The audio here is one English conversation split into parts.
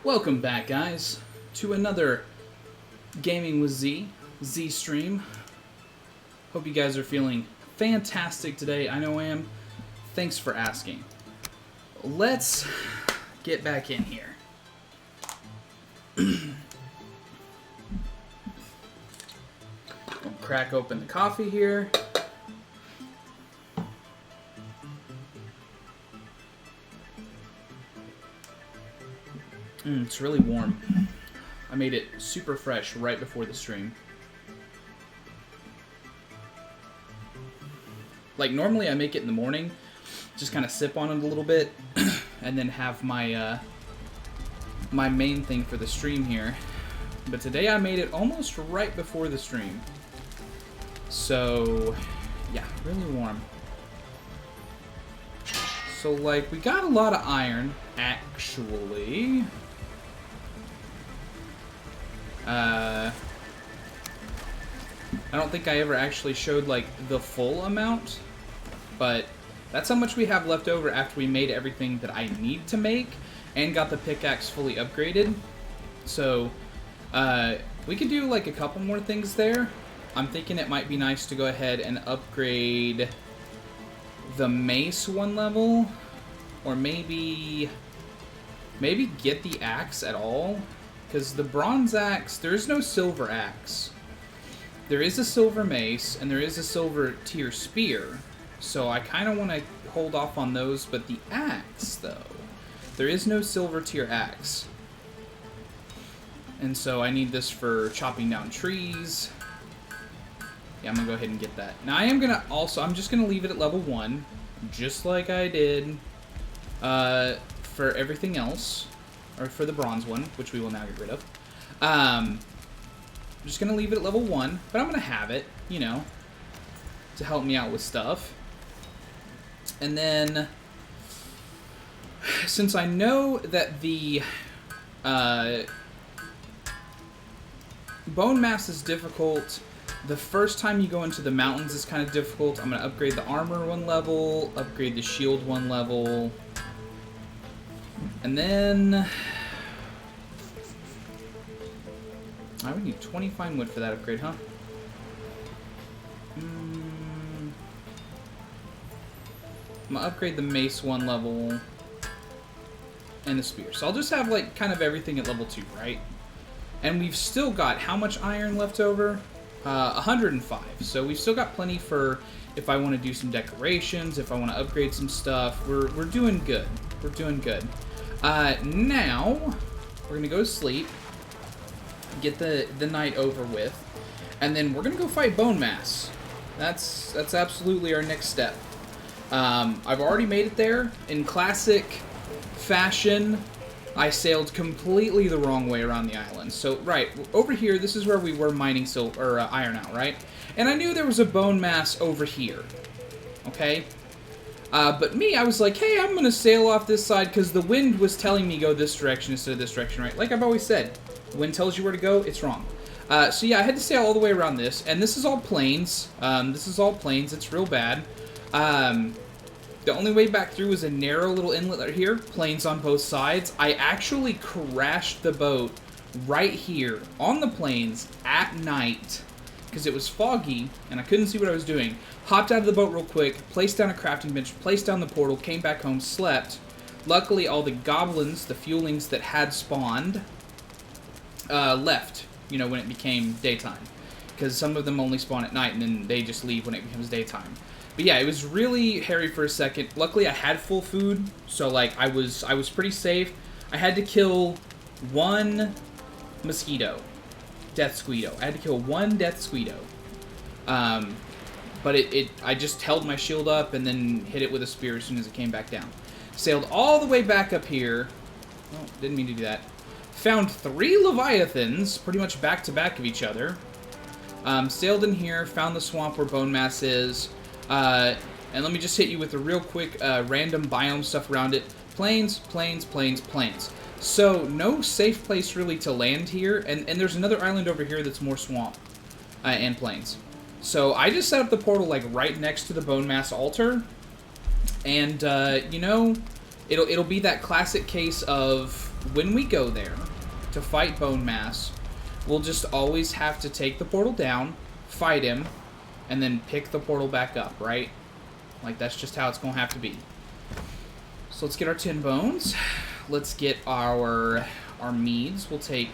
Welcome back, guys, to another Gaming with Z stream. Hope you guys are feeling fantastic today. I know I am. Thanks for asking. Let's get back in here. Crack open the coffee here. It's really warm. I made it super fresh right before the stream. Like, normally I make it in the morning, just kind of sip on it a little bit, and then have my my main thing for the stream here. But today I made it almost right before the stream. So, yeah, really warm. So, like, we got a lot of iron, actually. I don't think I ever actually showed, like, the full amount, but that's how much we have left over after we made everything that I need to make and got the pickaxe fully upgraded. So, we could do, like, a couple more things there. I'm thinking it might be nice to go ahead and upgrade the mace one level, or maybe get the axe at all. Because the bronze axe, there is no silver axe. There is a silver mace, and there is a silver tier spear. So I kind of want to hold off on those, but the axe, though, there is no silver tier axe. And so I need this for chopping down trees. Yeah, I'm going to go ahead and get that. Now I am going to also, I'm just going to leave it at level 1, just like I did for everything else. Or for the bronze one, which we will now get rid of. I'm just going to leave it at level 1, but I'm going to have it, you know, to help me out with stuff. And then, since I know that the bone mass is difficult, the first time you go into the mountains is kind of difficult. I'm going to upgrade the armor 1 level, upgrade the shield 1 level. And then I would need 20 fine wood for that upgrade, huh? I'm gonna upgrade the mace 1 level and the spear. So I'll just have, like, kind of everything at level 2, right? And we've still got how much iron left over? 105. So we've still got plenty for if I want to do some decorations, if I want to upgrade some stuff. We're doing good. We're doing good. Now, we're going to go to sleep, get the night over with, and then we're going to go fight Bone Mass. That's absolutely our next step. I've already made it there. In classic fashion, I sailed completely the wrong way around the island. So, right, over here, this is where we were mining iron out, right? And I knew there was a Bone Mass over here, okay? But me, I was like, hey, I'm going to sail off this side because the wind was telling me go this direction instead of this direction, right? Like I've always said, the wind tells you where to go, it's wrong. So yeah, I had to sail all the way around this, and this is all plains. This is all plains, it's real bad. The only way back through is a narrow little inlet right here, plains on both sides. I actually crashed the boat right here on the plains at night because it was foggy and I couldn't see what I was doing. Hopped out of the boat real quick, placed down a crafting bench, placed down the portal, came back home, slept. Luckily, all the goblins, the fuelings that had spawned, left, you know, when it became daytime. Because some of them only spawn at night, and then they just leave when it becomes daytime. But yeah, it was really hairy for a second. Luckily, I had full food, so, like, I was pretty safe. I had to kill 1 mosquito. Death squeedo. I had to kill 1 death squeedo. But I just held my shield up and then hit it with a spear as soon as it came back down. Sailed all the way back up here. Oh, didn't mean to do that. Found 3 leviathans, pretty much back to back of each other. Sailed in here, found the swamp where Bone Mass is. And let me just hit you with a real quick random biome stuff around it. Plains, plains, plains, plains. So, no safe place really to land here. And there's another island over here that's more swamp and plains. So I just set up the portal, like, right next to the Bone Mass altar. And, you know, it'll be that classic case of when we go there to fight Bone Mass, we'll just always have to take the portal down, fight him, and then pick the portal back up, right? Like, that's just how it's going to have to be. So let's get our 10 bones. Let's get our meads. We'll take...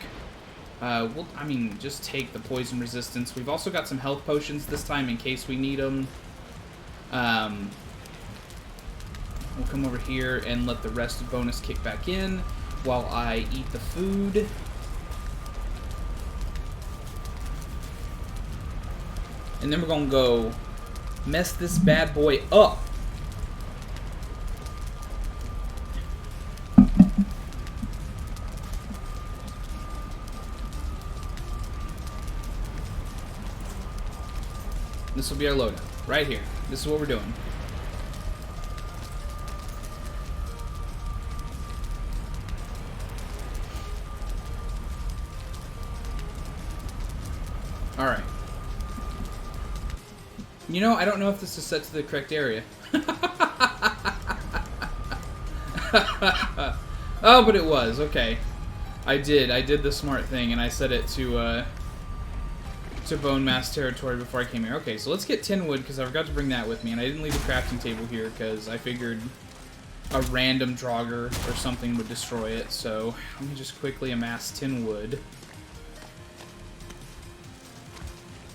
just take the poison resistance. We've also got some health potions this time in case we need them. We'll come over here and let the rest of bonus kick back in while I eat the food. And then we're going to go mess this bad boy up. This will be our loadout, right here. This is what we're doing. Alright. You know, I don't know if this is set to the correct area. Oh, but it was. Okay. I did the smart thing, and I set it to Bone Mass territory before I came here. Okay, so let's get tin wood, because I forgot to bring that with me, and I didn't leave the crafting table here, because I figured a random Draugr or something would destroy it, so let me just quickly amass tin wood.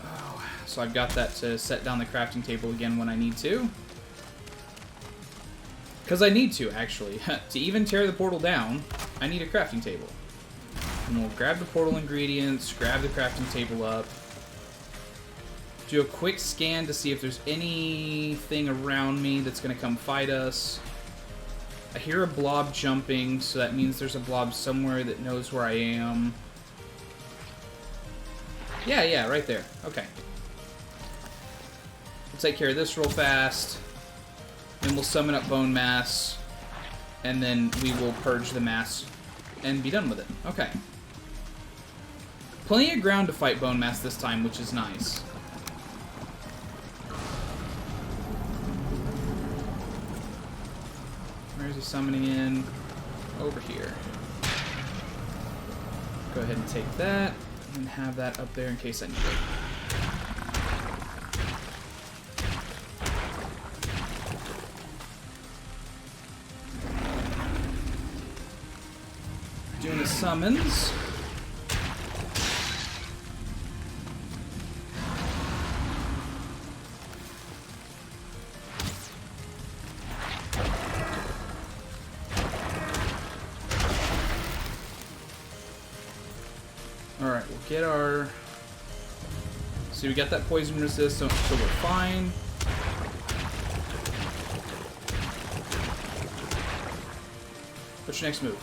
Oh, so I've got that to set down the crafting table again when I need to. Because I need to, actually. To even tear the portal down, I need a crafting table. And we'll grab the portal ingredients, grab the crafting table up, do a quick scan to see if there's anything around me that's going to come fight us. I hear a blob jumping, so that means there's a blob somewhere that knows where I am. Yeah, right there. Okay. We'll take care of this real fast. Then we'll summon up Bone Mass. And then we will purge the mass and be done with it. Okay. Plenty of ground to fight Bone Mass this time, which is nice. Where is he summoning in? Over here. Go ahead and take that and have that up there in case I need it. Doing the summons. Alright, we'll get our... See, we got that poison resist, so we're fine. What's your next move?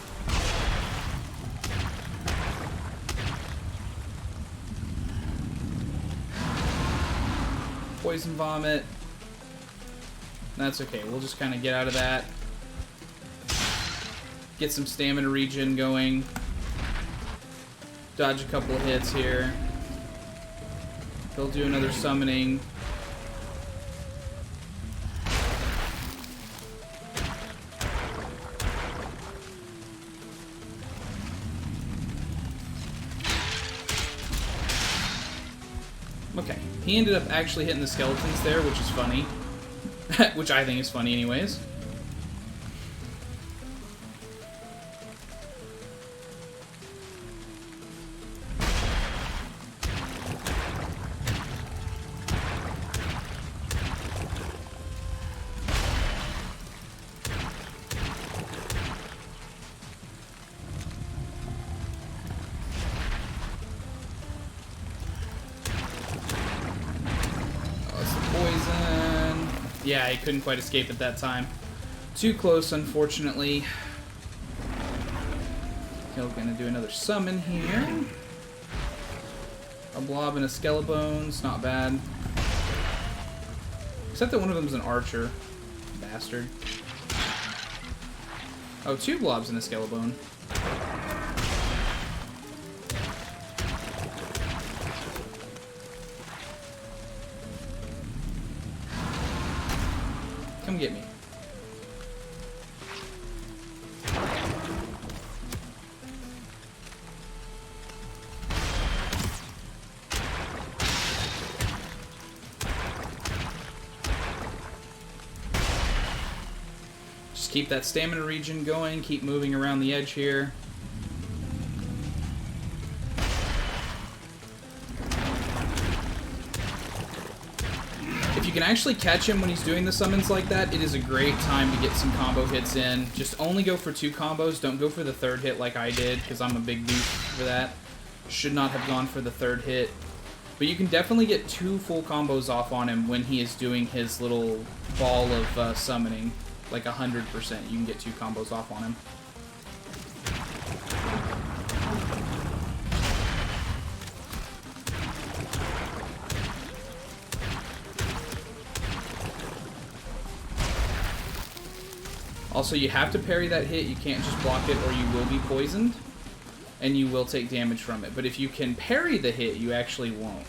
Poison vomit. That's okay, we'll just kind of get out of that. Get some stamina regen going. Dodge a couple of hits here. They'll do another summoning. Okay, he ended up actually hitting the skeletons there, which is funny. Which I think is funny anyways. Yeah, he couldn't quite escape at that time. Too close, unfortunately. He's gonna do another summon here. A blob and a skeleton, not bad. Except that one of them's an archer. Bastard. Oh, 2 blobs and a skeleton. Come get me. keep that stamina regen going, keep moving around the edge here. If you can actually catch him when he's doing the summons like that, it is a great time to get some combo hits in. Just only go for 2 combos. Don't go for the 3rd hit like I did, because I'm a big beast for that. Should not have gone for the 3rd hit. But you can definitely get 2 full combos off on him when he is doing his little ball of summoning. Like 100%. You can get 2 combos off on him. Also, you have to parry that hit. You can't just block it or you will be poisoned. And you will take damage from it. But if you can parry the hit, you actually won't.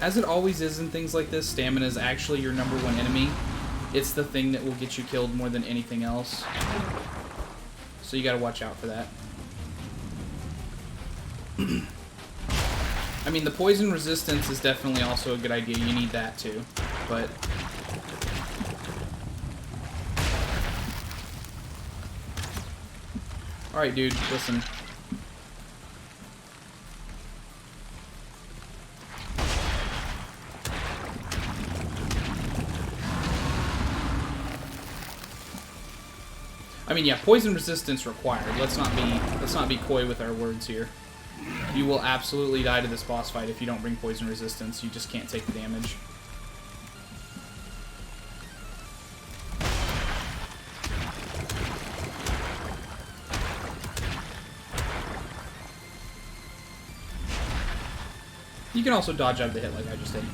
As it always is in things like this, stamina is actually your #1 enemy. It's the thing that will get you killed more than anything else. So you gotta watch out for that. I mean, the poison resistance is definitely also a good idea. You need that too. But... Alright, dude, listen. I mean, yeah, poison resistance required. Let's not be coy with our words here. You will absolutely die to this boss fight if you don't bring poison resistance. You just can't take the damage. You can also dodge out of the hit like I just did.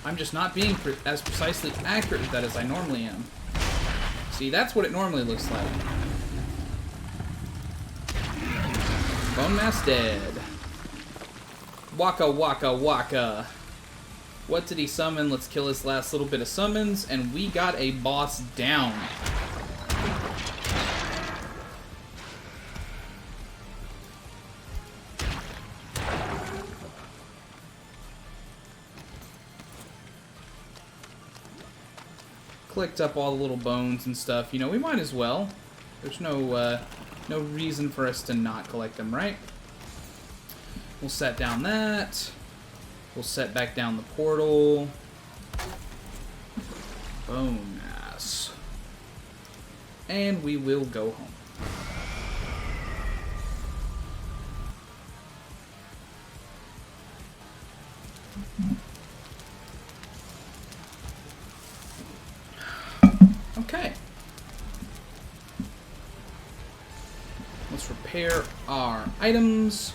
I'm just not being as precisely accurate with that as I normally am. See, that's what it normally looks like. Bone Mass dead. Waka waka waka. What did he summon? Let's kill his last little bit of summons, and we got a boss down. Clicked up all the little bones and stuff. You know, we might as well. There's no reason for us to not collect them, right? We'll set down that. We'll set back down the portal. Bone Mass. And we will go home. Okay. Let's repair our items.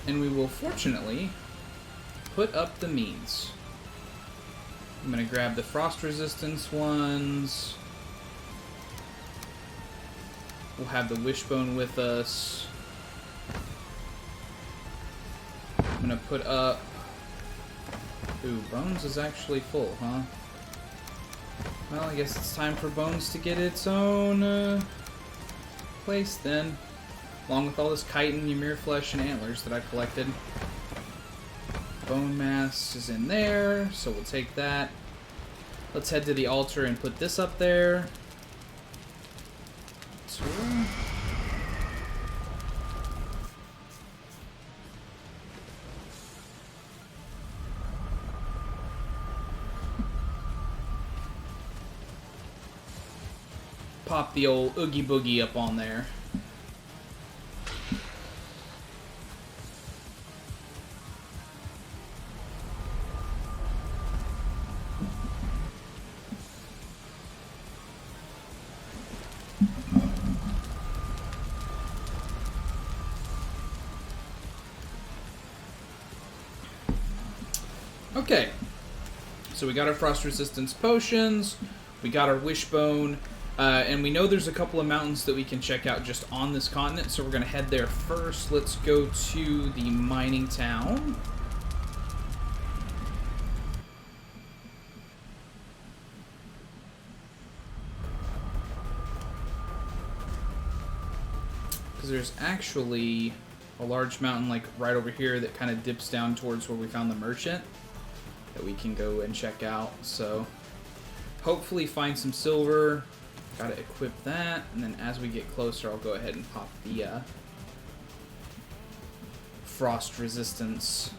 And we will fortunately put up the means. I'm going to grab the frost resistance ones. We'll have the wishbone with us. I'm going to put up... Ooh, Bones is actually full, huh? Well, I guess it's time for Bones to get its own place then. Along with all this chitin, Ymir flesh, and antlers that I've collected. Bone Mass is in there, so we'll take that. Let's head to the altar and put this up there. So... pop the old Oogie Boogie up on there. Okay. So we got our frost resistance potions, we got our wishbone, and we know there's a couple of mountains that we can check out just on this continent, so we're going to head there first. Let's go to the mining town. Because there's actually a large mountain like right over here that kind of dips down towards where we found the merchant that we can go and check out. So hopefully find some silver. Gotta equip that, and then as we get closer, I'll go ahead and pop the frost resistance.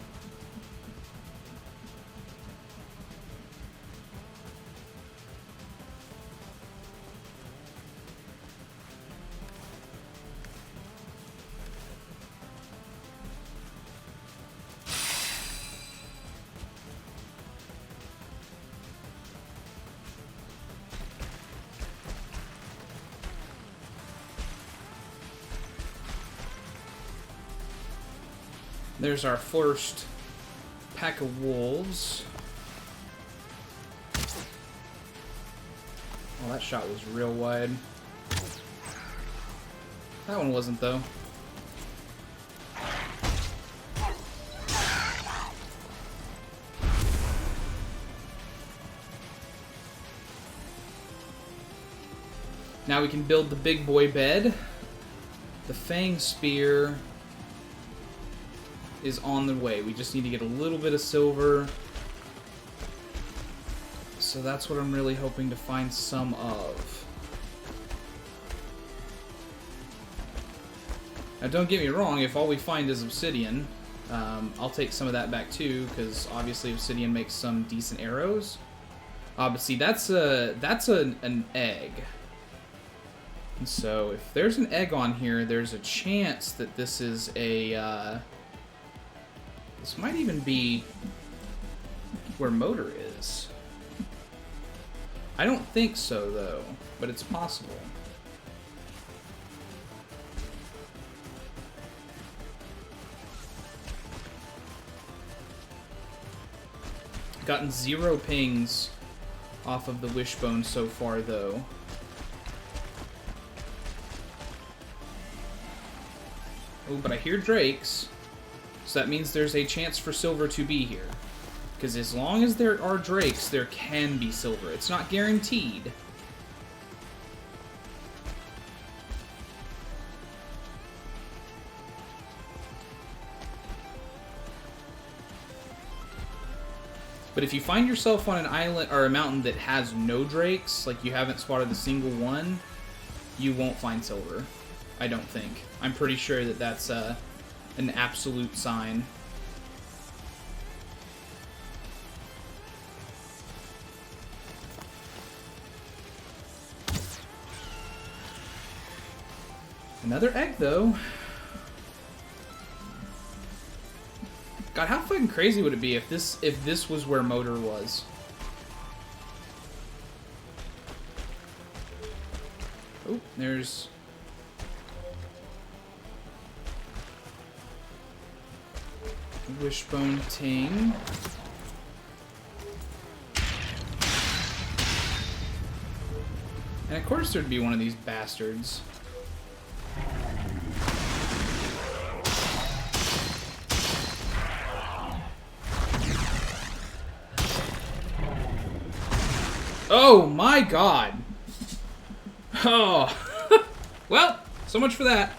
There's our first pack of wolves. Oh, that shot was real wide. That one wasn't, though. Now we can build the big boy bed. The Fang Spear is on the way. We just need to get a little bit of silver. So that's what I'm really hoping to find some of. Now don't get me wrong, if all we find is obsidian, I'll take some of that back too, because obviously obsidian makes some decent arrows. But see, that's an egg. And so if there's an egg on here, there's a chance that this is a... this might even be where Motor is. I don't think so, though, but it's possible. Gotten 0 pings off of the wishbone so far, though. Oh, but I hear drakes. So that means there's a chance for silver to be here. Because as long as there are drakes, there can be silver. It's not guaranteed. But if you find yourself on an island or a mountain that has no drakes, like you haven't spotted a single one, you won't find silver. I don't think. I'm pretty sure that that's an absolute sign. Another egg, though. God, how fucking crazy would it be if this was where Motor was? Oh, there's... Wishbone Ting. And of course there'd be one of these bastards. Oh my god! Oh! Well, so much for that.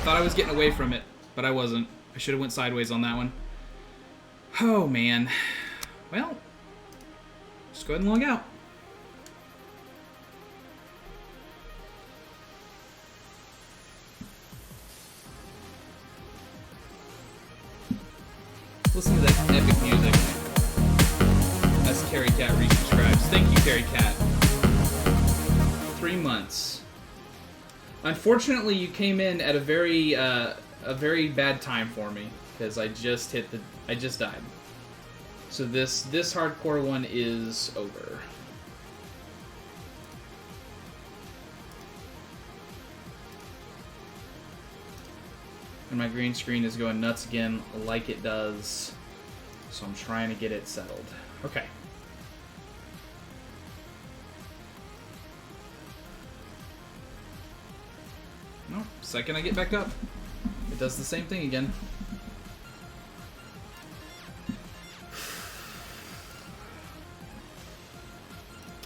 Thought I was getting away from it, but I wasn't. I should have went sideways on that one. Oh man. Well, just go ahead and log out. Listen to that epic music. That's Carrie Cat resubscribes. Thank you, Carrie Cat. 3 months. Unfortunately, you came in at a very bad time for me because I just died. So this hardcore one is over. And my green screen is going nuts again, like it does. So I'm trying to get it settled. Okay. No, second I get back up, it does the same thing again.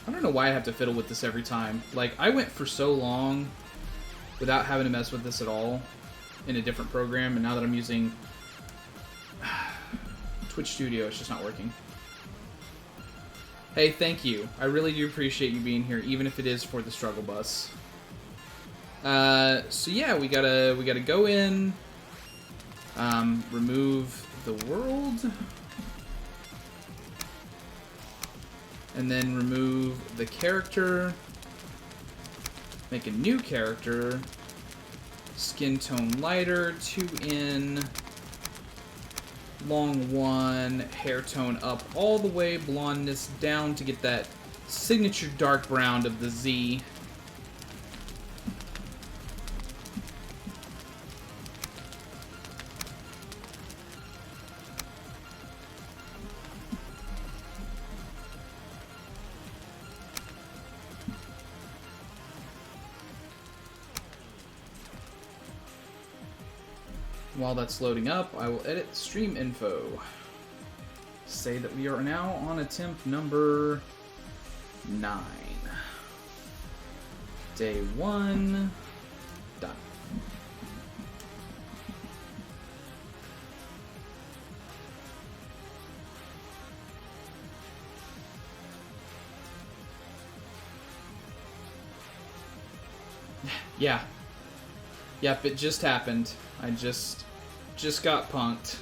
I don't know why I have to fiddle with this every time. Like, I went for so long without having to mess with this at all in a different program, and now that I'm using Twitch Studio, it's just not working. Hey, thank you. I really do appreciate you being here, even if it is for the struggle bus. So yeah, we gotta go in, remove the world, and then remove the character, make a new character, skin tone lighter, 2 in, long 1, hair tone up all the way, blondness down to get that signature dark brown of the Z. While that's loading up, I will edit stream info. Say that we are now on attempt number 9. Day 1. Done. Yeah. Yep, it just happened. I just got punked.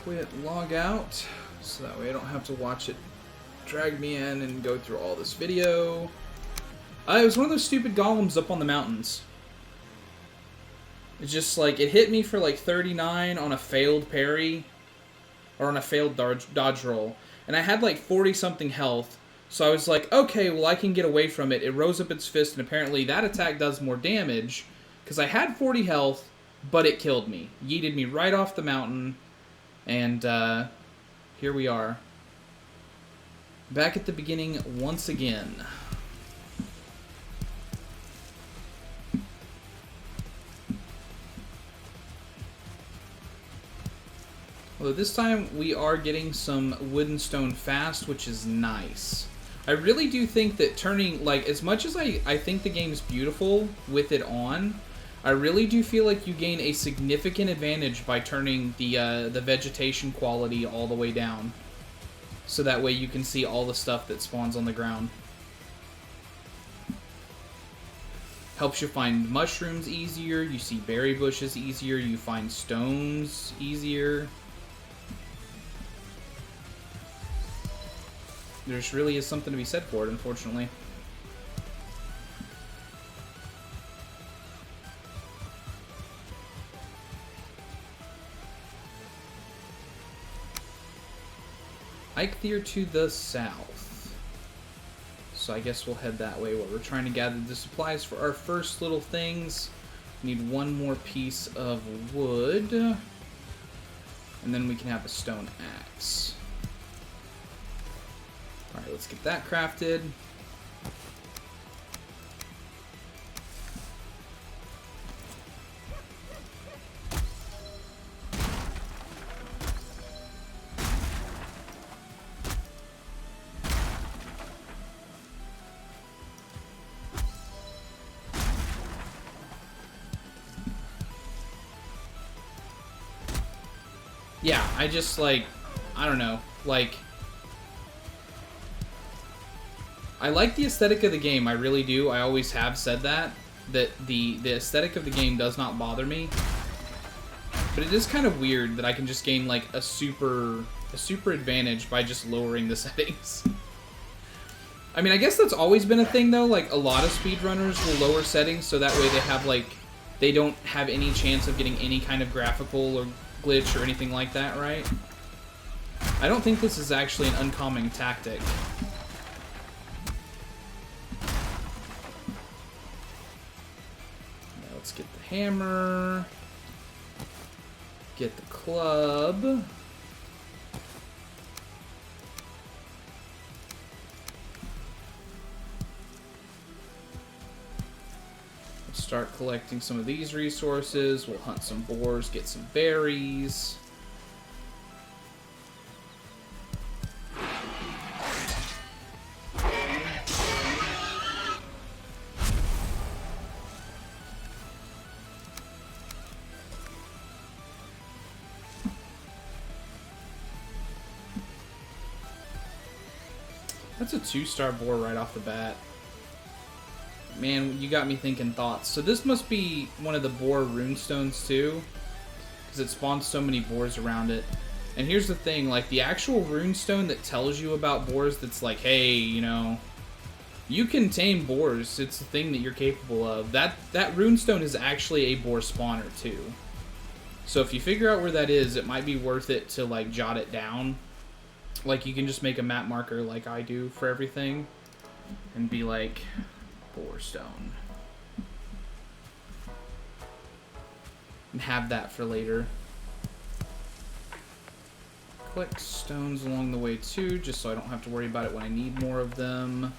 Quit, log out, so that way I don't have to watch it drag me in and go through all this video. It was one of those stupid golems up on the mountains. It's just like, it hit me for like 39 on a failed parry, or on a failed dodge roll, and I had like 40 something health, so I was like, okay, well I can get away from it. It rose up its fist, and apparently that attack does more damage, because I had 40 health, but it killed me. Yeeted me right off the mountain. And here we are, back at the beginning once again. Although this time we are getting some wood and stone fast, which is nice. I really do think that turning, like, as much as I think the game's beautiful with it on, I really do feel like you gain a significant advantage by turning the vegetation quality all the way down. So that way you can see all the stuff that spawns on the ground. Helps you find mushrooms easier, you see berry bushes easier, you find stones easier. There just really is something to be said for it, unfortunately. Eikthyr to the south. So I guess we'll head that way while we're trying to gather the supplies for our first little things. Need one more piece of wood. And then we can have a stone axe. Alright, let's get that crafted. Yeah, I just, like, I don't know, like, I like the aesthetic of the game, I really do. I always have said that the aesthetic of the game does not bother me. But it is kind of weird that I can just gain like a super advantage by just lowering the settings. I mean, I guess that's always been a thing though. Like a lot of speedrunners will lower settings so that way they have like they don't have any chance of getting any kind of graphical or glitch or anything like that, right? I don't think this is actually an uncommon tactic. Now let's get the hammer. Get the club. Start collecting some of these resources. We'll hunt some boars, get some berries. That's a 2-star boar right off the bat. Man, you got me thinking thoughts. So this must be one of the boar runestones too, because it spawns so many boars around it. And here's the thing, like the actual runestone that tells you about boars, that's like, hey, you know, you can tame boars. It's a thing that you're capable of. That runestone is actually a boar spawner too. So if you figure out where that is, it might be worth it to like jot it down. Like you can just make a map marker like I do for everything, and be like, boar stone, and have that for later. Collect stones along the way too, just so I don't have to worry about it when I need more of them.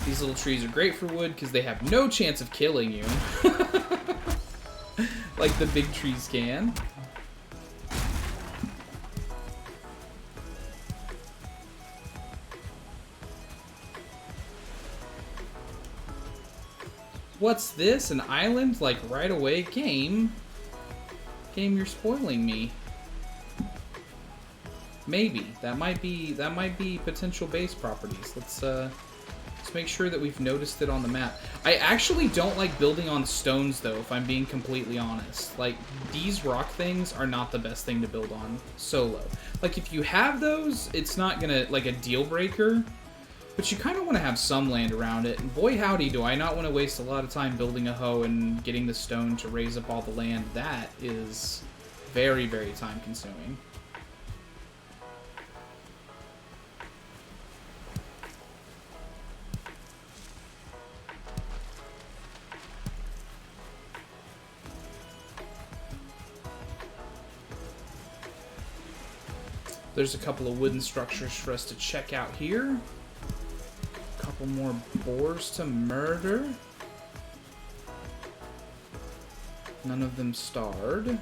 These little trees are great for wood because they have no chance of killing you. Like the big trees can. What's this? An island? Like right away? Game, you're spoiling me. Maybe. That might be potential base properties. Let's make sure that we've noticed it on the map. I actually don't like building on stones though, if I'm being completely honest. Like, these rock things are not the best thing to build on solo. Like, if you have those, it's not gonna, like, a deal breaker. But you kind of want to have some land around it, and boy howdy do I not want to waste a lot of time building a hoe and getting the stone to raise up all the land. That is very, very time consuming. There's a couple of wooden structures for us to check out here. Couple more boars to murder. None of them starred.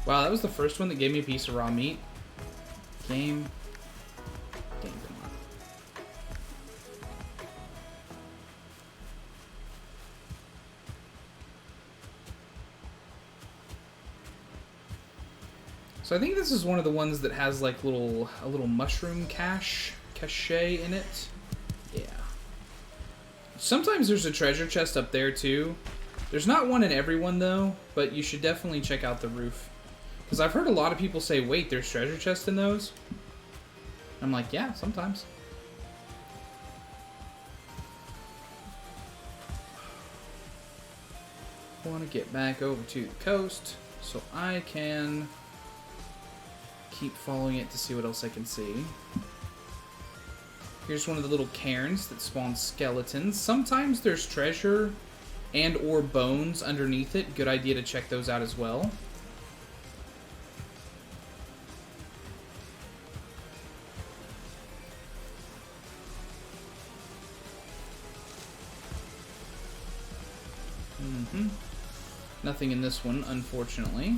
Wow, that was the first one that gave me a piece of raw meat. Game. Dang, come on. So I think this is one of the ones that has like a little mushroom cache in it. Yeah. Sometimes there's a treasure chest up there too. There's not one in every one though, but you should definitely check out the roof. Because I've heard a lot of people say, wait, there's treasure chests in those? I'm like, yeah, sometimes. I want to get back over to the coast so I can keep following it to see what else I can see. Here's one of the little cairns that spawn skeletons. Sometimes there's treasure and or bones underneath it. Good idea to check those out as well. Nothing in this one, unfortunately.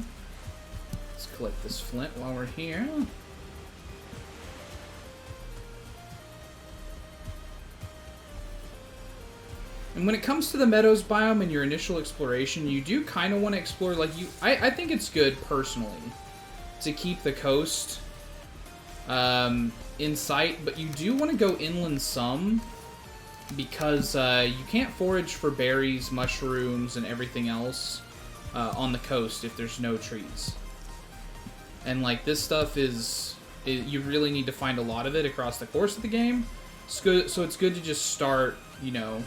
Let's collect this flint while we're here. And when it comes to the meadows biome and your initial exploration, you do kind of want to explore, like, I think it's good, personally, to keep the coast in sight, but you do want to go inland some, because you can't forage for berries, mushrooms, and everything else on the coast if there's no trees. And, like, this stuff you really need to find a lot of it across the course of the game, so it's good to just start, you know,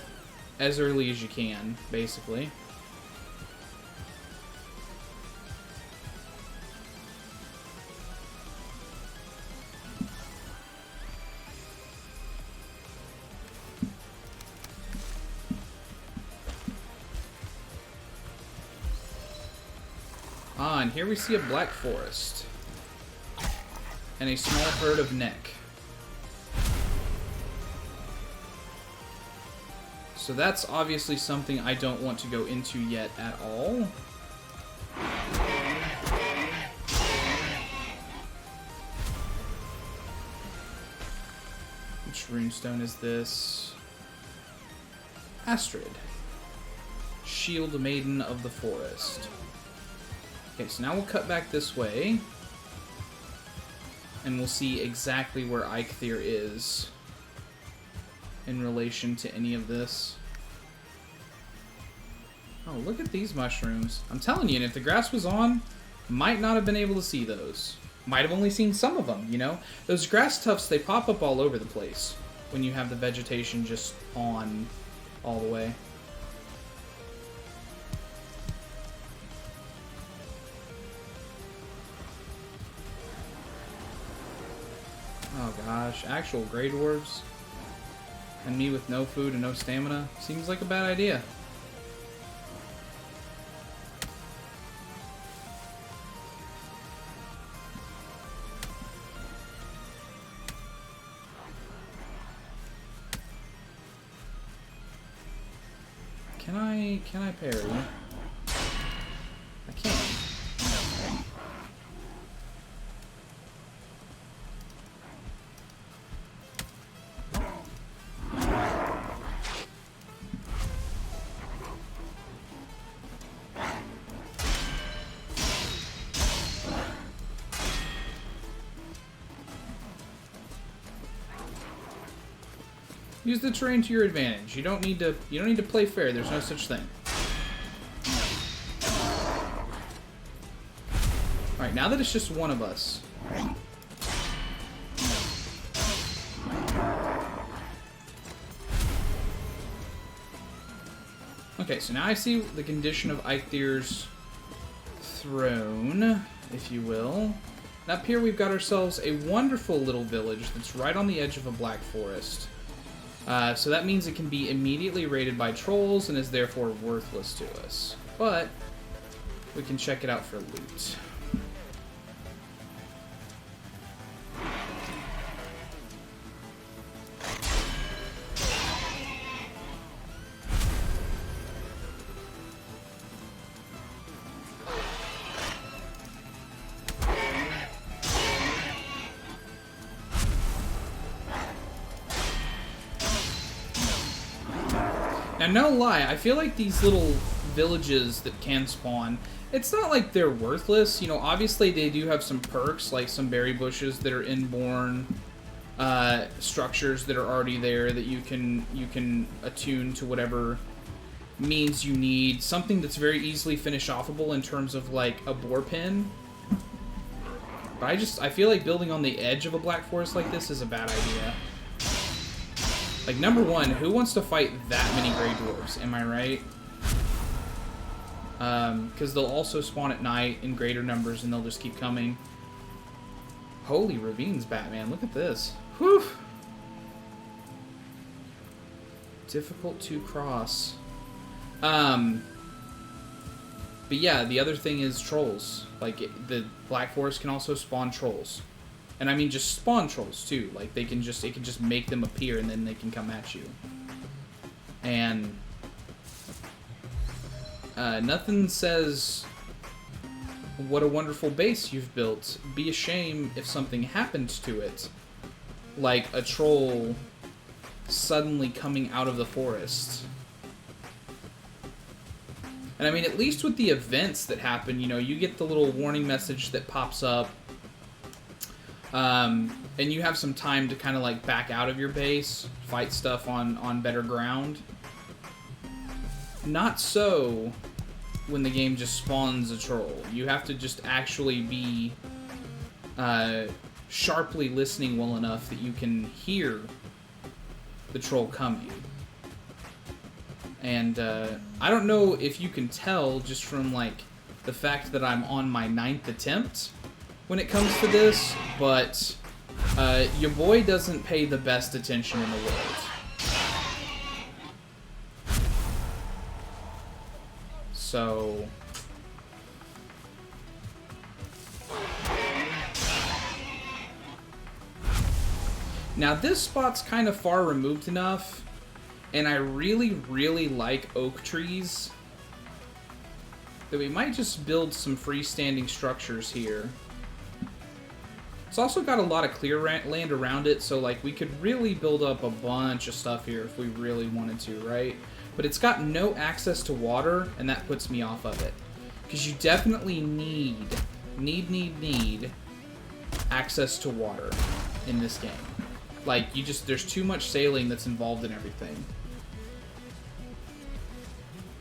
as early as you can, basically. Ah, and here we see a black forest. And a small herd of neck. So that's obviously something I don't want to go into yet at all. Which runestone is this? Astrid. Shield Maiden of the Forest. Okay, so now we'll cut back this way. And we'll see exactly where Eikthyr is in relation to any of this. Oh, look at these mushrooms. I'm telling you, and if the grass was on, might not have been able to see those. Might have only seen some of them, you know? Those grass tufts, they pop up all over the place when you have the vegetation just on all the way. Oh gosh, actual Grey Dwarves? And me with no food and no stamina? Seems like a bad idea. Can I parry? I can't. Use the terrain to your advantage. You don't need to play fair. There's no such thing. Alright, now that it's just one of us. Okay, so now I see the condition of Eikthyr's throne, if you will. And up here we've got ourselves a wonderful little village that's right on the edge of a black forest. So that means it can be immediately raided by trolls and is therefore worthless to us. But we can check it out for loot. Now, no lie, I feel like these little villages that can spawn, it's not like they're worthless. You know, obviously they do have some perks, like some berry bushes that are inborn structures that are already there that you can attune to whatever means you need. Something that's very easily finish-offable in terms of, like, a boar pin. But I feel like building on the edge of a black forest like this is a bad idea. Like, number one, who wants to fight that many Grey Dwarves? Am I right? Because they'll also spawn at night in greater numbers, and they'll just keep coming. Holy ravines, Batman. Look at this. Whew! Difficult to cross. But yeah, the other thing is trolls. Like, the Black Forest can also spawn trolls. And I mean just spawn trolls too. Like it can just make them appear and then they can come at you. And nothing says what a wonderful base you've built. Be a shame if something happened to it. Like a troll suddenly coming out of the forest. And I mean, at least with the events that happen, you know, you get the little warning message that pops up. And you have some time to kind of like back out of your base, fight stuff on better ground. Not so when the game just spawns a troll. You have to just actually be sharply listening well enough that you can hear the troll coming. And I don't know if you can tell just from like the fact that I'm on my 9th attempt when it comes to this, but your boy doesn't pay the best attention in the world. So now this spot's kind of far removed enough, and I really, really like oak trees, that we might just build some freestanding structures here. It's also got a lot of clear land around it, so like we could really build up a bunch of stuff here if we really wanted to, right? But it's got no access to water, and that puts me off of it. Because you definitely need access to water in this game. Like, there's too much sailing that's involved in everything.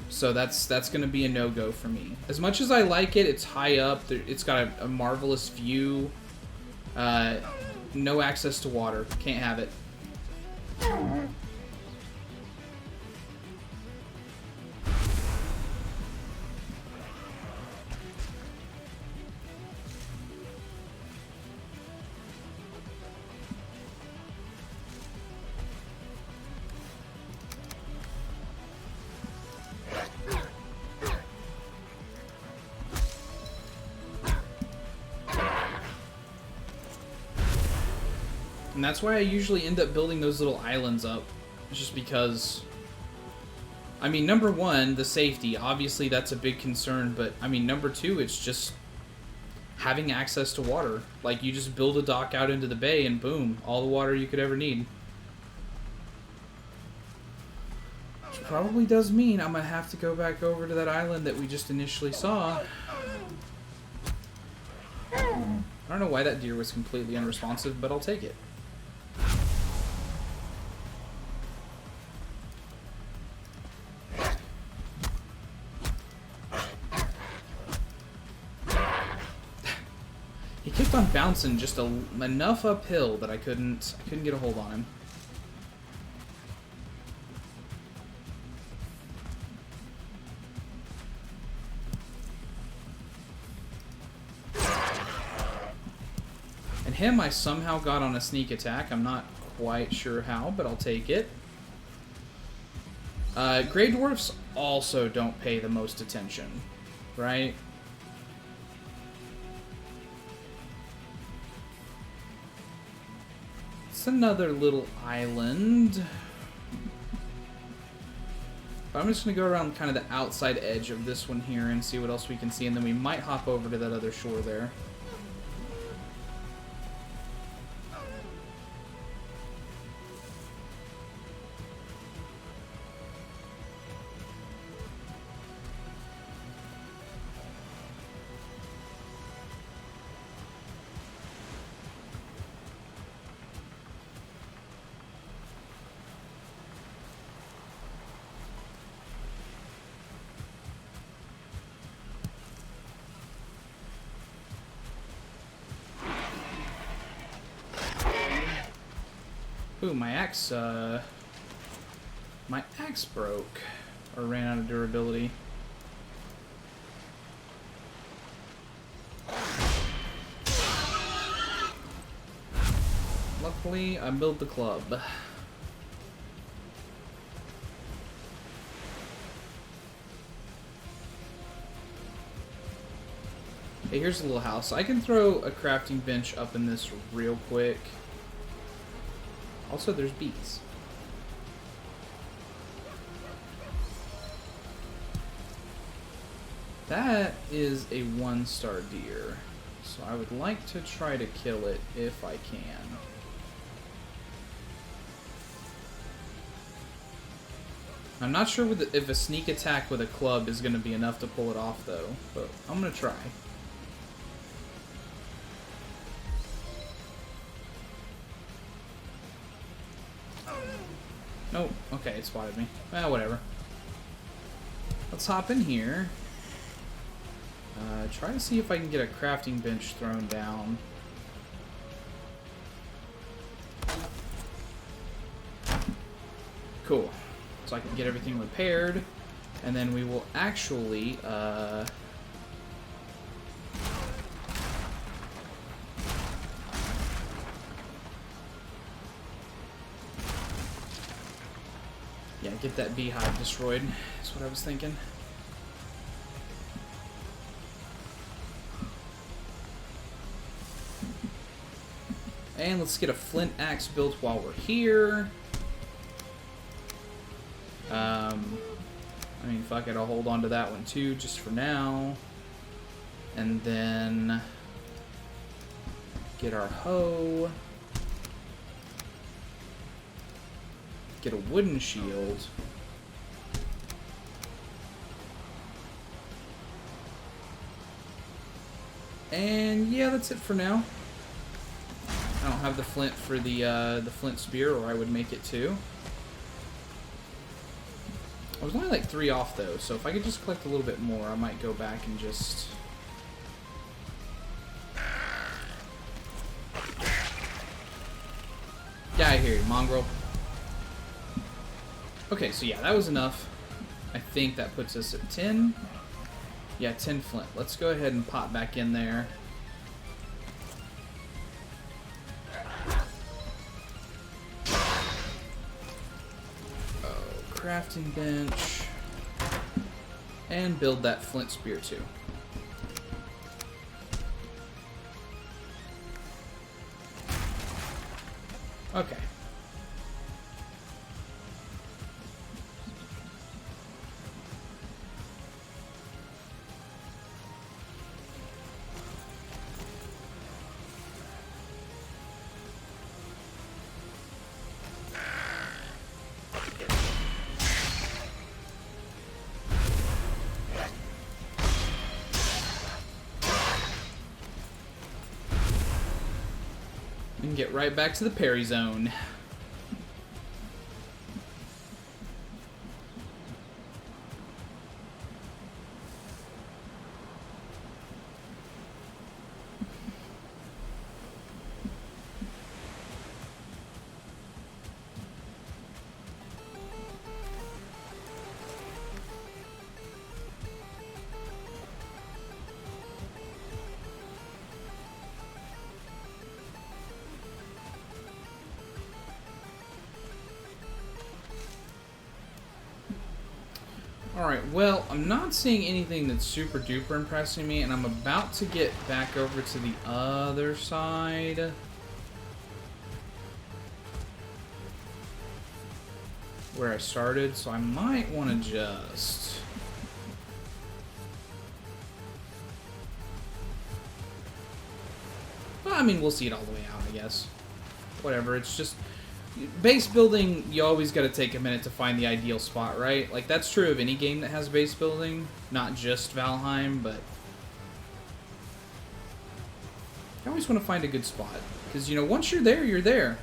So that's going to be a no-go for me. As much as I like it, it's high up, it's got a marvelous view. No access to water. Can't have it. And that's why I usually end up building those little islands up. Just because... I mean, number one, the safety. Obviously, that's a big concern. But, I mean, number two, it's just having access to water. Like, you just build a dock out into the bay and boom, all the water you could ever need. Which probably does mean I'm going to have to go back over to that island that we just initially saw. I don't know why that deer was completely unresponsive, but I'll take it. He kept on bouncing just enough uphill that I couldn't get a hold on him. And him I somehow got on a sneak attack. I'm not quite sure how, but I'll take it. Grey Dwarfs also don't pay the most attention, right? It's another little island. But I'm just going to go around kind of the outside edge of this one here and see what else we can see, and then we might hop over to that other shore there. Ooh, my axe broke, or ran out of durability. Luckily, I built the club. Hey, here's a little house. I can throw a crafting bench up in this real quick. Also, there's bees. That is a 1-star deer. So I would like to try to kill it if I can. I'm not sure if a sneak attack with a club is going to be enough to pull it off, though. But I'm going to try. Nope. Okay, it spotted me. Well, whatever. Let's hop in here. Try to see if I can get a crafting bench thrown down. Cool. So I can get everything repaired, and then we will actually, yeah, get that beehive destroyed. That's what I was thinking. And let's get a flint axe built while we're here. I mean, fuck it, I'll hold on to that one too, just for now. And then get our hoe. Get a wooden shield. And yeah, that's it for now. I don't have the flint for the flint spear, or I would make it too. I was only like 3 off though, so if I could just collect a little bit more, I might go back and just... Yeah, I hear you, mongrel. Okay, so yeah, that was enough. I think that puts us at 10. Yeah, 10 flint. Let's go ahead and pop back in there. Crafting bench, and build that flint spear too. Okay. And get right back to the parry zone. Alright, well, I'm not seeing anything that's super duper impressing me, and I'm about to get back over to the other side. Where I started, so I might want to just... Well, I mean, we'll see it all the way out, I guess. Whatever, it's just... Base building, you always got to take a minute to find the ideal spot, right? Like, that's true of any game that has base building, not just Valheim, but... I always want to find a good spot. Because, you know, once you're there, you're there.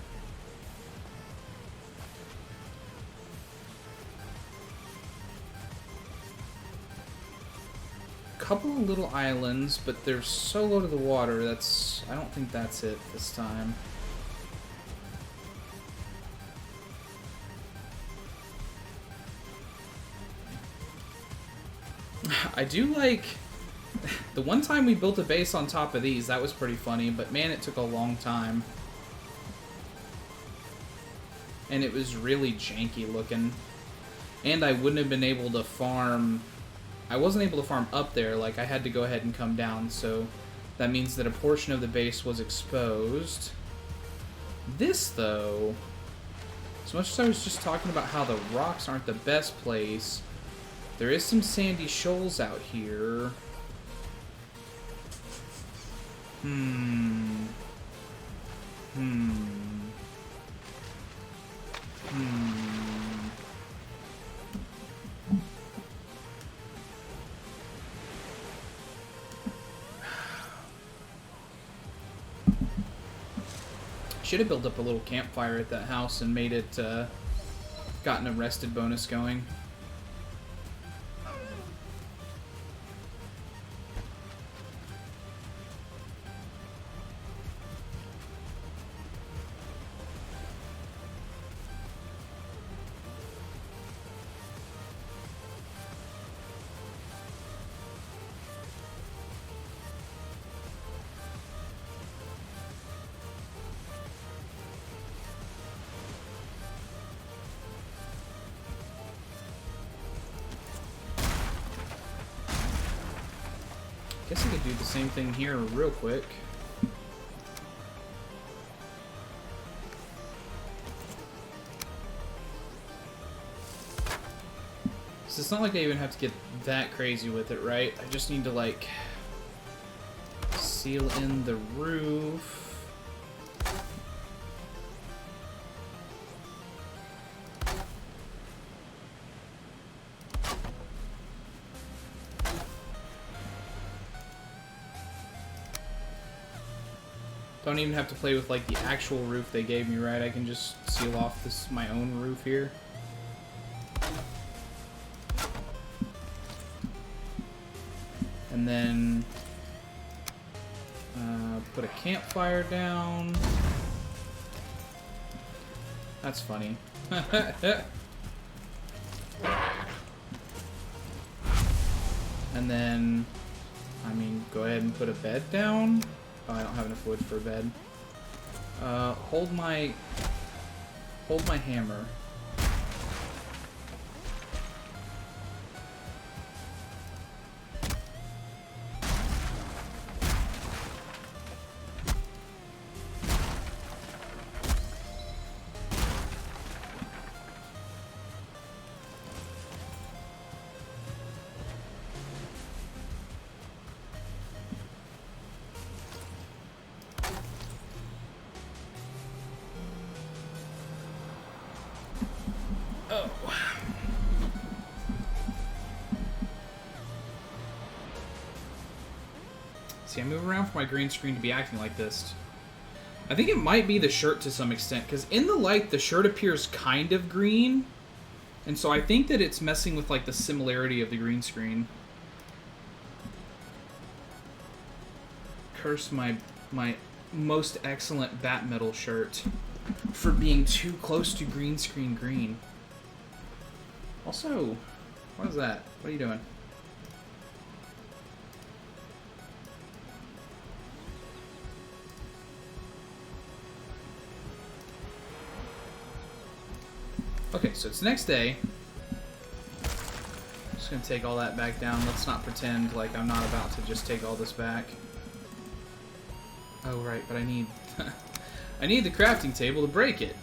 Couple of little islands, but they're so low to the water, that's... I don't think that's it this time. I do like... The one time we built a base on top of these, that was pretty funny, but man, it took a long time. And it was really janky looking. And I wouldn't have been able to farm... I wasn't able to farm up there, like I had to go ahead and come down, so that means that a portion of the base was exposed. This, though... As much as I was just talking about how the rocks aren't the best place... There is some sandy shoals out here. Should have built up a little campfire at that house and made it, gotten a rested bonus going. Guess I could do the same thing here real quick. So it's not like I even have to get that crazy with it, right? I just need to, like, seal in the roof. Don't even have to play with, like, the actual roof they gave me, right? I can just seal off this my own roof here. And then put a campfire down. That's funny. And then, I mean, go ahead and put a bed down. Oh, I don't have enough wood for a bed. Hold my hammer. Oh. See, I move around for my green screen to be acting like this. I think it might be the shirt to some extent, because in the light, the shirt appears kind of green. And so I think that it's messing with, like, the similarity of the green screen. Curse my most excellent bat metal shirt for being too close to green screen green. Also, what is that? What are you doing? Okay, so it's the next day. Just gonna take all that back down. Let's not pretend like I'm not about to just take all this back. Oh, right, but I need... I need the crafting table to break it.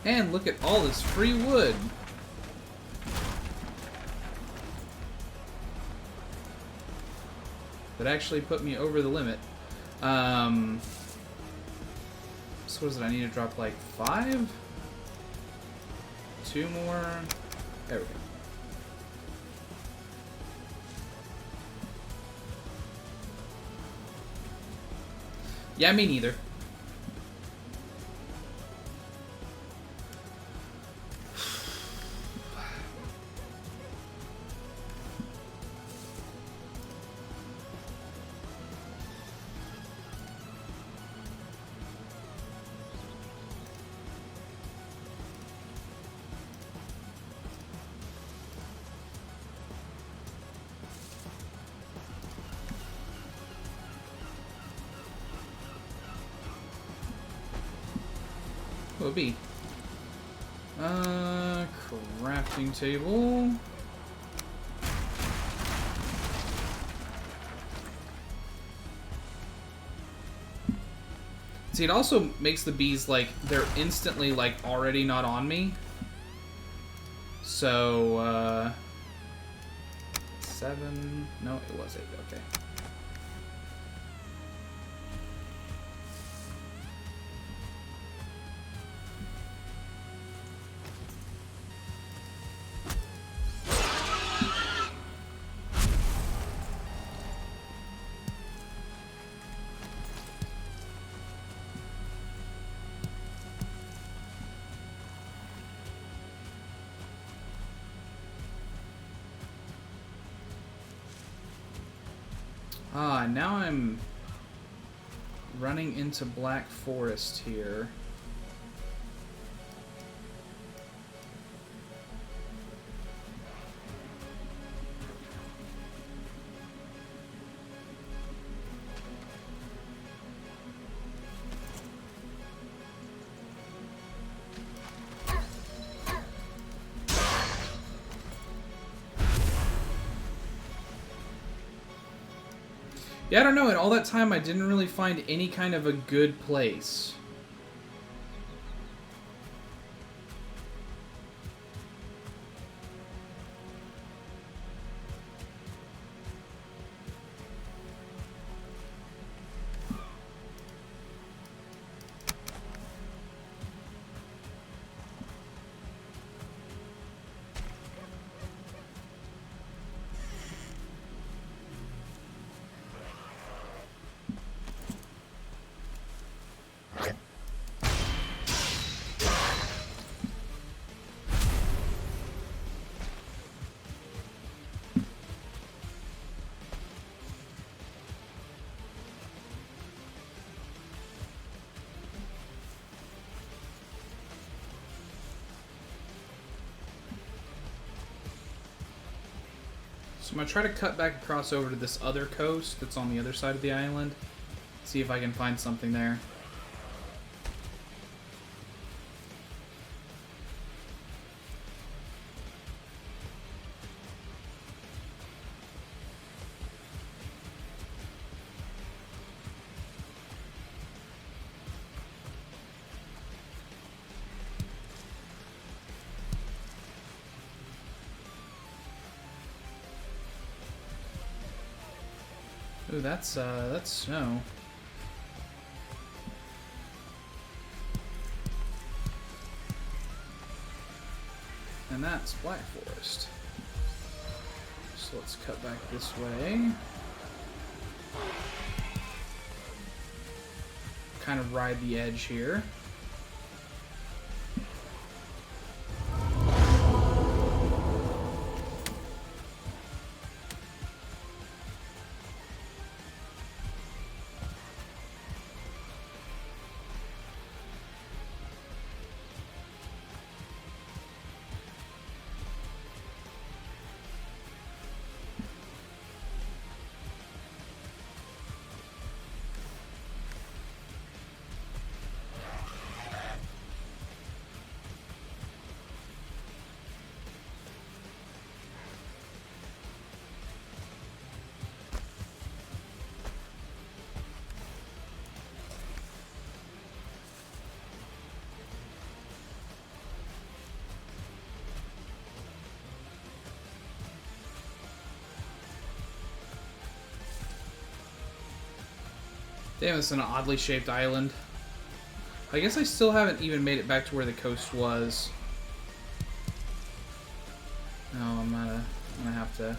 And look at all this free wood. That actually put me over the limit. So what is it? I need to drop like 5? 2 more. There we go. Yeah, me neither. Oh, a bee. Crafting table. See, it also makes the bees, like, they're instantly, like, already not on me. So, 7... No, it was 8. Okay. Ah, now I'm running into Black Forest here. Yeah, I don't know. In all that time, I didn't really find any kind of a good place. So I'm going to try to cut back across over to this other coast that's on the other side of the island. See if I can find something there. Ooh, that's snow. And that's Black Forest. So let's cut back this way. Kind of ride the edge here. Damn, it's an oddly shaped island. I guess I still haven't even made it back to where the coast was. No, I'm gonna have to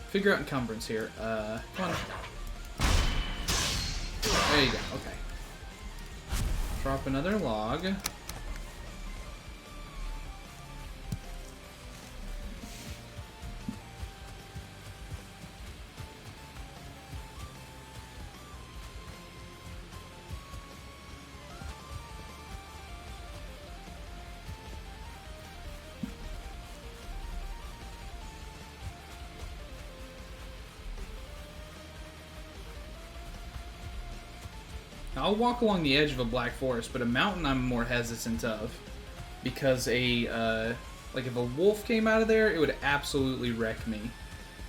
figure out encumbrance here. Come on. There you go, okay. Drop another log. I'll walk along the edge of a black forest, but a mountain I'm more hesitant of. Because like if a wolf came out of there, it would absolutely wreck me.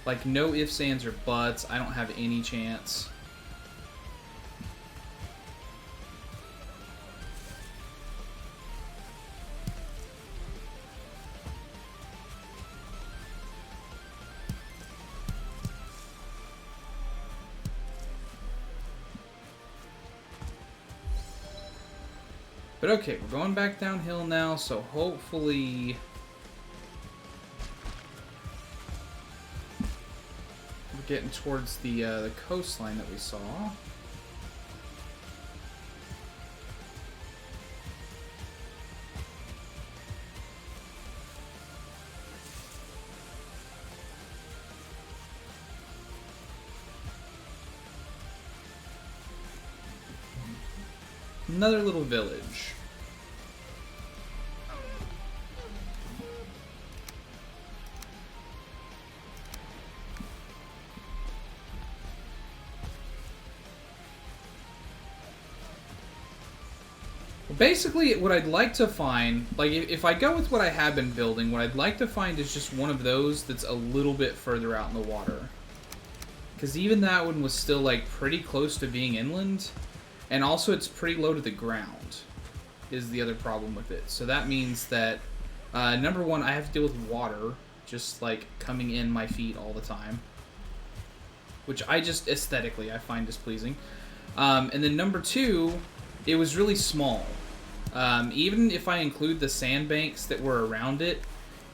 Like, no ifs, ands, or buts. I don't have any chance. But okay, we're going back downhill now, so hopefully we're getting towards the coastline that we saw. Another little village. Basically, what I'd like to find, like, if I go with what I have been building, what I'd like to find is just one of those that's a little bit further out in the water. Because even that one was still, like, pretty close to being inland. And also, it's pretty low to the ground, is the other problem with it. So that means that, number one, I have to deal with water, just, like, coming in my feet all the time. Which I just, aesthetically, I find displeasing. And then number two, it was really small. Even if I include the sandbanks that were around it,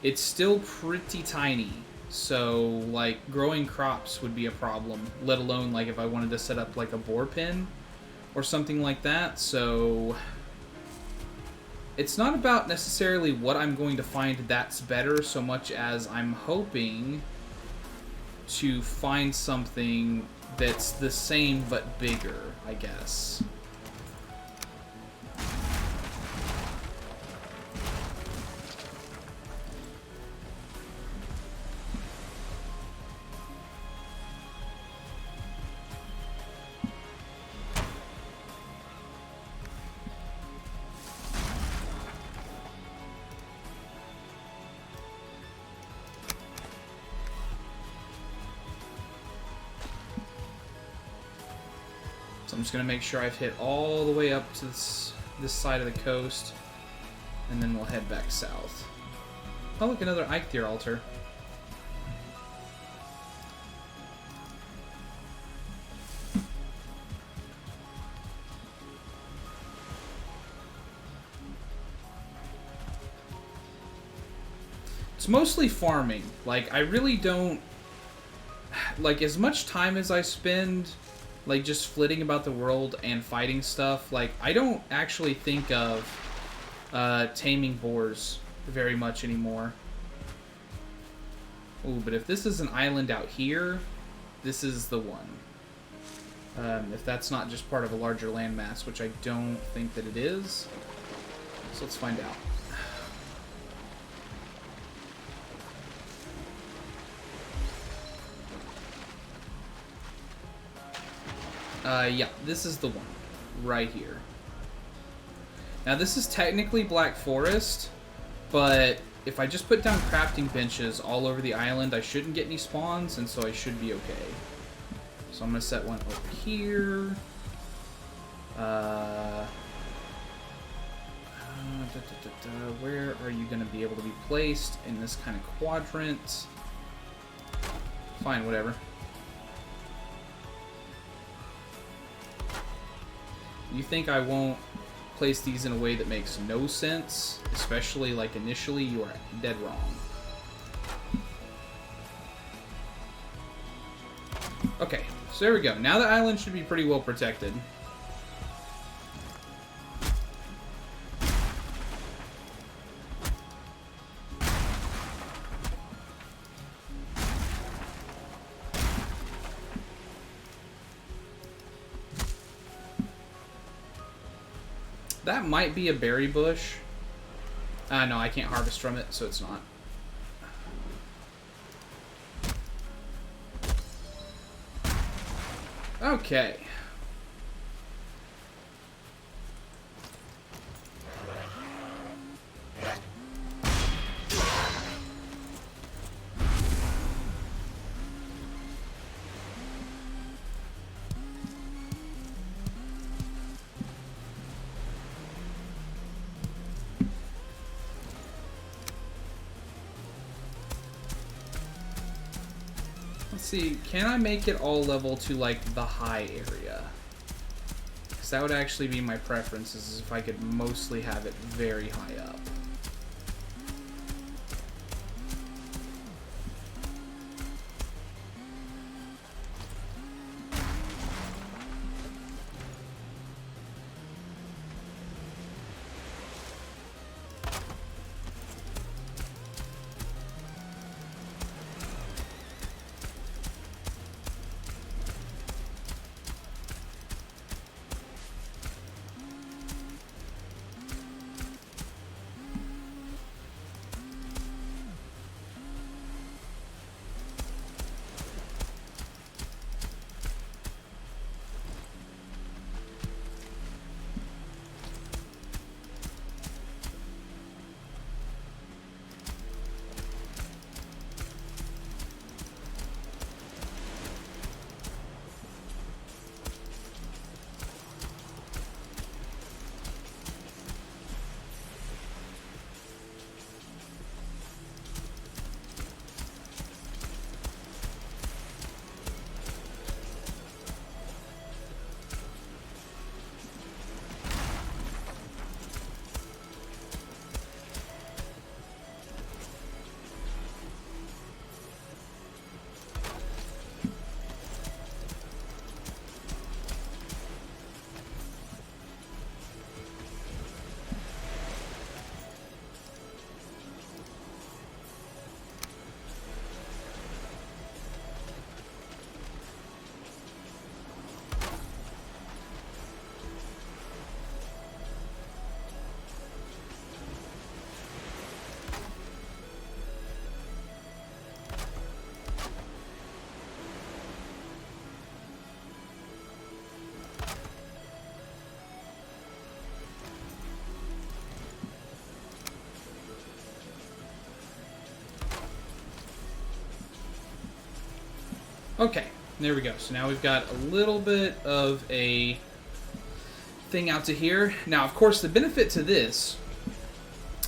it's still pretty tiny. So, like, growing crops would be a problem, let alone, like, if I wanted to set up, like, a boar pen or something like that. So, it's not about necessarily what I'm going to find that's better so much as I'm hoping to find something that's the same but bigger, I guess. So I'm just going to make sure I've hit all the way up to this side of the coast, and then we'll head back south. Oh, look, another Eikthyr altar. It's mostly farming. Like, I really don't... Like, as much time as I spend... like, just flitting about the world and fighting stuff, like, I don't actually think of taming boars very much anymore. Ooh, but if this is an island out here, this is the one. If that's not just part of a larger landmass, which I don't think that it is. So let's find out. Yeah, this is the one. Right here. Now, this is technically Black Forest, but if I just put down crafting benches all over the island, I shouldn't get any spawns, and so I should be okay. So I'm going to set one over here. Where are you going to be able to be placed in this kind of quadrant? Fine, whatever. You think I won't place these in a way that makes no sense, especially like initially? You are dead wrong. Okay, so there we go. Now the island should be pretty well protected. That might be a berry bush. No, I can't harvest from it, so it's not. Okay. Let's see, can I make it all level to, like, the high area? Because that would actually be my preference, is if I could mostly have it very high up. Okay, there we go. So now we've got a little bit of a thing out to here. Now, of course, the benefit to this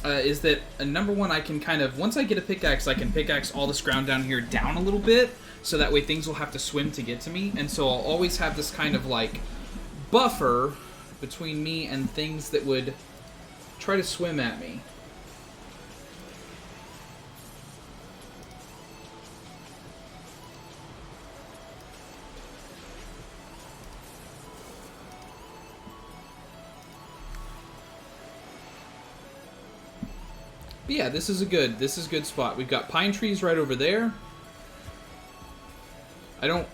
is that, number one, I can kind of, once I get a pickaxe, I can pickaxe all this ground down here down a little bit, so that way things will have to swim to get to me, and so I'll always have this kind of, like, buffer between me and things that would try to swim at me. But yeah, this is a good spot. We've got pine trees right over there. I don't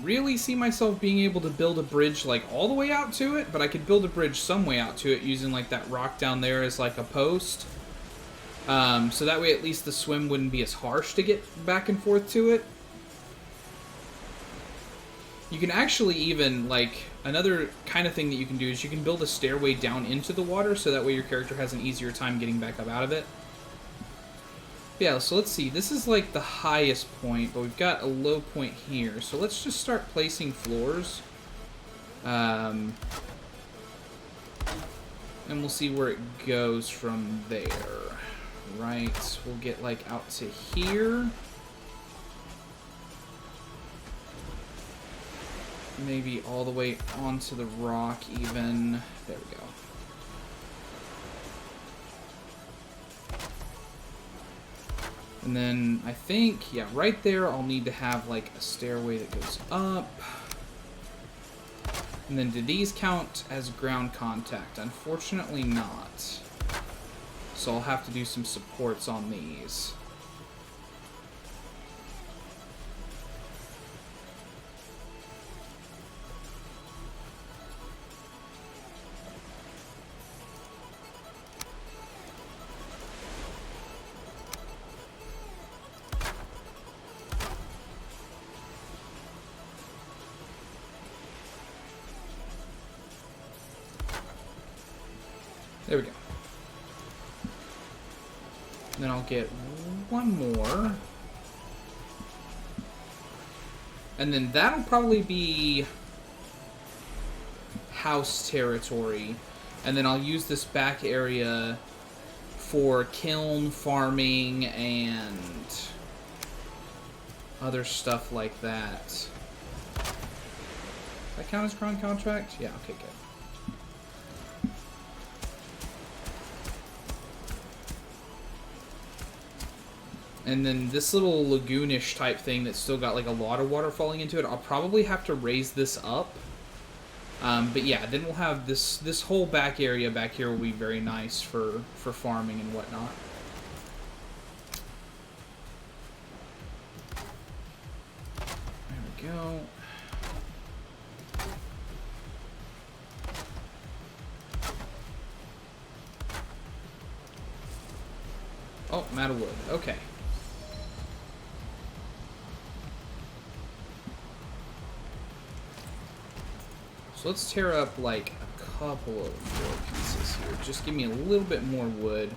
really see myself being able to build a bridge like all the way out to it, but I could build a bridge some way out to it using like that rock down there as like a post. So that way at least the swim wouldn't be as harsh to get back and forth to it. You can actually even, like, another kind of thing that you can do is you can build a stairway down into the water so that way your character has an easier time getting back up out of it. Yeah, so let's see. This is like the highest point, but we've got a low point here. So let's just start placing floors. And we'll see where it goes from there. Right, we'll get like out to here. Maybe all the way onto the rock even. There we go. And then I think, yeah, right there I'll need to have like a stairway that goes up. And then do these count as ground contact? Unfortunately not. So I'll have to do some supports on these. There we go. Then I'll get one more. And then that'll probably be house territory. And then I'll use this back area for kiln farming and other stuff like that. Does that count as Cron contract? Yeah, okay, good. And then this little lagoonish type thing that's still got like a lot of water falling into it, I'll probably have to raise this up. But yeah, then we'll have this whole back area back here will be very nice for farming and whatnot. There we go. Oh, I'm out of wood. Okay. So let's tear up like a couple of more pieces here. Just give me a little bit more wood.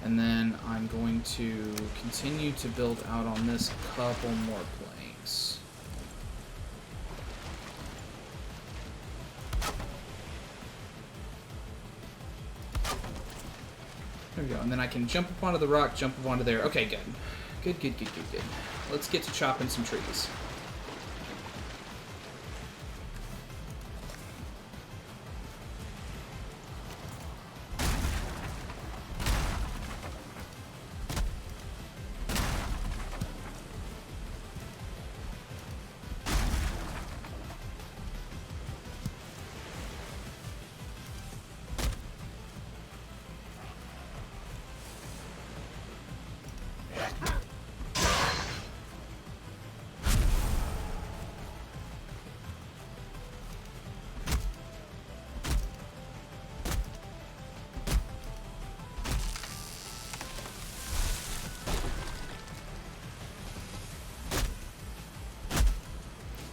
And then I'm going to continue to build out on this a couple more planks. There we go. And then I can jump up onto the rock, jump up onto there. Okay, good. Good, good, good, good, good. Let's get to chopping some trees.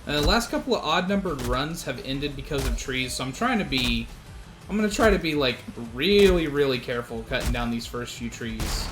The last couple of odd-numbered runs have ended because of trees, so I'm going to try to be, like, really, really careful cutting down these first few trees.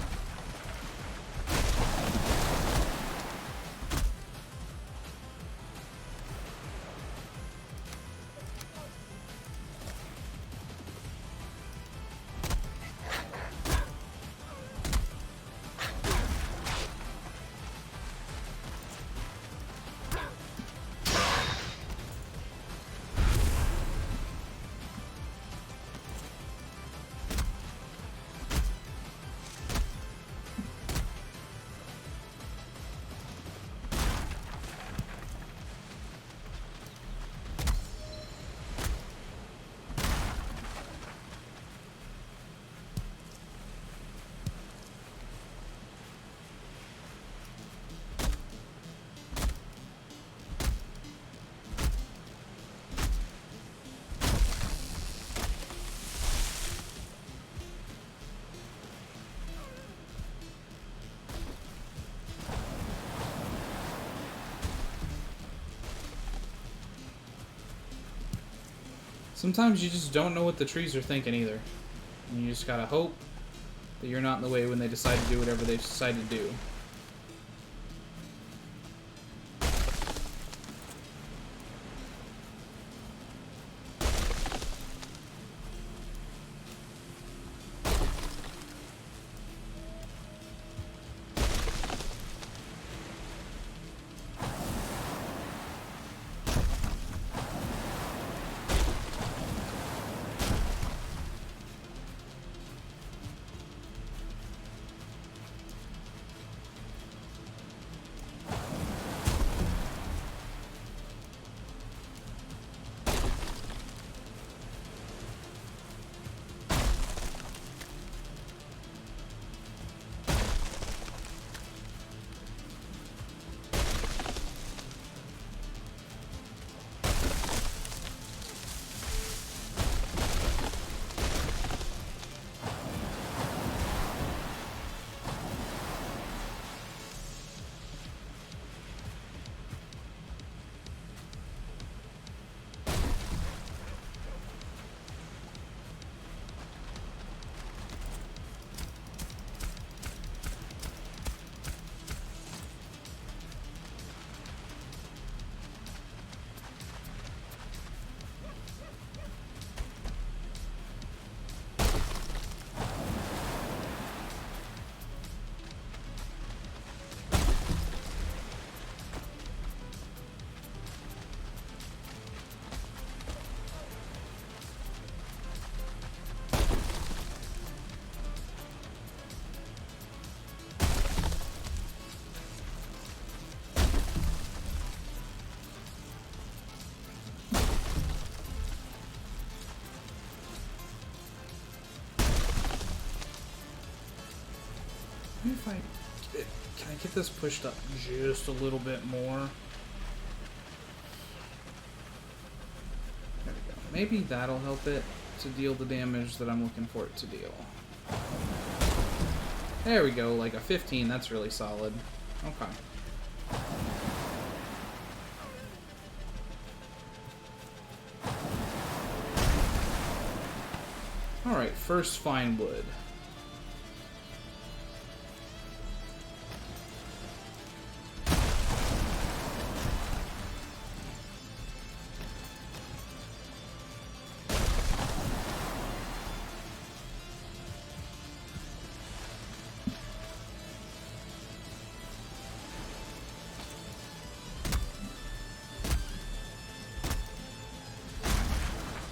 Sometimes you just don't know what the trees are thinking either. And you just gotta hope that you're not in the way when they decide to do whatever they decide to do. Maybe if I can I get this pushed up just a little bit more? There we go. Maybe that'll help it to deal the damage that I'm looking for it to deal. There we go, like a 15, that's really solid. Okay. Alright, first fine wood.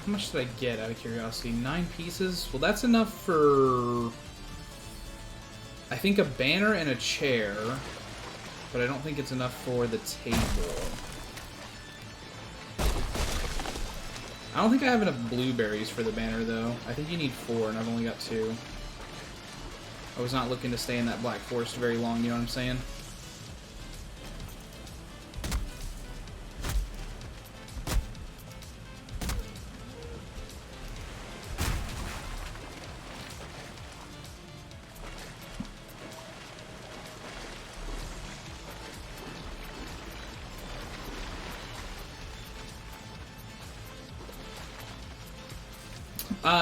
How much did I get out of curiosity? 9 pieces? Well, that's enough for, I think, a banner and a chair, but I don't think it's enough for the table. I don't think I have enough blueberries for the banner, though. I think you need 4, and I've only got 2. I was not looking to stay in that Black Forest very long, you know what I'm saying?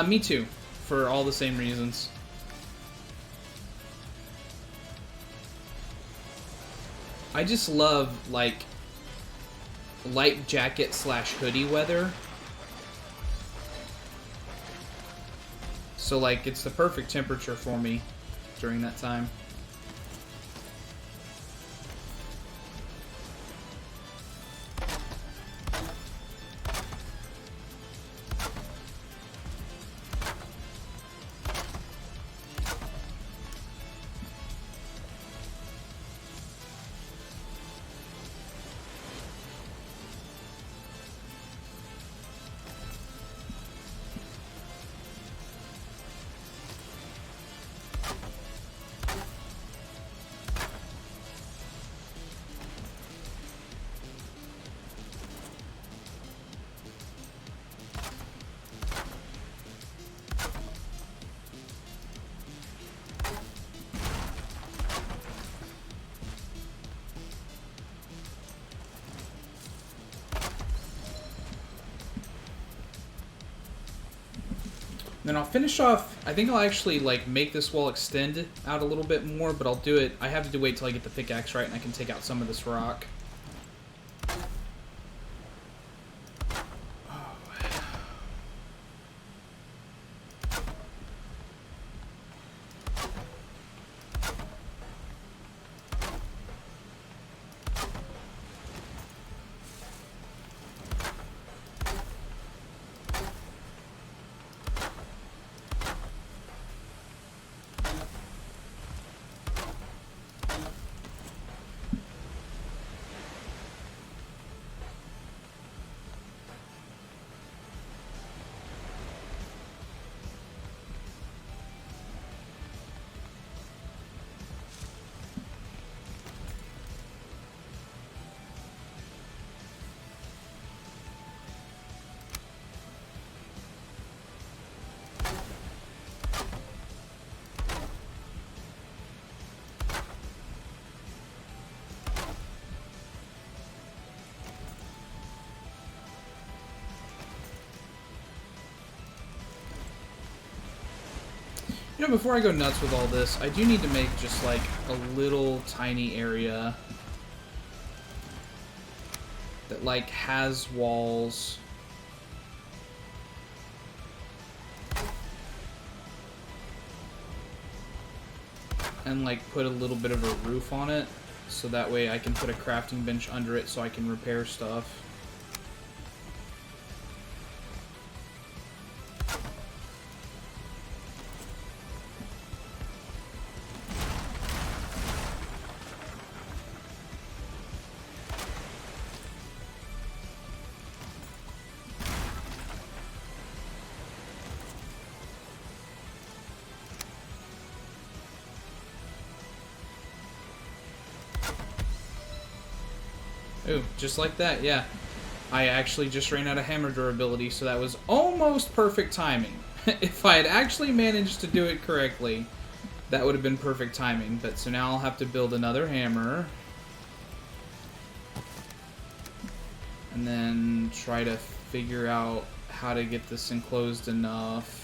Me too, for all the same reasons. I just love, like, light jacket slash hoodie weather. So, like, it's the perfect temperature for me during that time. Then I'll finish off, I think I'll actually, like, make this wall extend out a little bit more, but I'll do it, I have to wait till I get the pickaxe right and I can take out some of this rock. You know, before I go nuts with all this, I do need to make just, like, a little tiny area that, like, has walls. And, like, put a little bit of a roof on it, so that way I can put a crafting bench under it so I can repair stuff. Ooh, just like that, yeah. I actually just ran out of hammer durability, so that was almost perfect timing. If I had actually managed to do it correctly, that would have been perfect timing. But so now I'll have to build another hammer. And then try to figure out how to get this enclosed enough.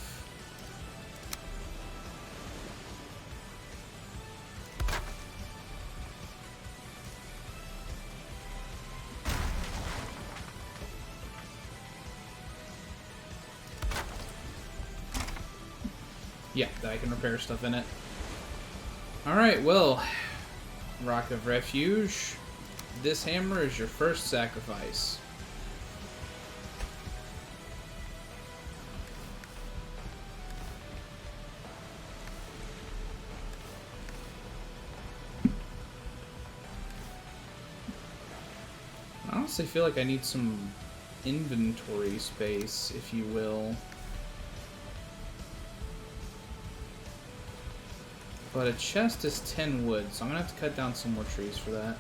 Yeah, that I can repair stuff in it. Alright, well, Rock of Refuge, this hammer is your first sacrifice. I honestly feel like I need some inventory space, if you will. But a chest is 10 wood, so I'm going to have to cut down some more trees for that.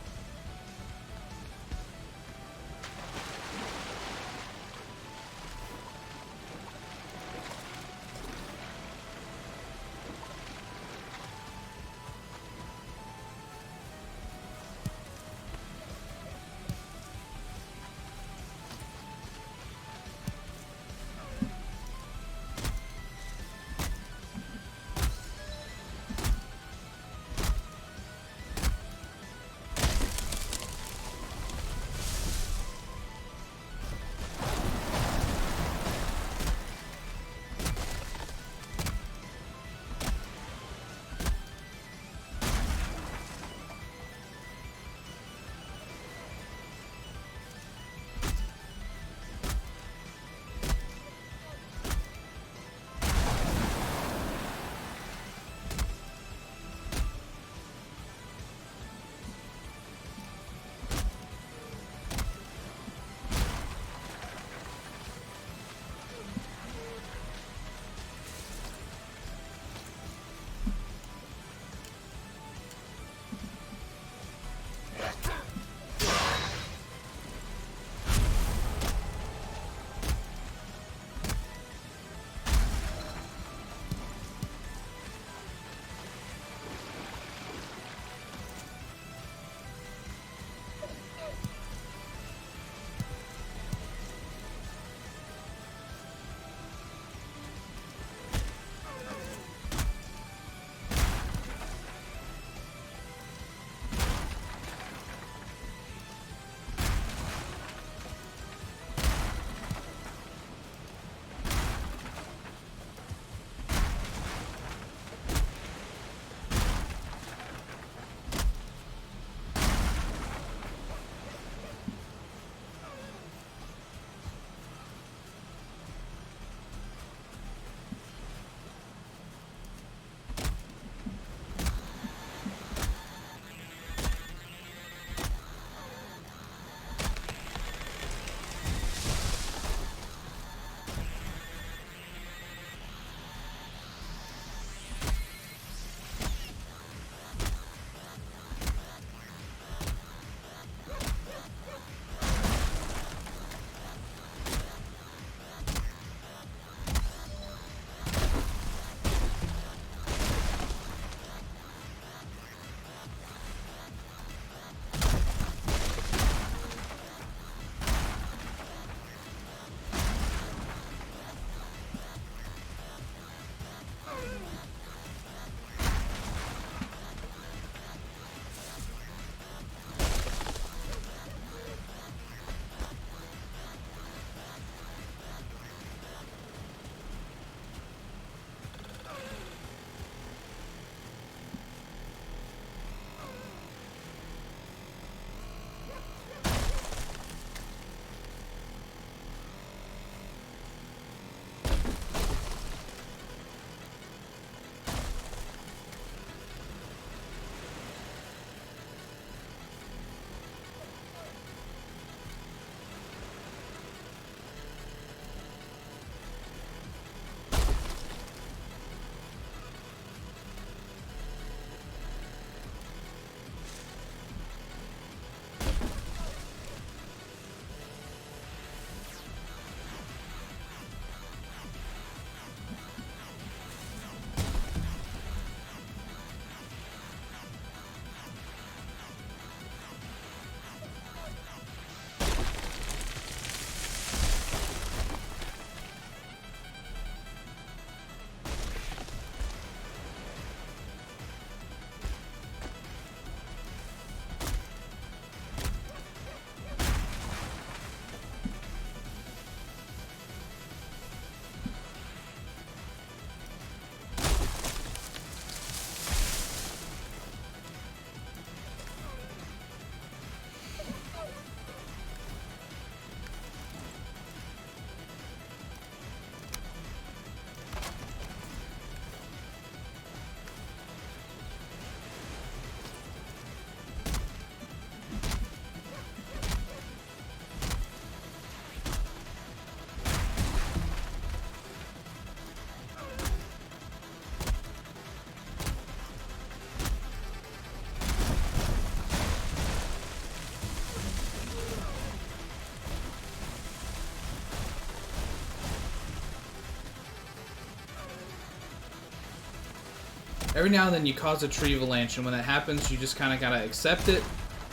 Every now and then you cause a tree avalanche, and when that happens, you just kind of gotta accept it,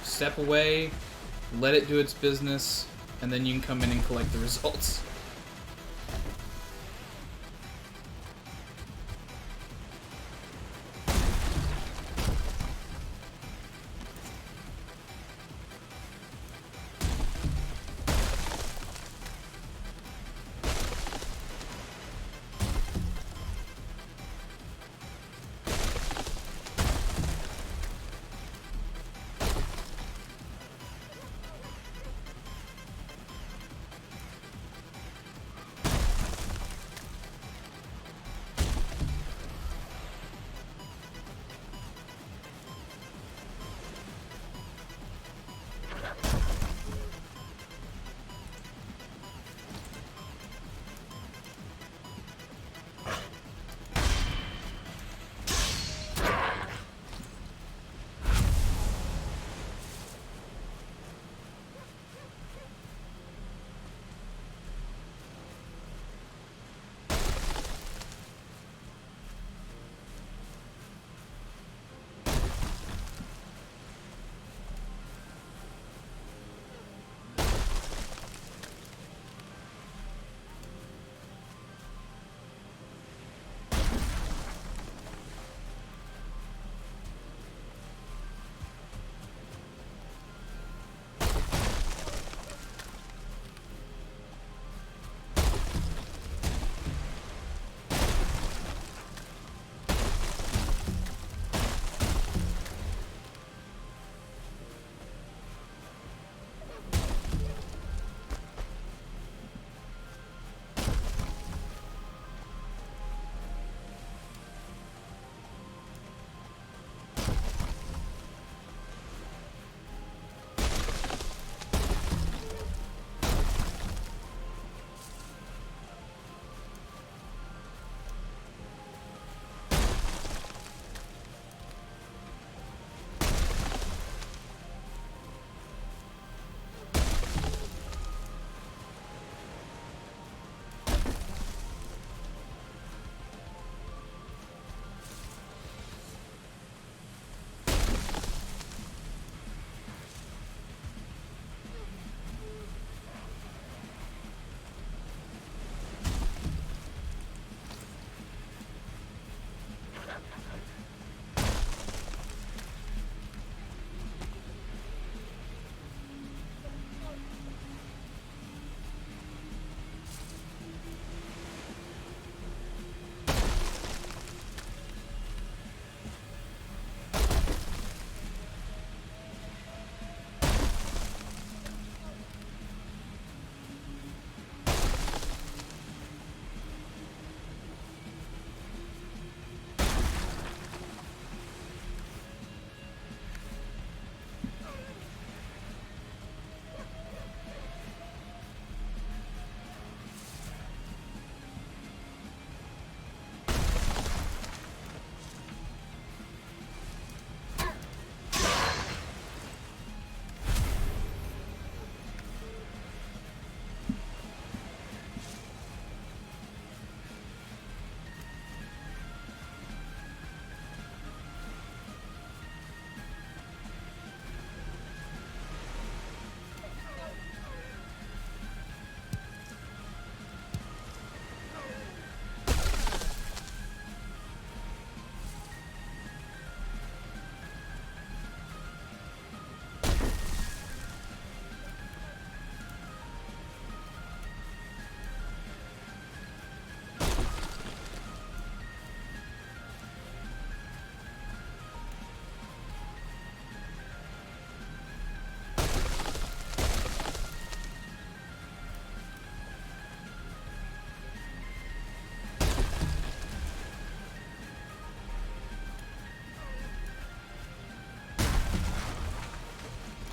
step away, let it do its business, and then you can come in and collect the results.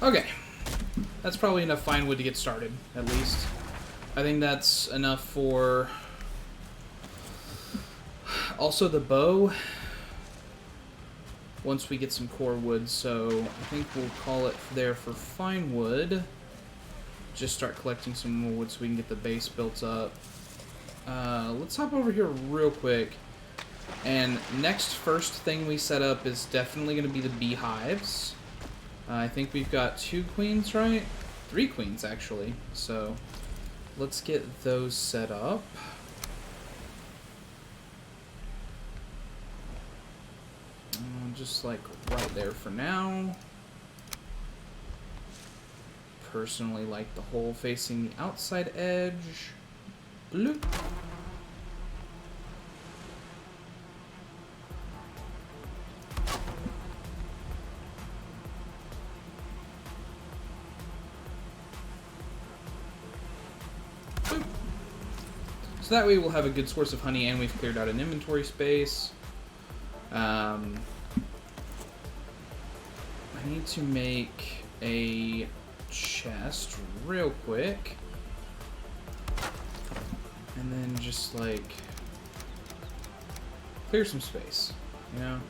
Okay. That's probably enough fine wood to get started, at least. I think that's enough for... Also the bow. Once we get some core wood, so I think we'll call it there for fine wood. Just start collecting some more wood so we can get the base built up. Let's hop over here real quick. And next first thing we set up is definitely going to be the beehives. I think we've got 2 queens, right? 3 queens, actually. So let's get those set up. Just like right there for now. Personally like the hole facing the outside edge. Bloop. Boop. So that way we'll have a good source of honey and we've cleared out an inventory space. I need to make a chest real quick. And then just like clear some space, you know?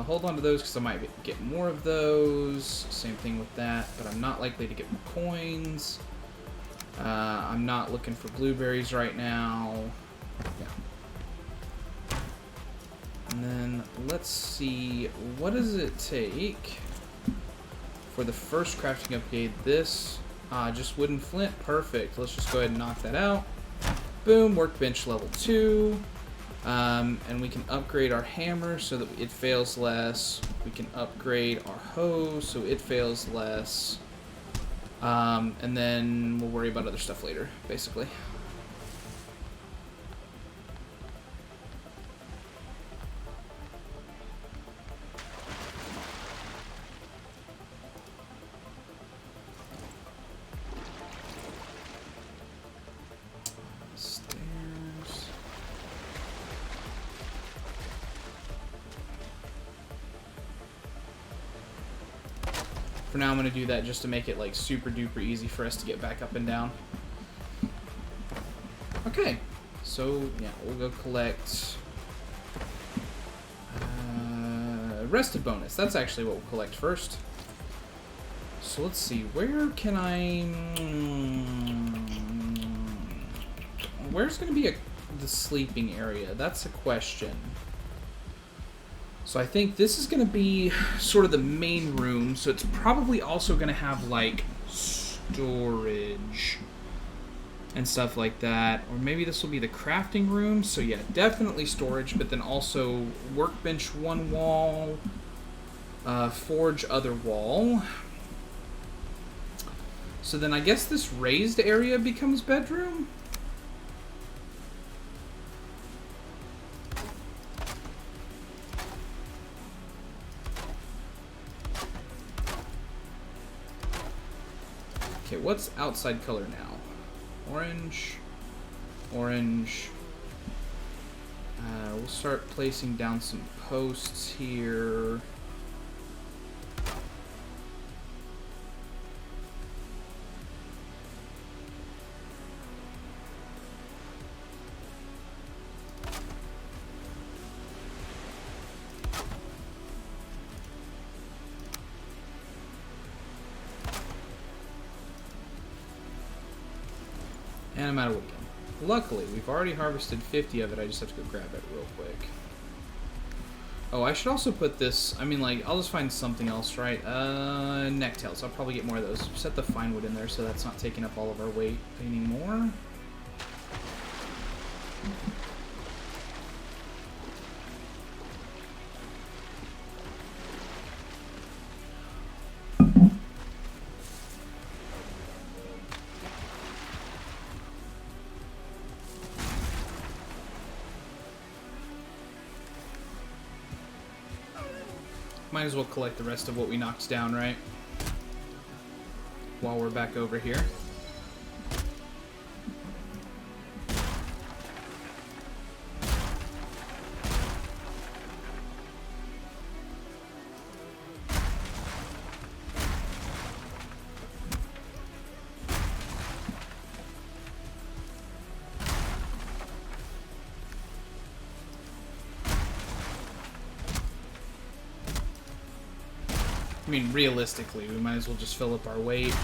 Hold on to those because I might get more of those. Same thing with that, but I'm not likely to get more coins. I'm not looking for blueberries right now. Yeah. And then let's see, what does it take for the first crafting upgrade? This, just wooden flint, perfect. Let's just go ahead and knock that out. Boom, workbench level 2. And we can upgrade our hammer so that it fails less. We can upgrade our hoe so it fails less. And then we'll worry about other stuff later, basically. For now, I'm going to do that just to make it like super duper easy for us to get back up and down. Okay, so yeah, we'll go collect rested bonus. That's actually what we'll collect first. So let's see, where can I... Where's going to be the sleeping area? That's a question. So I think this is going to be sort of the main room, so it's probably also going to have, like, storage and stuff like that. Or maybe this will be the crafting room. So yeah, definitely storage, but then also workbench one wall, forge other wall. So then I guess this raised area becomes bedroom? Okay, what's outside color now? Orange. Orange. We'll start placing down some posts here. And I'm out of wood again. Luckily, we've already harvested 50 of it. I just have to go grab it real quick. Oh, I should also put this... I mean, like, I'll just find something else, right? Necktails. I'll probably get more of those. Set the fine wood in there so that's not taking up all of our weight anymore. Might as well collect the rest of what we knocked down, right? While we're back over here. I mean, realistically, we might as well just fill up our weight.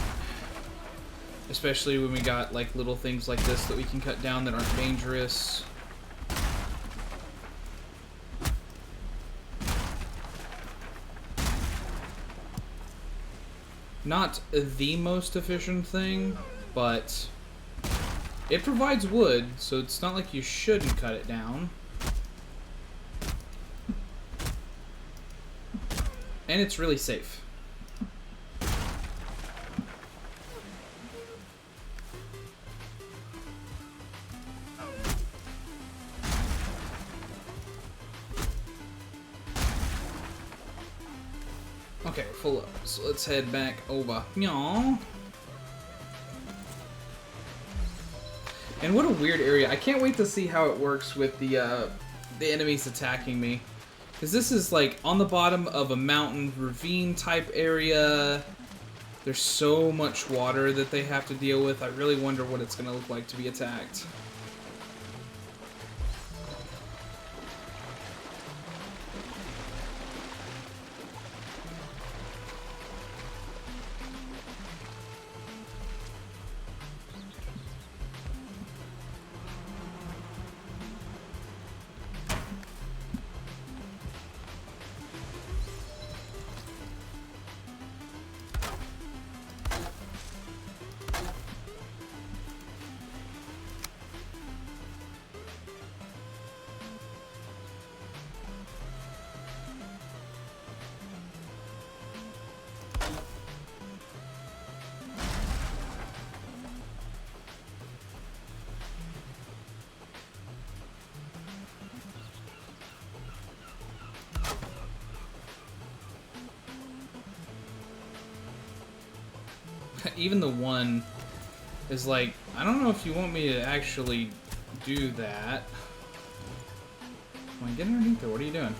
Especially when we got, like, little things like this that we can cut down that aren't dangerous. Not the most efficient thing, but it provides wood, so it's not like you shouldn't cut it down. And it's really safe. Okay, we're full up. So let's head back over. Yaw. And what a weird area. I can't wait to see how it works with the enemies attacking me. Because this is like on the bottom of a mountain ravine type area. There's so much water that they have to deal with. I really wonder what it's going to look like to be attacked. Even the one is like, I don't know if you want me to actually do that. Come on, get underneath there. What are you doing?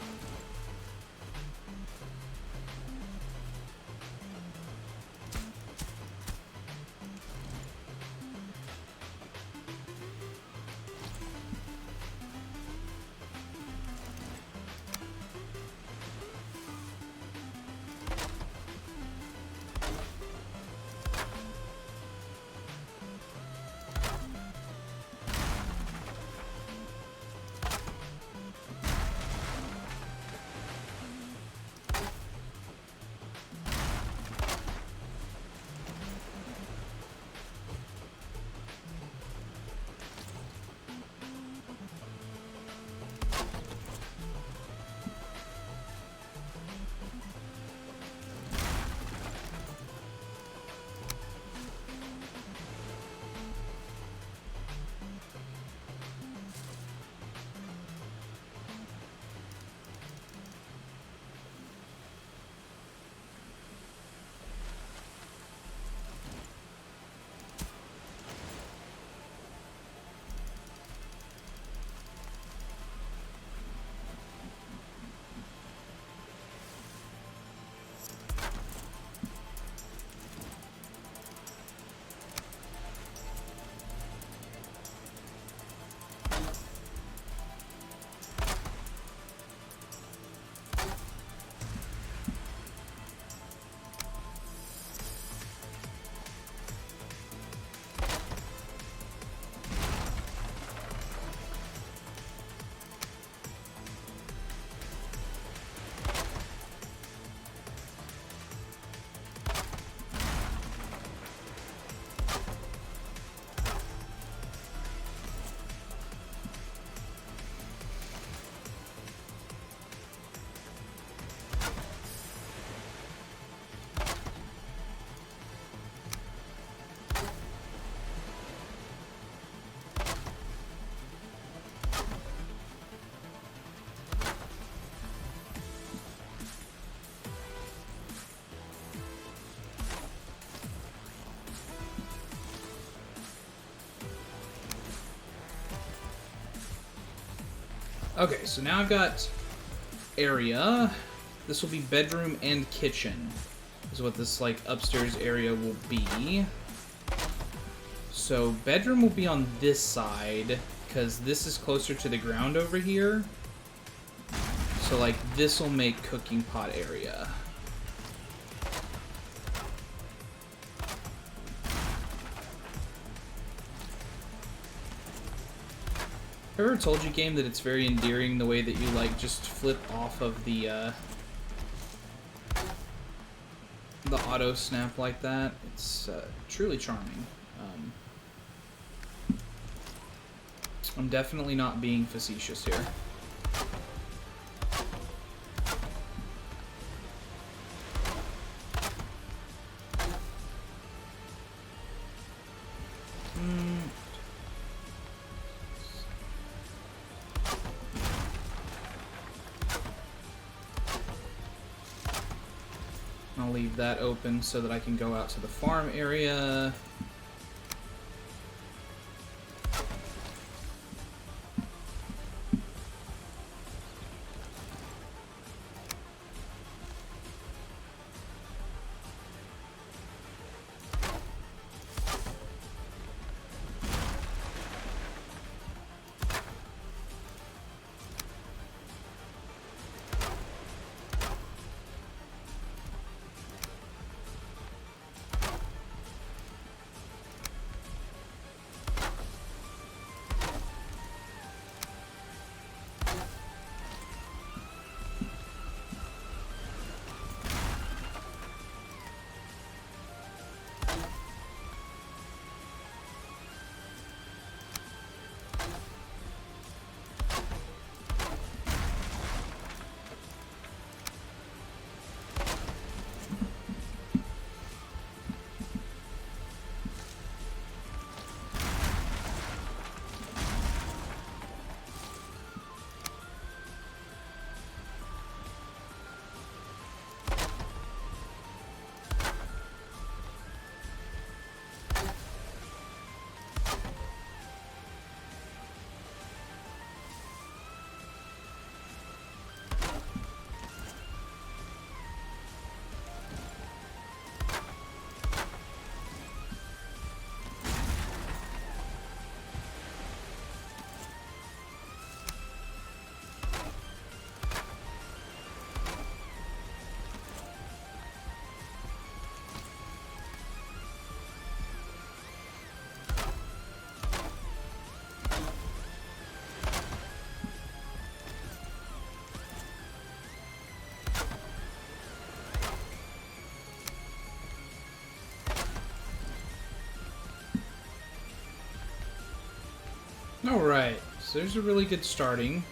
Okay, so now I've got area. This will be bedroom and kitchen, is what this like upstairs area will be. So bedroom will be on this side, because this is closer to the ground over here. So like this will make cooking pot area. Have I ever told you, game, that it's very endearing the way that you like just flip off of the the auto snap like that. It's truly charming. I'm definitely not being facetious here. I'll leave that open so that I can go out to the farm area. Alright, so there's a really good starting.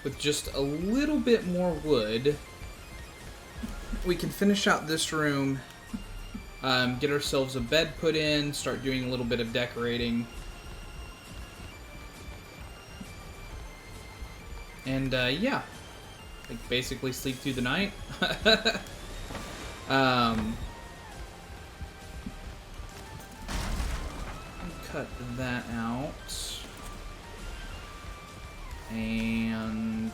With just a little bit more wood, we can finish out this room, get ourselves a bed put in, start doing a little bit of decorating. And, yeah. Like, basically sleep through the night. Cut that out. And...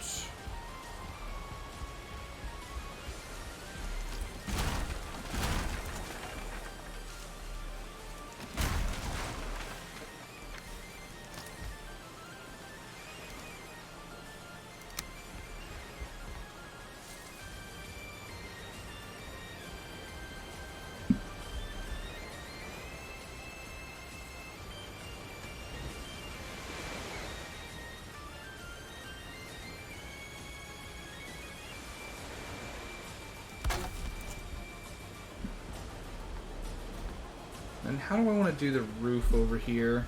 And how do I want to do the roof over here?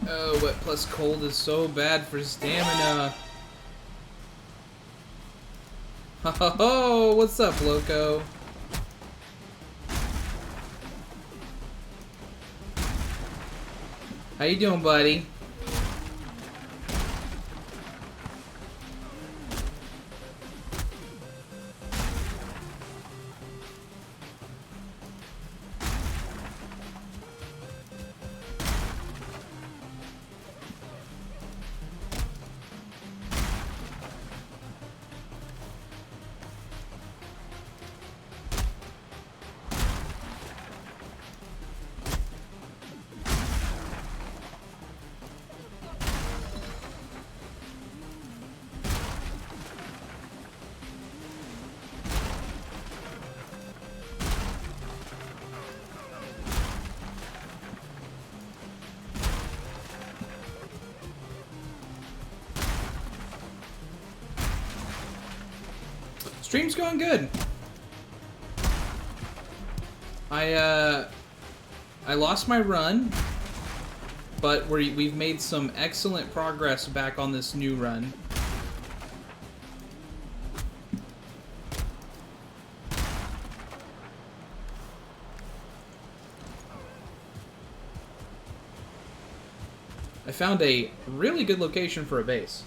Oh, wet plus cold is so bad for stamina. Ho ho ho! What's up, Loco? How you doing, buddy? Stream's going good. I lost my run, but we've made some excellent progress back on this new run. I found a really good location for a base.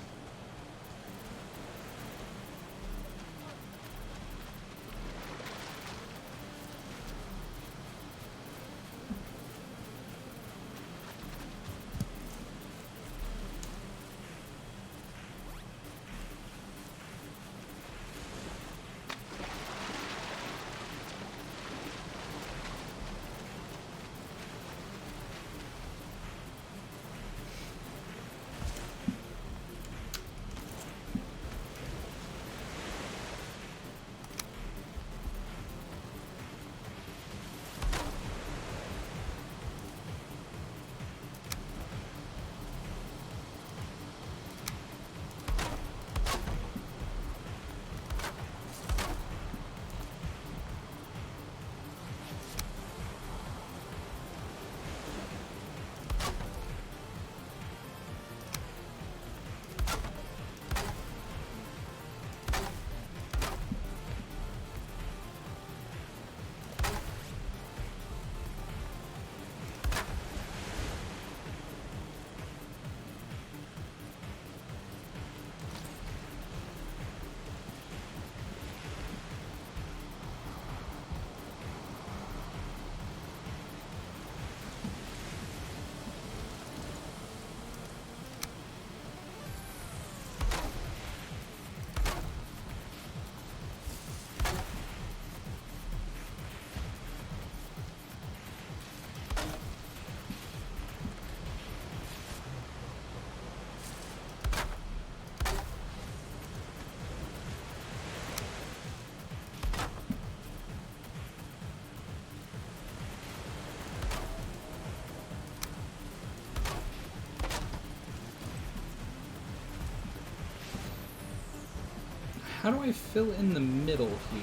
How do I fill in the middle here?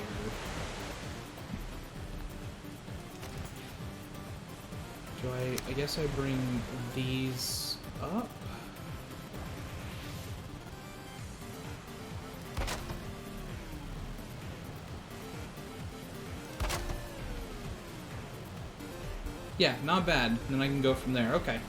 Do I guess I bring these up? Yeah, not bad. Then I can go from there. Okay.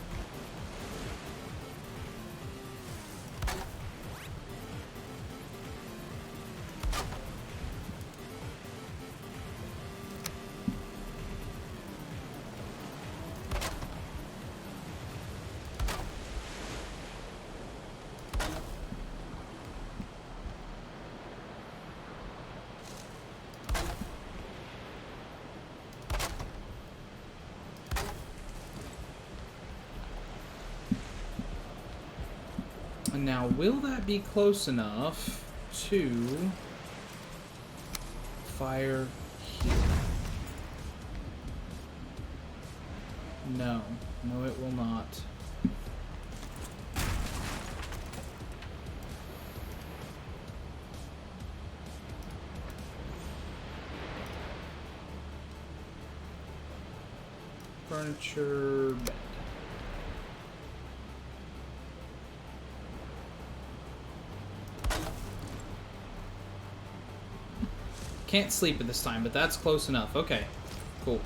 And now, will that be close enough to fire here? No. No, it will not. Furniture, bed. Can't sleep at this time, but that's close enough. Okay, cool.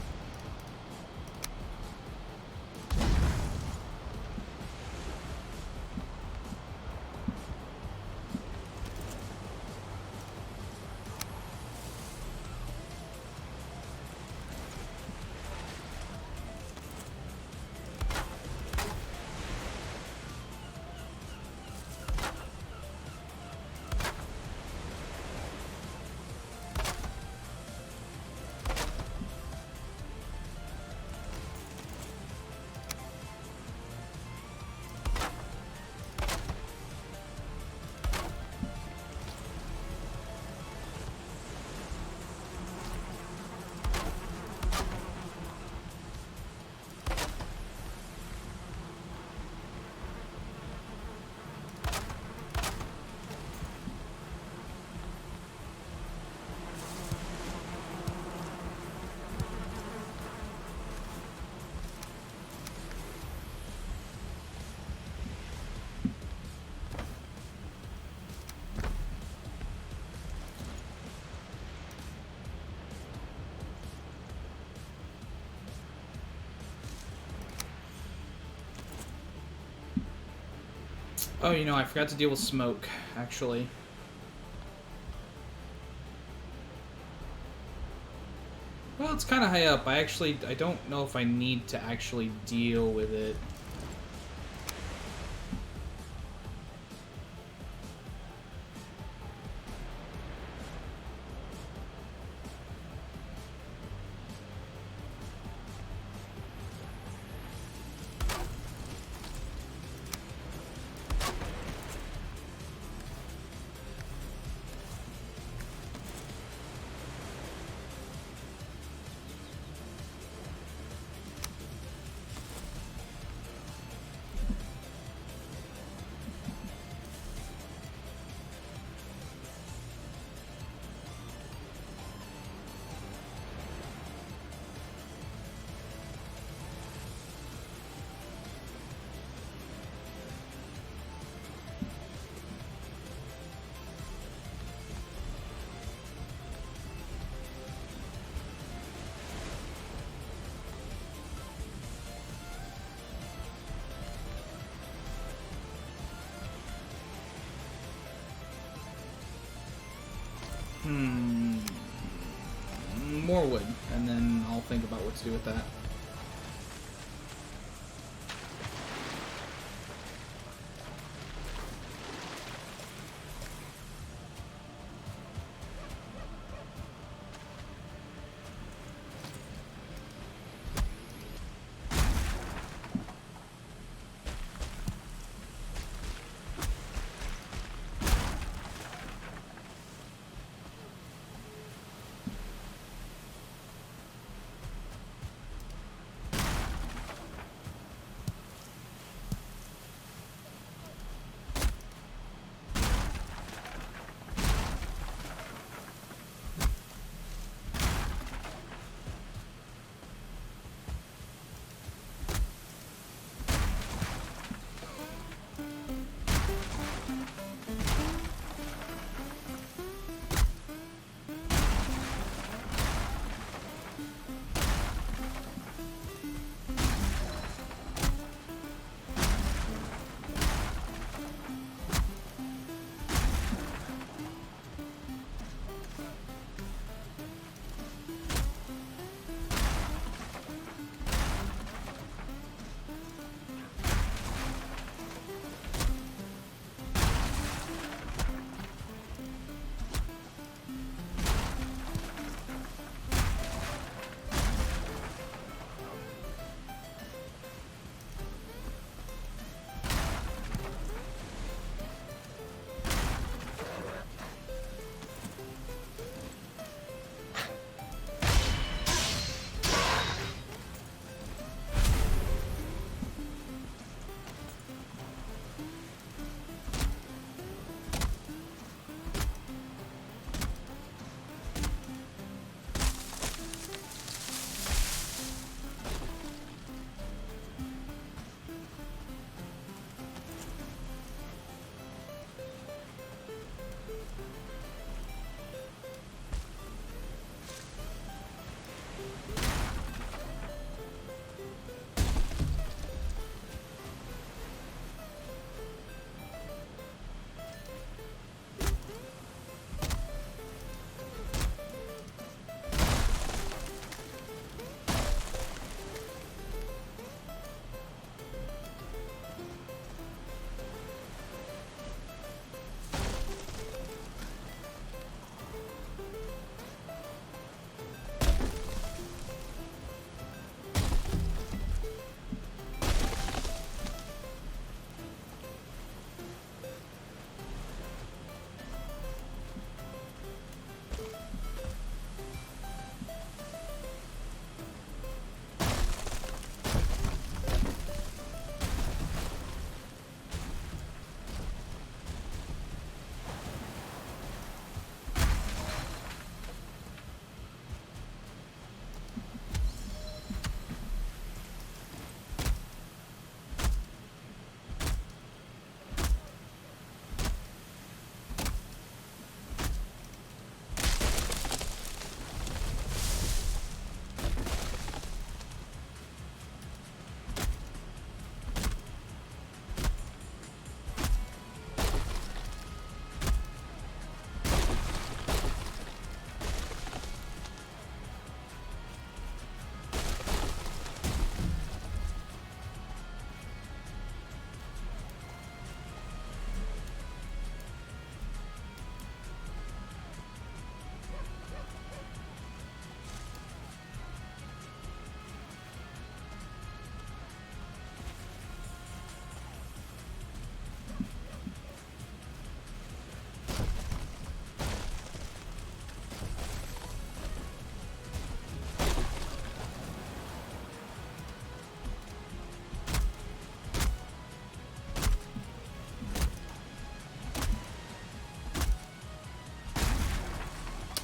Oh, you know, I forgot to deal with smoke, actually. Well, it's kind of high up. I don't know if I need to actually deal with it. More wood, and then I'll think about what to do with that.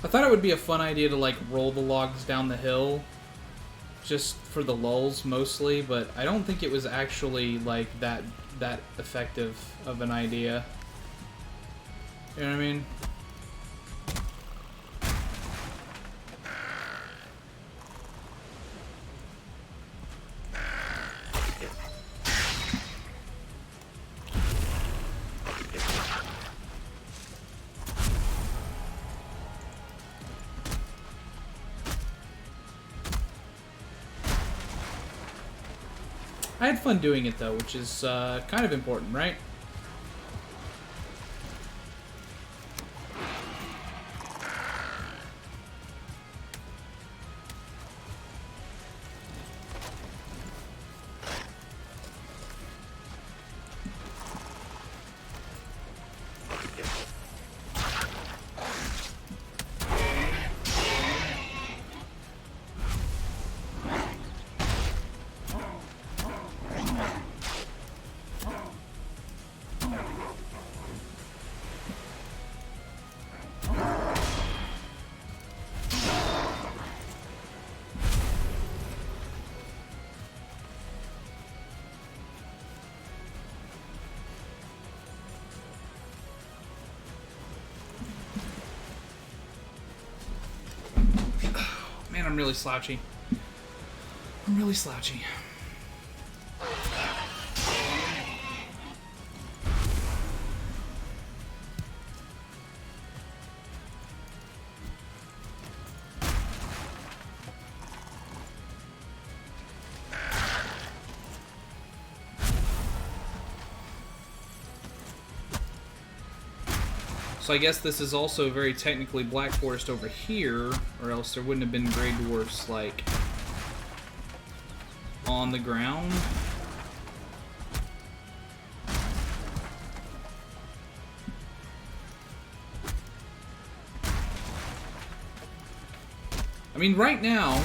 I thought it would be a fun idea to like roll the logs down the hill just for the lulls mostly, but I don't think it was actually like that effective of an idea. You know what I mean? I had fun doing it though, which is kind of important, right? Man, I'm really slouchy. I'm really slouchy. So I guess this is also very technically Black Forest over here, or else there wouldn't have been Grey Dwarfs, like, on the ground. I mean, right now,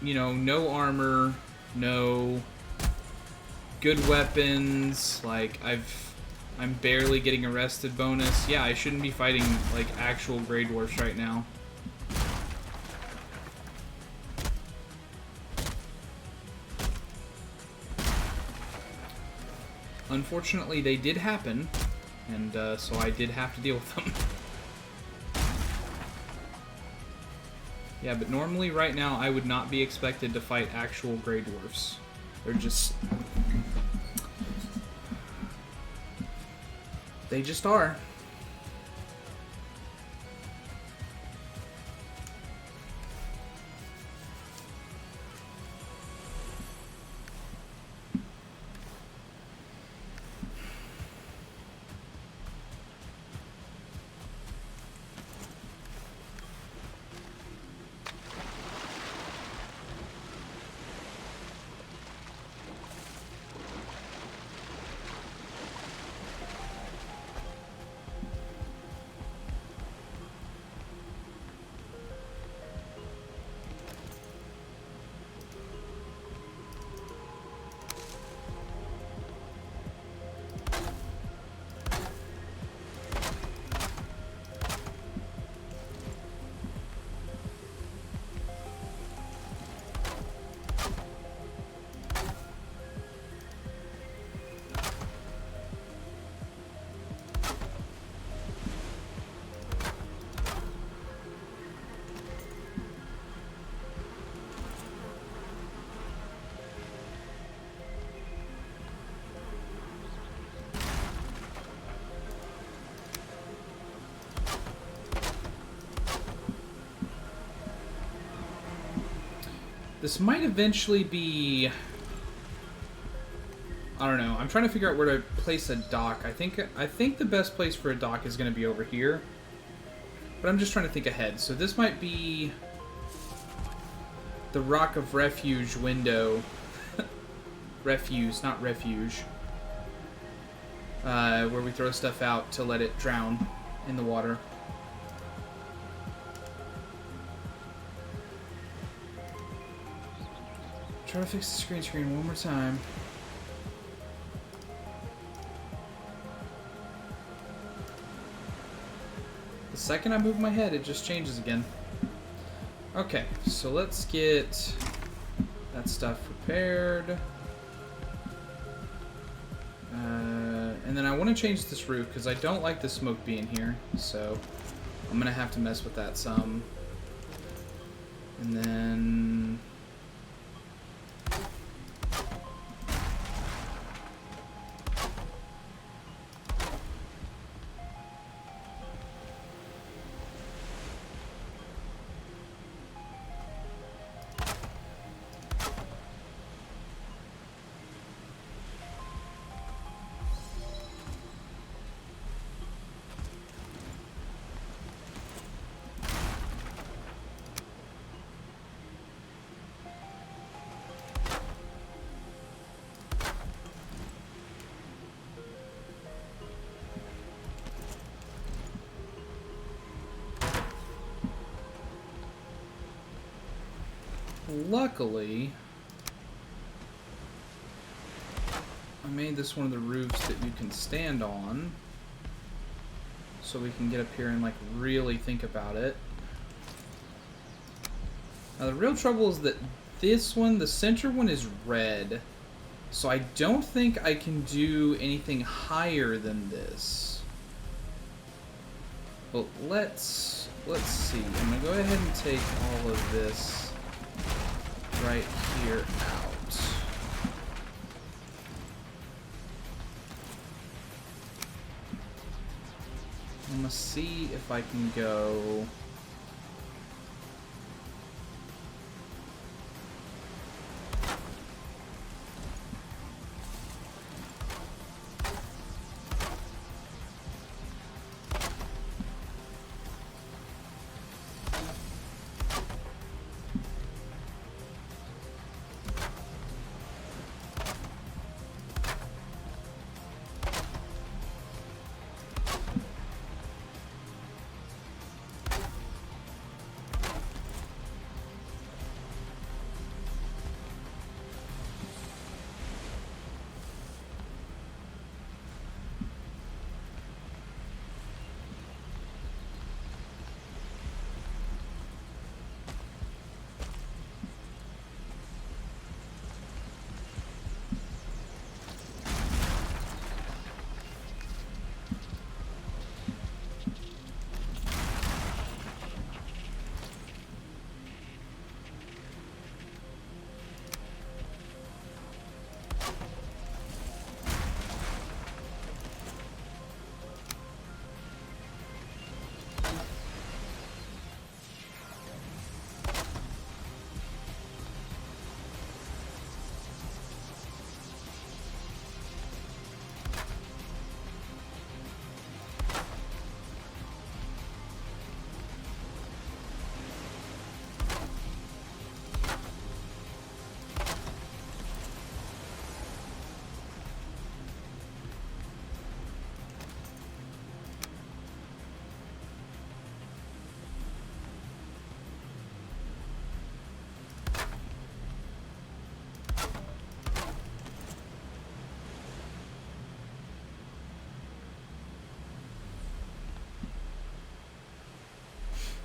no armor, no good weapons, like, I'm barely getting arrested bonus. Yeah, I shouldn't be fighting, like, actual Grey Dwarfs right now. Unfortunately, they did happen, and so I did have to deal with them. Yeah, but normally, right now, I would not be expected to fight actual Grey Dwarfs. They're just... They just are. This might eventually be... I don't know. I'm trying to figure out where to place a dock. I think the best place for a dock is going to be over here. But I'm just trying to think ahead. So this might be the Rock of Refuge window. Refuse, not refuge. Where we throw stuff out to let it drown in the water. Try to fix the screen one more time. second I move my head, it just changes again. Okay, so let's get that stuff prepared. And then I want to change this roof because I don't like the smoke being here. So I'm going to have to mess with that some. And then... Luckily, I made this one of the roofs that you can stand on, so we can get up here and like really think about it. Now the real trouble is that this one, the center one, is red, so I don't think I can do anything higher than this. But let's see. I'm gonna go ahead and take all of this right here out. I'm gonna see if I can go.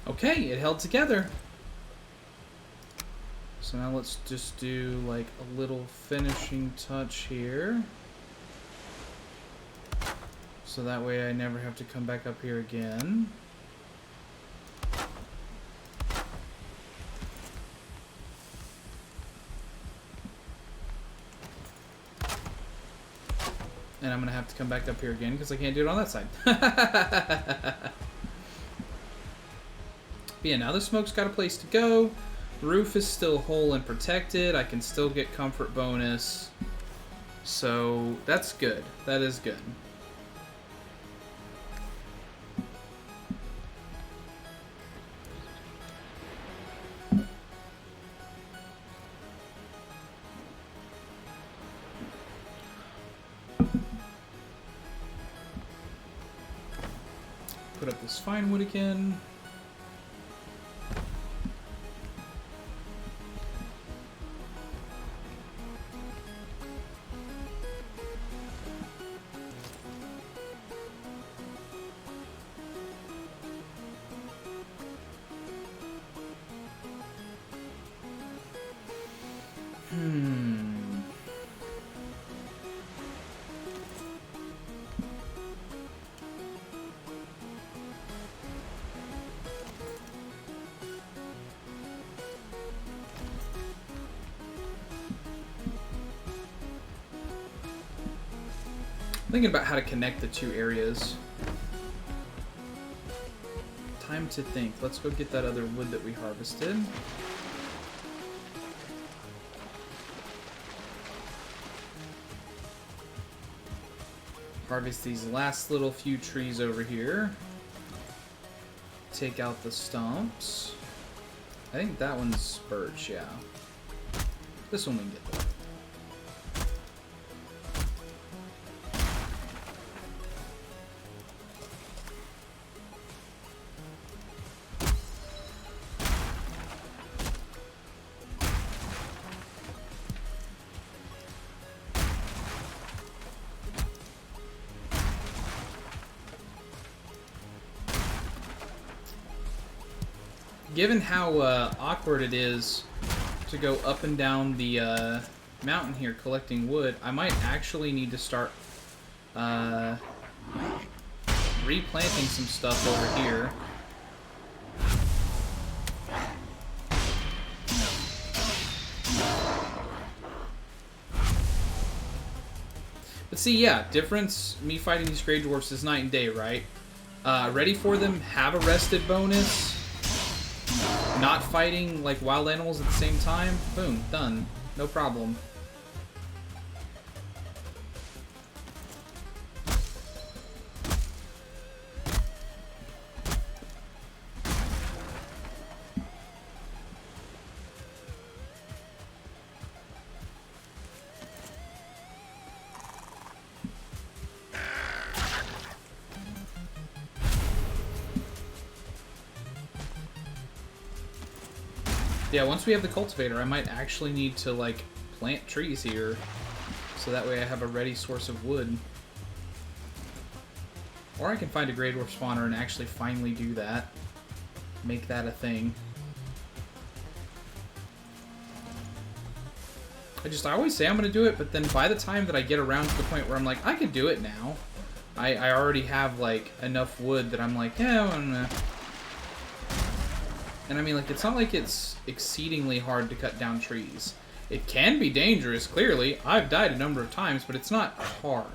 Okay, it held together. So now let's just do like a little finishing touch here. So that way I never have to come back up here again. And I'm going to have to come back up here again because I can't do it on that side. But yeah, now the smoke's got a place to go. Roof is still whole and protected. I can still get comfort bonus. So that's good. That is good. Put up this fine wood again. Thinking about how to connect the two areas. Time to think. Let's go get that other wood that we harvested. Harvest these last little few trees over here. Take out the stumps. I think that one's birch, yeah. This one we can get though. Given how awkward it is to go up and down the mountain here collecting wood, I might actually need to start replanting some stuff over here. But see, yeah, difference, me fighting these Grey Dwarfs is night and day, right? Ready for them, have a rested bonus. Not fighting like wild animals at the same time, boom, done. No problem. Yeah, once we have the cultivator, I might actually need to, like, plant trees here. So that way I have a ready source of wood. Or I can find a Grey Dwarf spawner and actually finally do that. Make that a thing. I always say I'm going to do it, but then by the time that I get around to the point where I'm like, I could do it now. I already have, like, enough wood that I'm like, yeah, I'm gonna... And I mean, like, it's not like it's exceedingly hard to cut down trees. It can be dangerous, clearly. I've died a number of times, but it's not hard.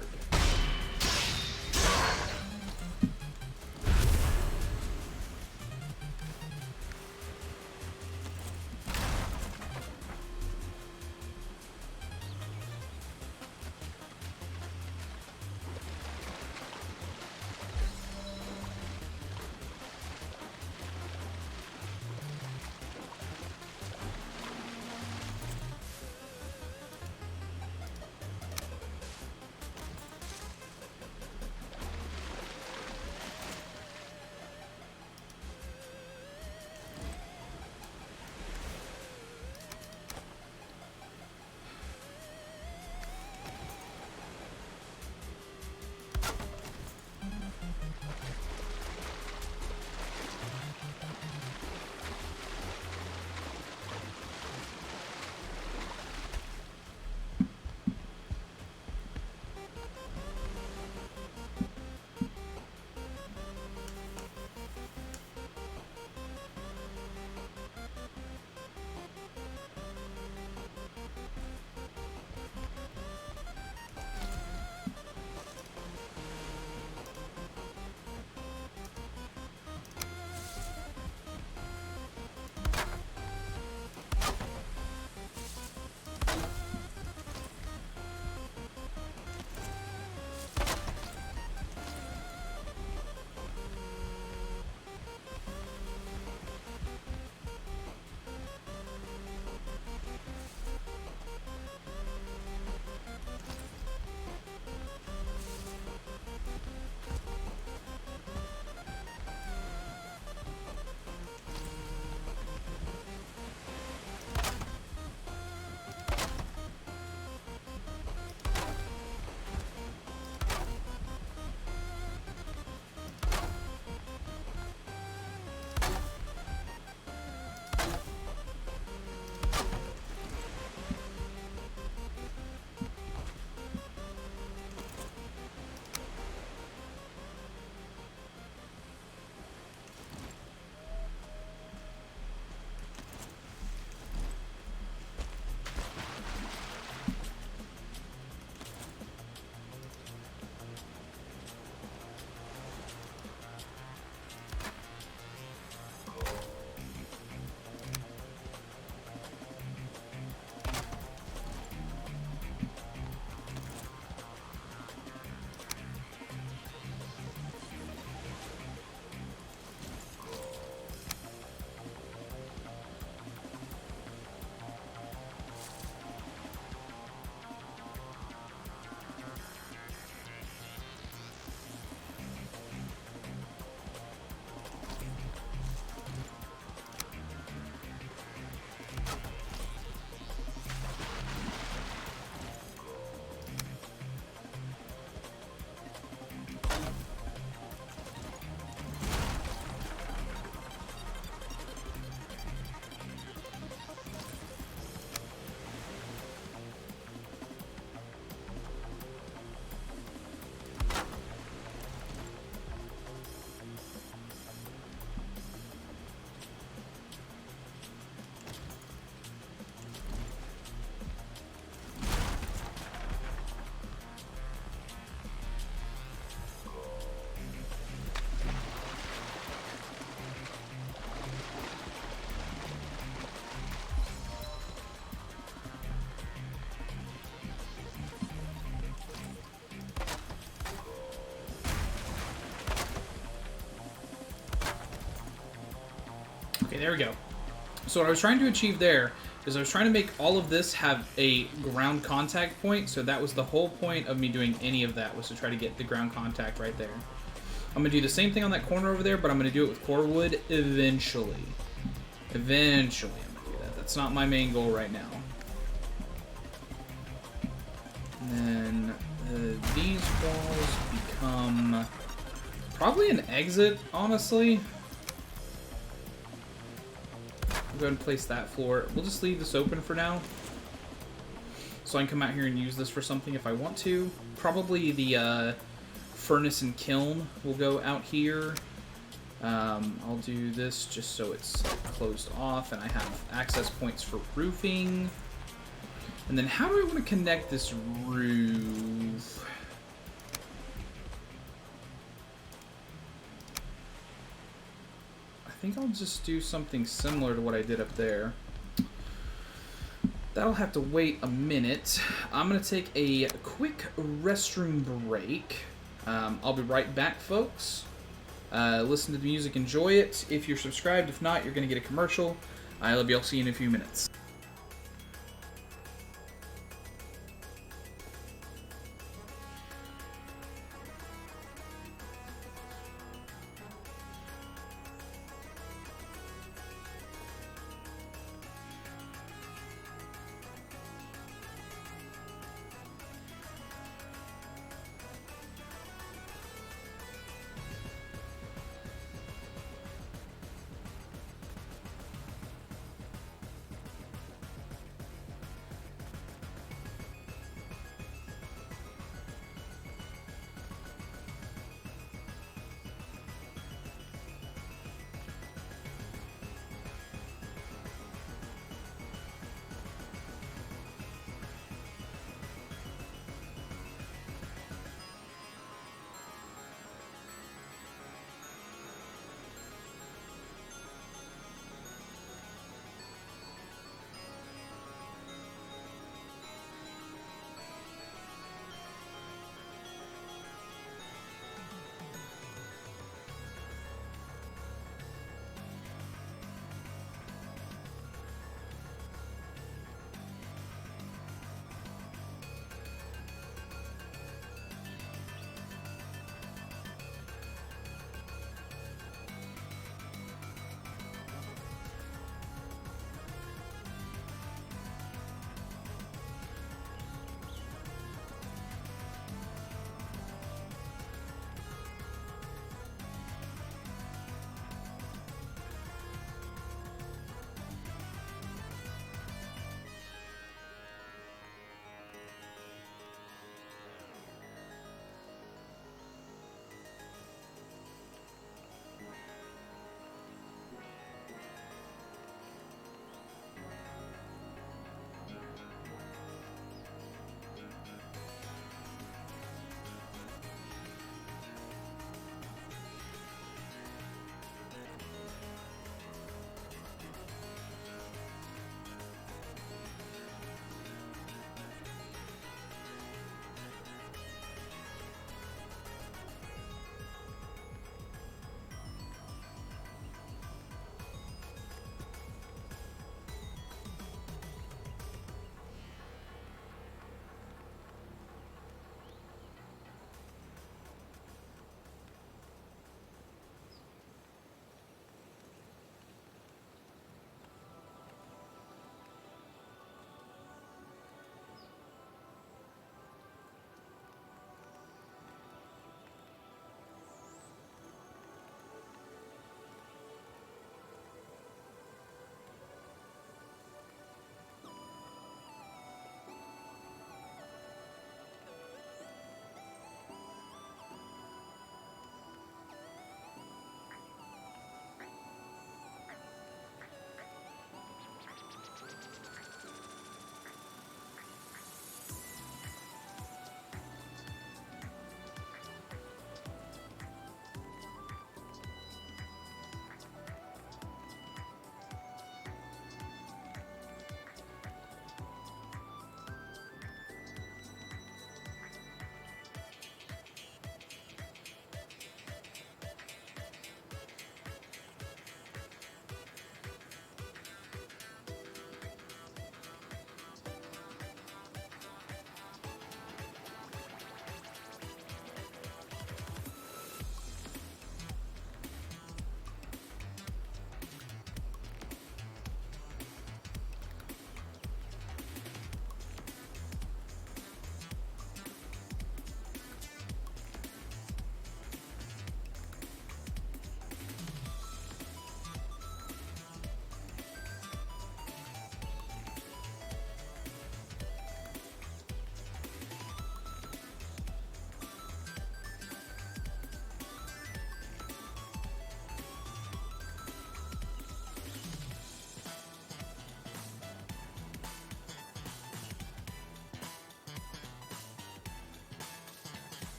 Okay, there we go. So what I was trying to achieve there is I was trying to make all of this have a ground contact point, so that was the whole point of me doing any of that, was to try to get the ground contact right there. I'm going to do the same thing on that corner over there, but I'm going to do it with core wood eventually. Eventually I'm going to do that. That's not my main goal right now. And then these walls become probably an exit, honestly. I'll go ahead and place that floor. We'll just leave this open for now, so I can come out here and use this for something if I want to. Probably the furnace and kiln will go out here. I'll do this just so it's closed off and I have access points for roofing. And then how do I want to connect this roof? I think I'll just do something similar to what I did up there. That'll have to wait a minute. I'm going to take a quick restroom break. I'll be right back, folks. Listen to the music, enjoy it. If you're subscribed, if not, you're going to get a commercial. I love you. I'll see you in a few minutes.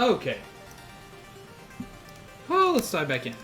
Okay. Well, let's dive back in.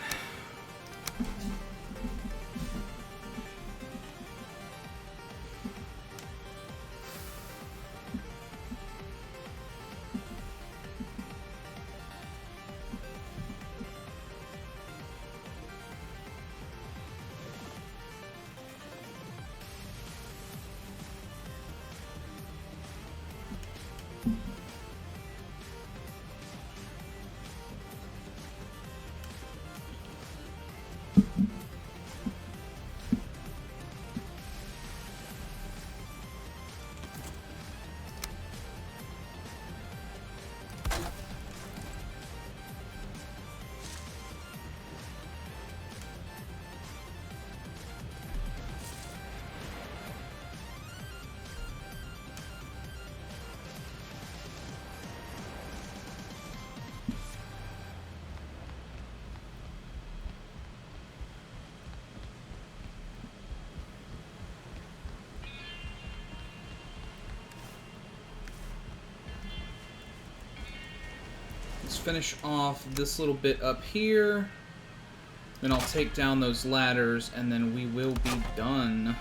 Let's finish off this little bit up here. Then I'll take down those ladders, and then we will be done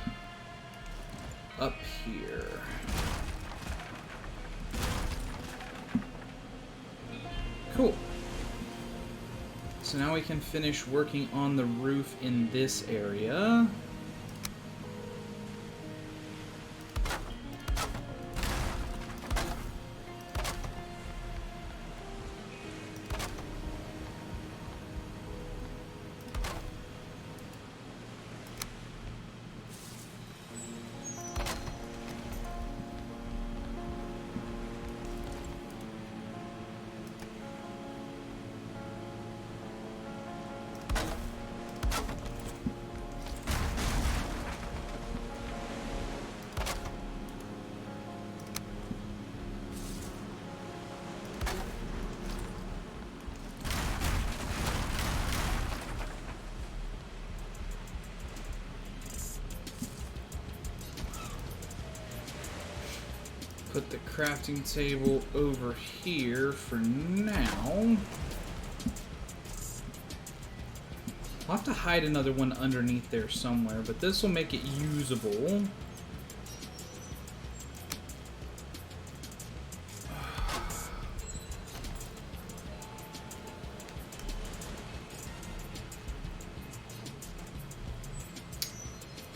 up here. Cool. So now we can finish working on the roof in this area. Put the crafting table over here for now. I'll have to hide another one underneath there somewhere, but this will make it usable.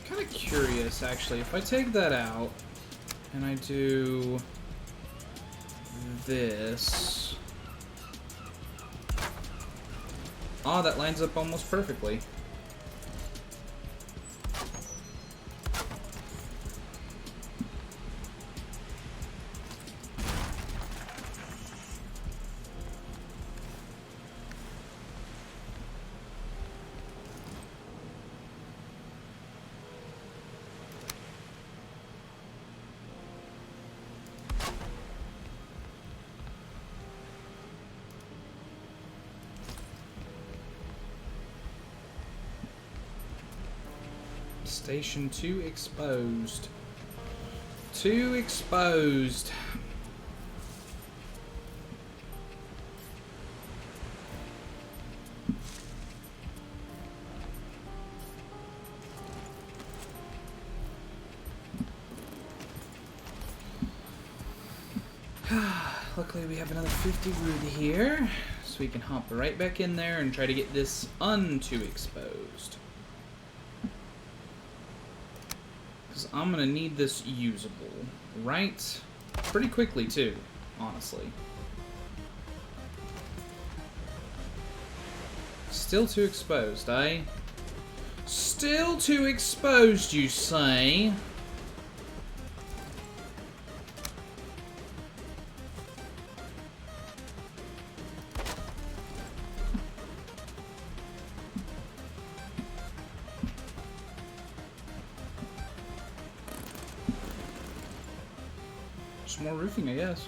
Kind of curious, actually. If I take that out, and I do this. Ah, that lines up almost perfectly. Station 2 exposed. 2 exposed. Luckily we have another 50 wood here, so we can hop right back in there and try to get this un-2 exposed. I'm gonna need this usable, right? Pretty quickly, too, honestly. Still too exposed, eh? Still too exposed, you say? More roofing, I guess.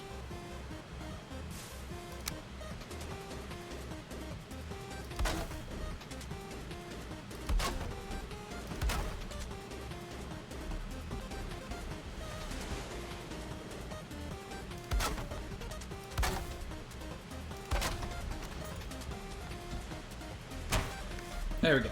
There we go.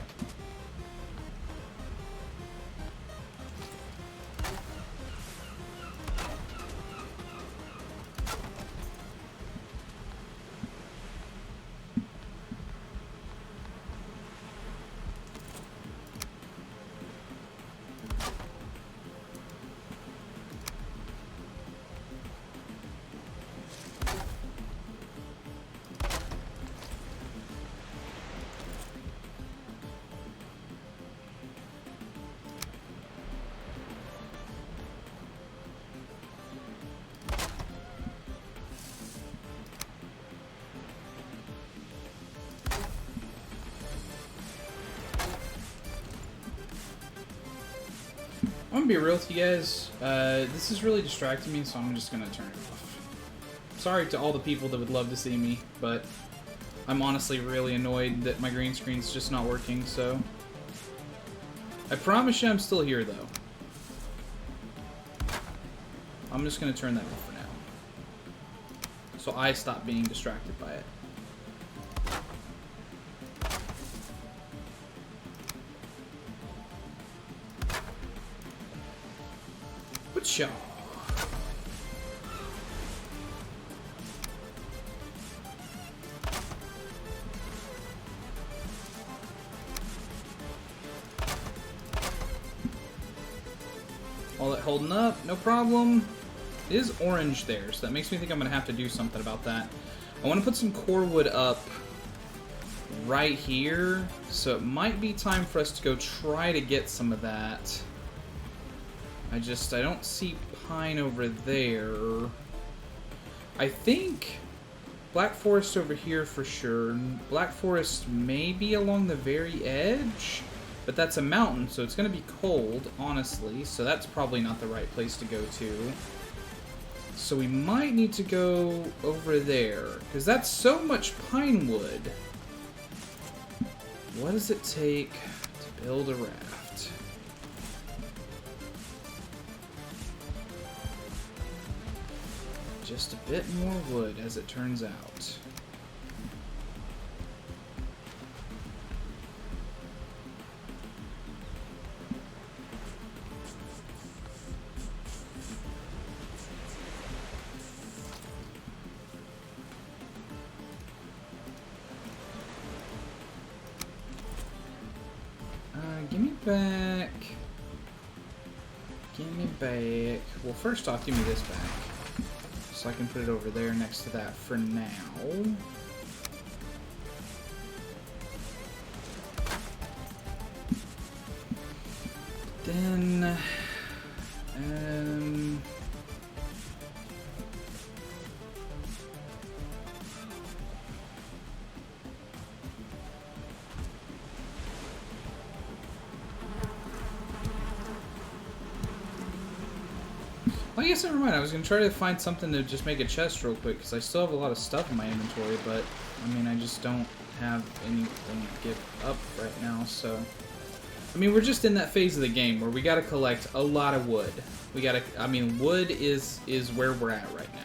I'm gonna be real with you guys. This is really distracting me, so I'm just gonna turn it off. Sorry to all the people that would love to see me, but I'm honestly really annoyed that my green screen's just not working, so... I promise you I'm still here, though. I'm just gonna turn that off for now. So I stop being distracted by it. Whatcha? All that holding up, no problem. It is orange there, so that makes me think I'm gonna have to do something about that. I want to put some core wood up right here, so it might be time for us to go try to get some of that. I don't see pine over there. I think Black Forest over here for sure. Black Forest may be along the very edge, but that's a mountain, so it's going to be cold, honestly, so that's probably not the right place to go to. So we might need to go over there, because that's so much pine wood. What does it take to build a raft? Just a bit more wood, as it turns out. Give me back. Give me back. Well, first off, give me this back. So I can put it over there next to that for now. Then, I guess never mind. I was going to try to find something to just make a chest real quick, because I still have a lot of stuff in my inventory, but, I mean, I just don't have anything to give up right now, so... I mean, we're just in that phase of the game where we got to collect a lot of wood. We got to... I mean, wood is where we're at right now.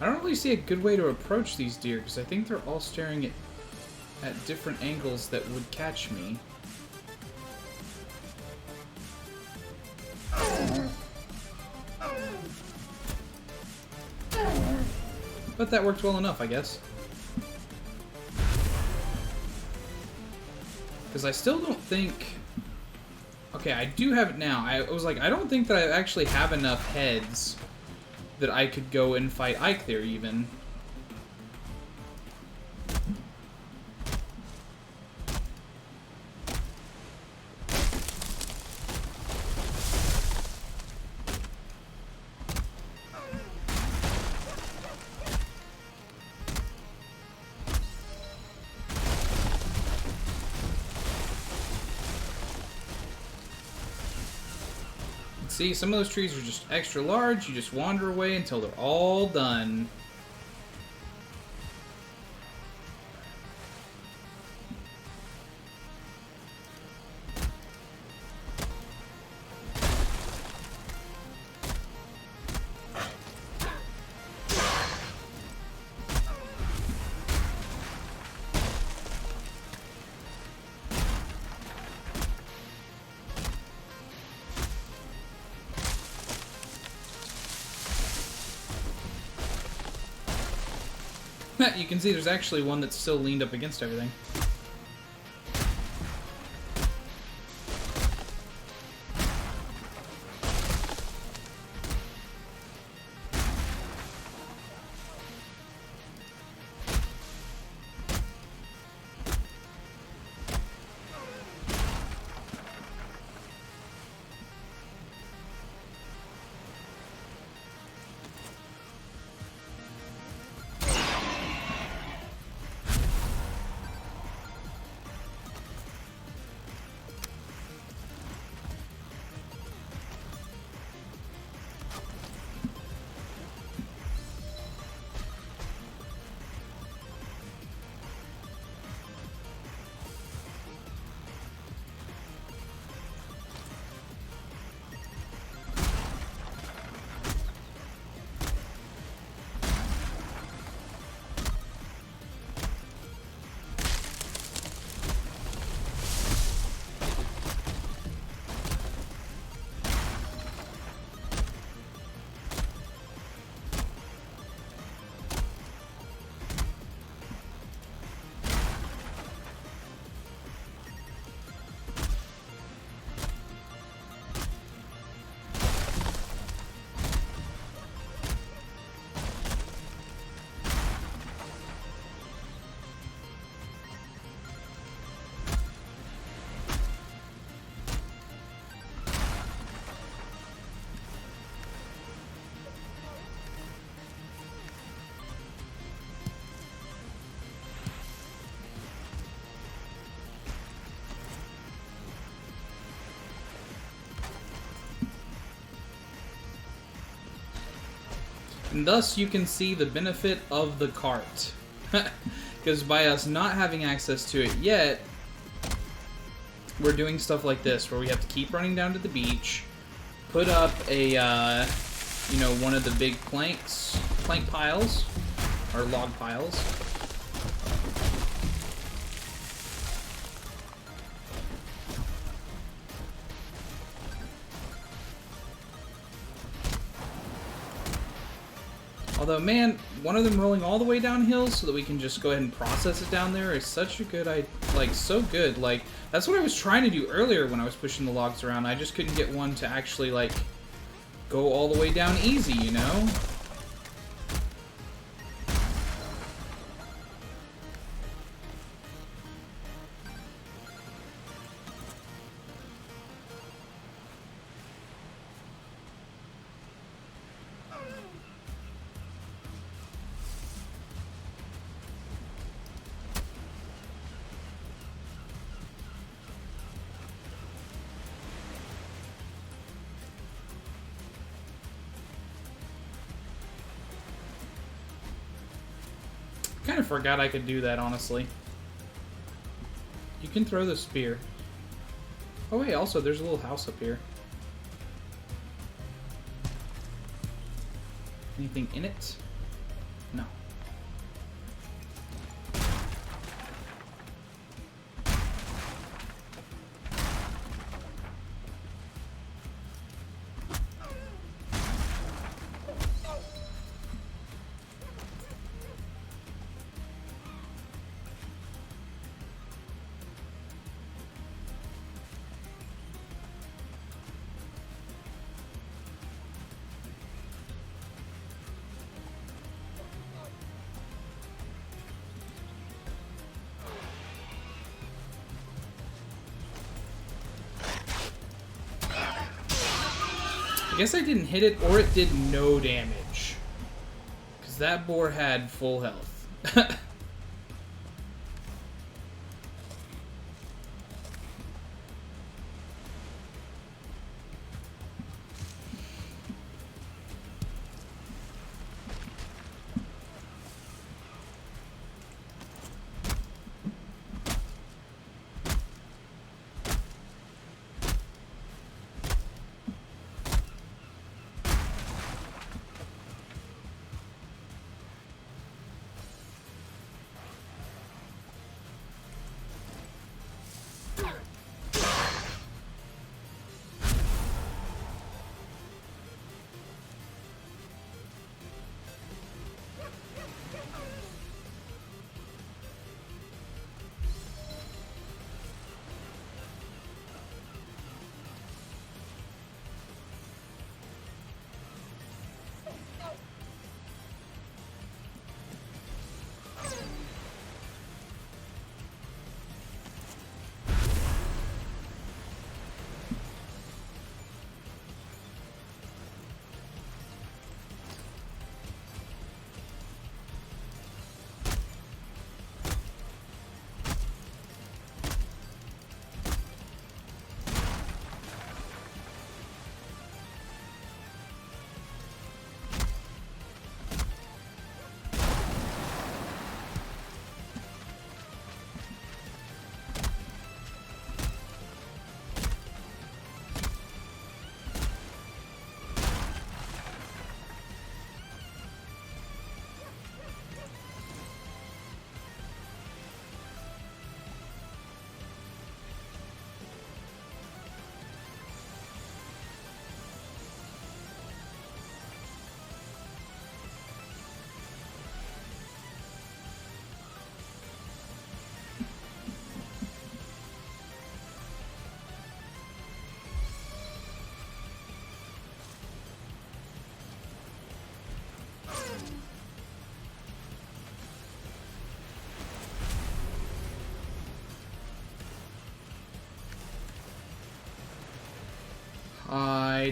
I don't really see a good way to approach these deer, because I think they're all staring at different angles that would catch me. But that worked well enough, I guess. Because I still don't think... Okay, I do have it now. I was like, I don't think that I actually have enough heads that I could go and fight Ike there, even. See, some of those trees are just extra large. You just wander away until they're all done. You can see there's actually one that's still leaned up against everything. And thus you can see the benefit of the cart. Because by us not having access to it yet, we're doing stuff like this, where we have to keep running down to the beach, put up a, you know, one of the big plank piles, or log piles. Although, man, one of them rolling all the way downhill so that we can just go ahead and process it down there is such a good idea. Like, so good. Like, that's what I was trying to do earlier when I was pushing the logs around. I just couldn't get one to actually, like, go all the way down easy, you know? Kind of forgot I could do that, honestly. You can throw the spear. Oh wait, also there's a little house up here. Anything in it? No. I guess I didn't hit it, or it did no damage. Because that boar had full health.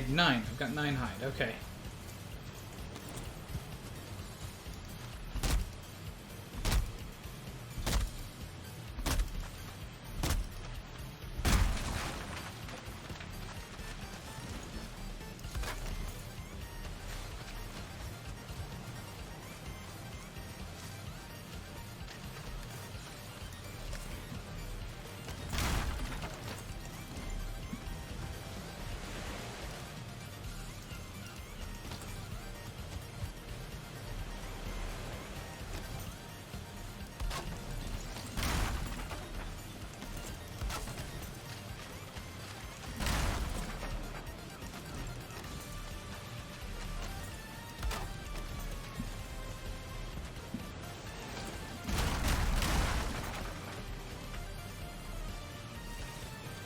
hide? 9. I've got 9 hide. Okay.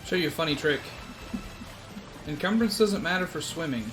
Show you a funny trick. Encumbrance doesn't matter for swimming.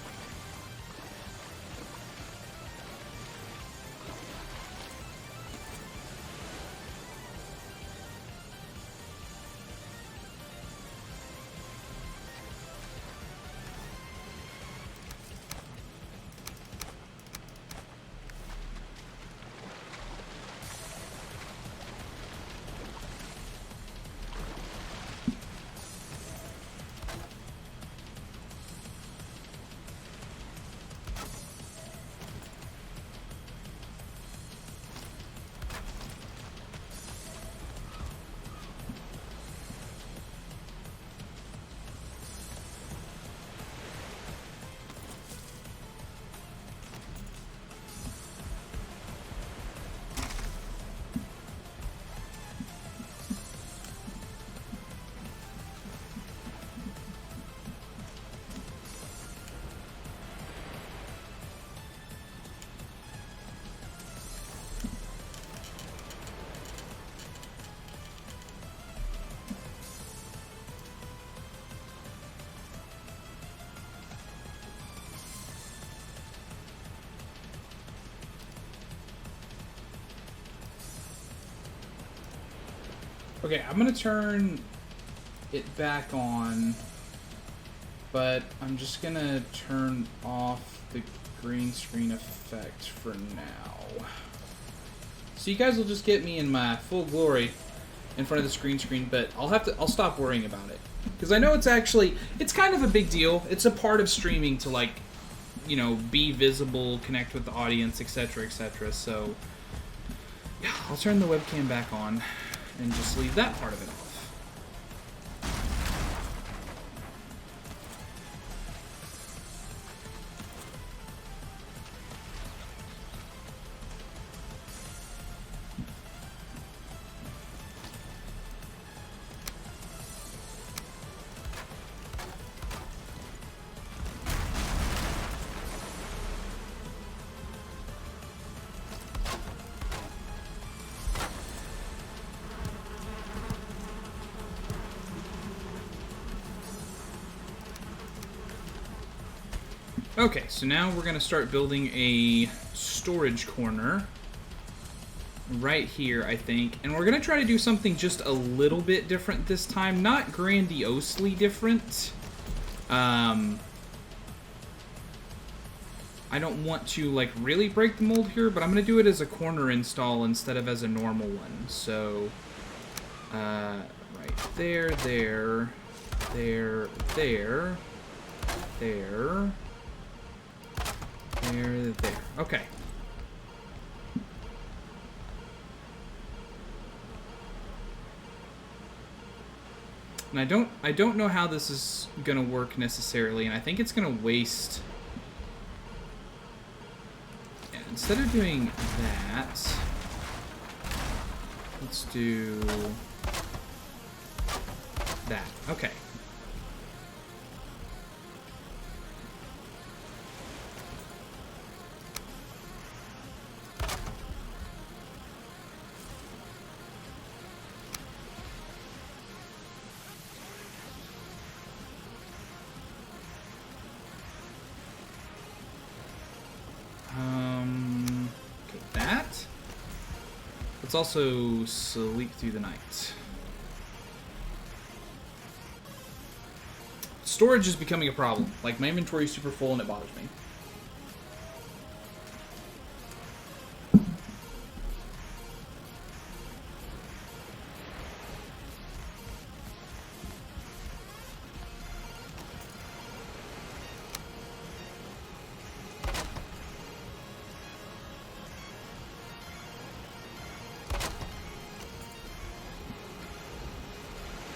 Okay, I'm gonna turn it back on, but I'm just gonna turn off the green screen effect for now. So you guys will just get me in my full glory in front of the green screen, but I'll stop worrying about it. Because I know it's kind of a big deal. It's a part of streaming to, like, you know, be visible, connect with the audience, etc., etc. So, yeah, I'll turn the webcam back on and just leave that part of it off. Okay, so now we're going to start building a storage corner right here, I think. And we're going to try to do something just a little bit different this time. Not grandiosely different. I don't want to, like, really break the mold here, but I'm going to do it as a corner install instead of as a normal one. So, right there, there, there, there, there... there. Okay. And I don't know how this is gonna work necessarily, and I think it's gonna waste. Yeah, instead of doing that, let's do that. Okay. That. Let's also sleep through the night. storage is becoming a problem. Like, my inventory is super full and it bothers me.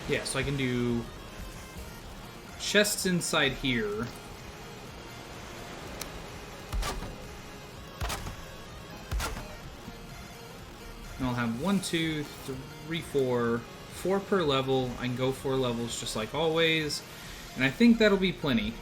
Yeah, so I can do chests inside here. And I'll have 1, 2, 3, 4. 4 per level. I can go 4 levels just like always. And I think that'll be plenty.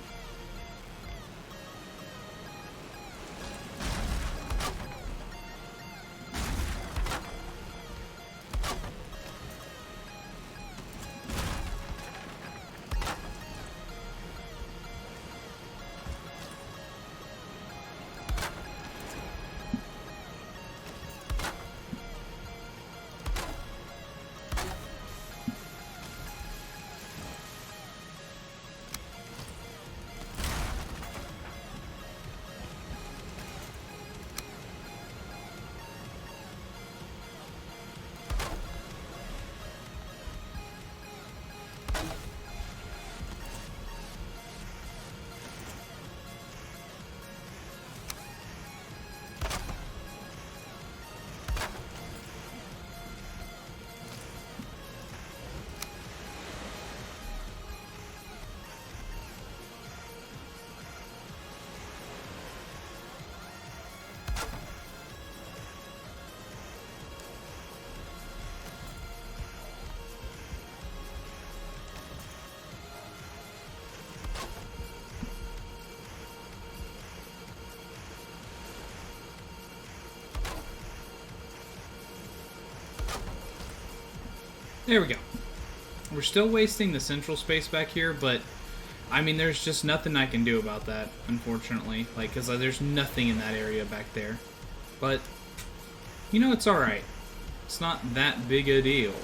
There we go. We're still wasting the central space back here, but I mean, there's just nothing I can do about that, unfortunately. Like, because there's nothing in that area back there. But, you know, it's alright. It's not that big a deal.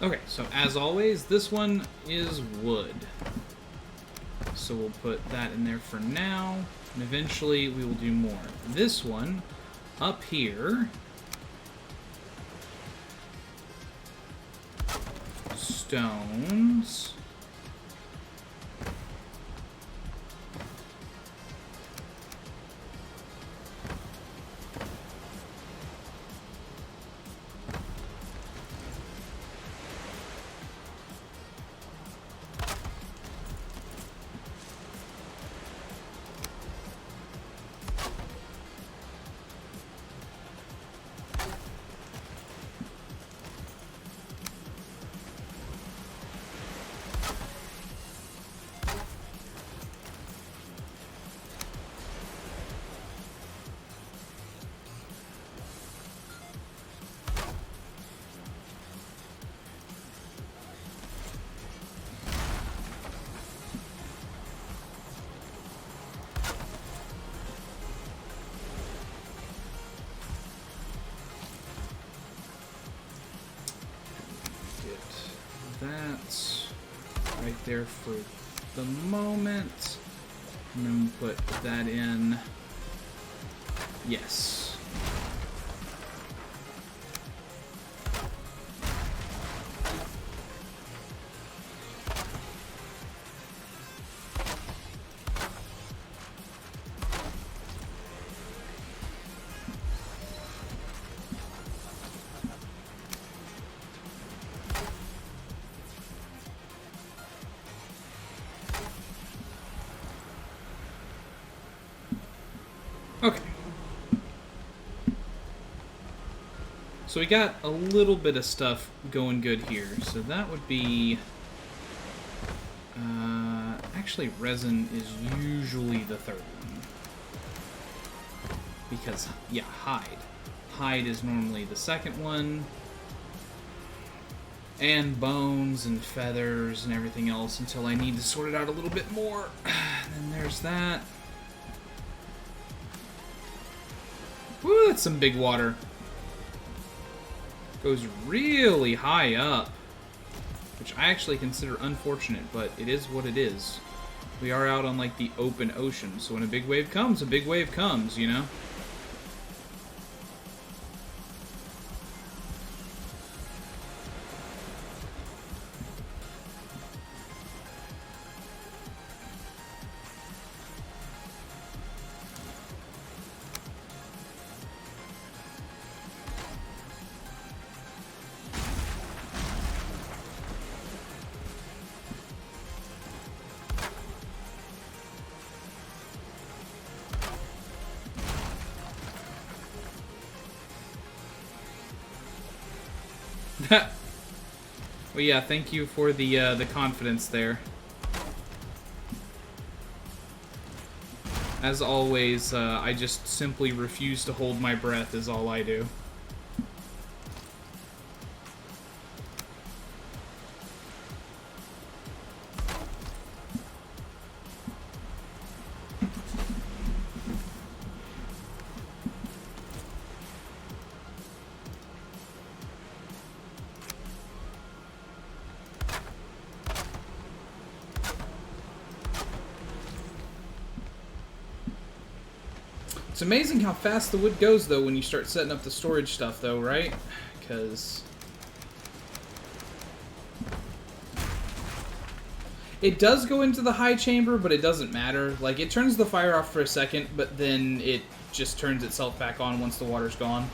Okay, so as always, this one is wood. So we'll put that in there for now, and eventually we will do more. This one, up here, stones. That's right there for the moment. And then we'll put that in. Yes. Okay. So we got a little bit of stuff going good here. So that would be... actually, resin is usually the third one. Because, yeah, hide. Hide is normally the second one. And bones and feathers and everything else until I need to sort it out a little bit more. And then there's that. Woo, that's some big water. Goes really high up. Which I actually consider unfortunate, but it is what it is. We are out on, like, the open ocean, so when a big wave comes, you know? Well, yeah, thank you for the confidence there. As always, I just simply refuse to hold my breath is all I do. It's amazing how fast the wood goes, though, when you start setting up the storage stuff, though, right? Because it does go into the high chamber, but it doesn't matter. Like, it turns the fire off for a second, but then it just turns itself back on once the water's gone.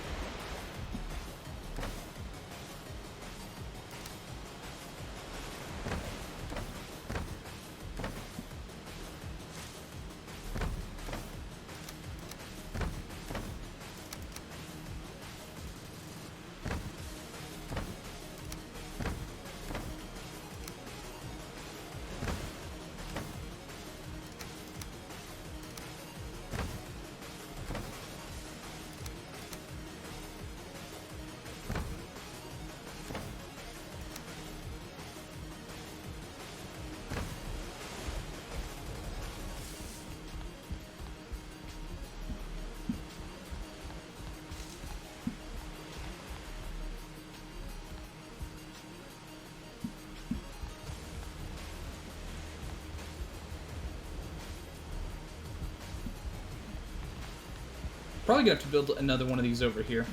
Probably gonna have to build another one of these over here.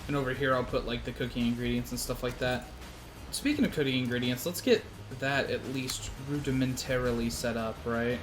And over here I'll put like the cooking ingredients and stuff like that. Speaking of cooking ingredients, let's get that at least rudimentarily set up, right?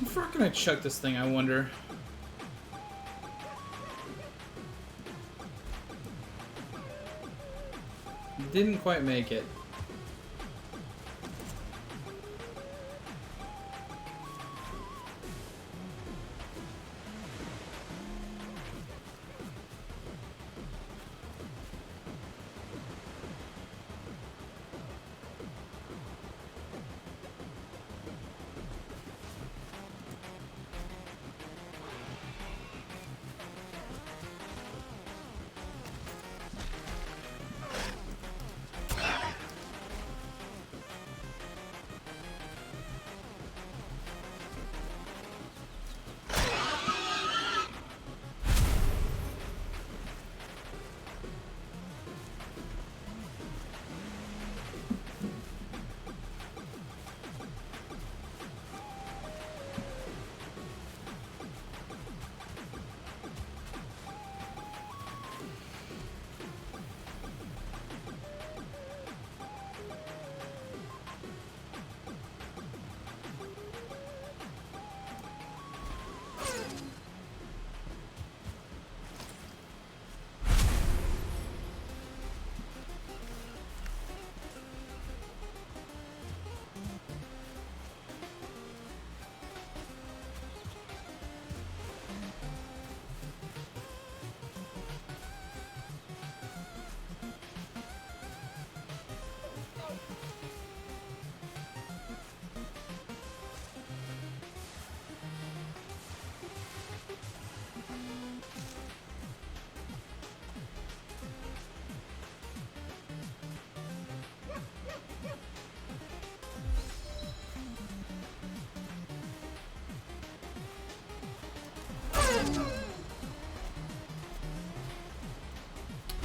How far can I chuck this thing, I wonder? Didn't quite make it.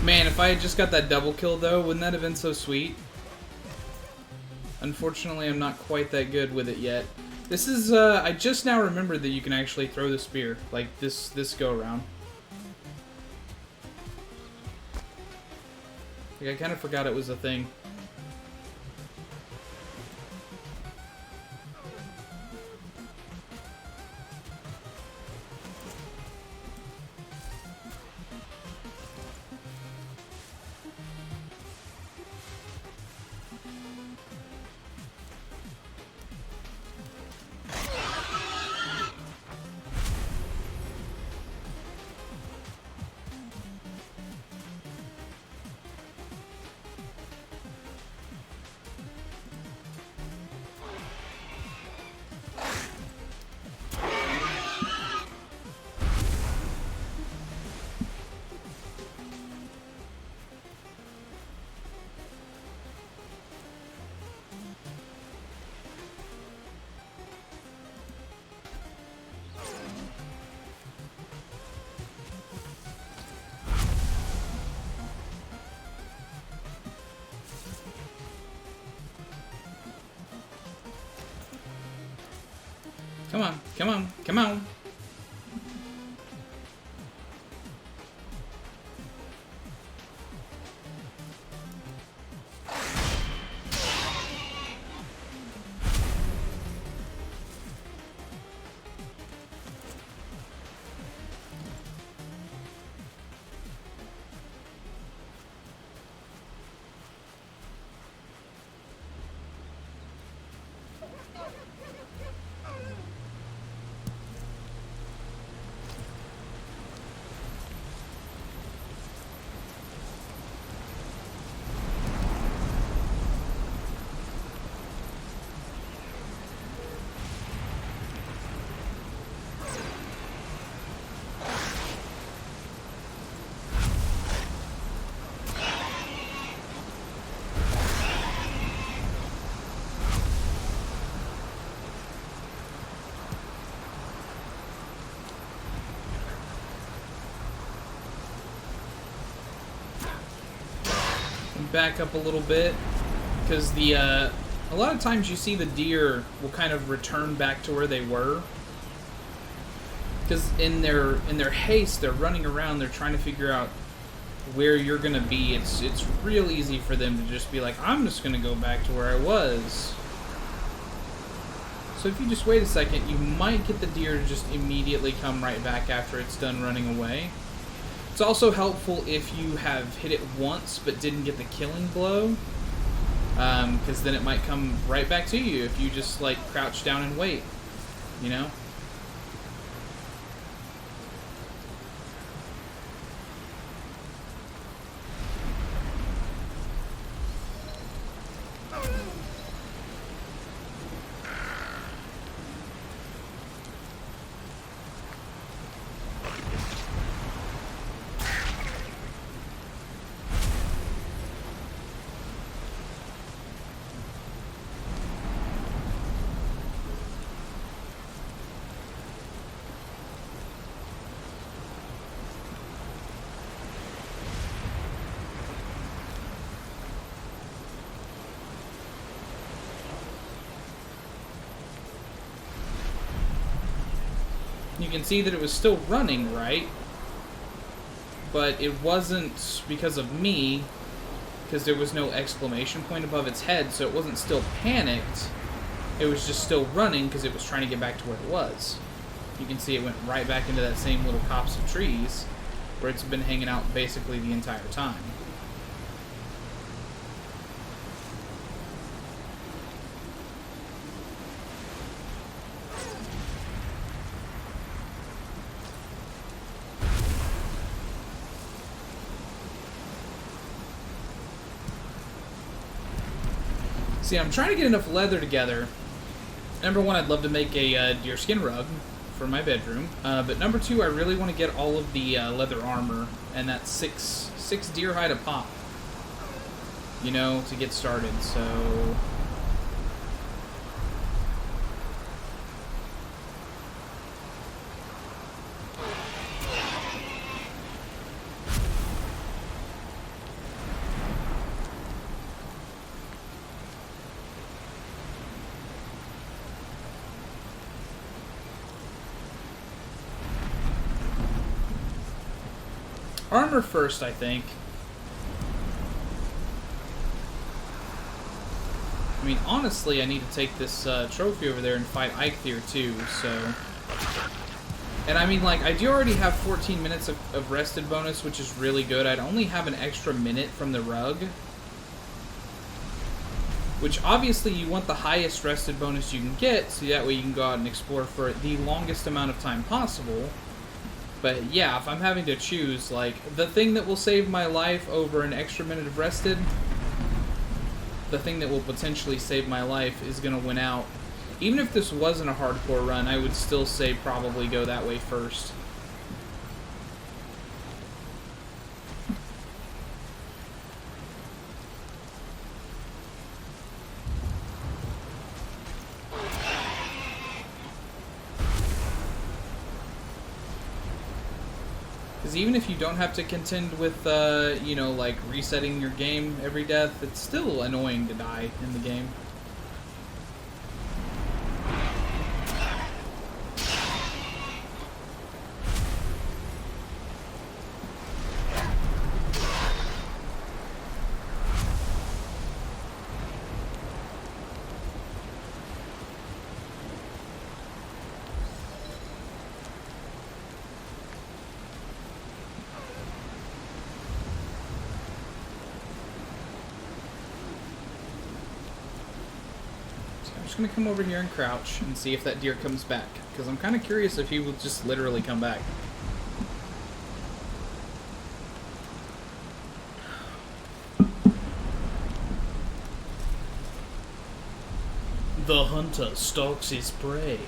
Man, if I had just got that double kill though, wouldn't that have been so sweet? Unfortunately, I'm not quite that good with it yet. This is, I just now remembered that you can actually throw the spear, like this go around. Like, I kind of forgot it was a thing. Come on, come on, come on. Back up a little bit, because the a lot of times you see the deer will kind of return back to where they were, because in their haste they're running around, they're trying to figure out where you're gonna be. It's real easy for them to just be like, I'm just gonna go back to where I was. So if you just wait a second, you might get the deer to just immediately come right back after it's done running away. It's also helpful if you have hit it once but didn't get the killing blow, because then it might come right back to you if you just like crouch down and wait, you know? You can see that it was still running, right? But it wasn't because of me, because there was no exclamation point above its head, so it wasn't still panicked. It was just still running because it was trying to get back to where it was. You can see it went right back into that same little copse of trees where it's been hanging out basically the entire time. See, I'm trying to get enough leather together. Number one, I'd love to make a deerskin rug for my bedroom. But number two, I really want to get all of the leather armor, and that's six deer hide a pop, you know, to get started. So armor first, I think. I mean, honestly, I need to take this trophy over there and fight Eikthyr too, so... And I mean, like, I do already have 14 minutes of rested bonus, which is really good. I'd only have an extra minute from the rug. Which, obviously, you want the highest rested bonus you can get, so that way you can go out and explore for the longest amount of time possible. But yeah, if I'm having to choose, like, the thing that will save my life over an extra minute of rested, the thing that will potentially save my life is going to win out. Even if this wasn't a hardcore run, I would still say probably go that way first. Because even if you don't have to contend with, you know, like, resetting your game every death, it's still annoying to die in the game. I'm going to come over here and crouch and see if that deer comes back, because I'm kind of curious if he will just literally come back. The hunter stalks his prey.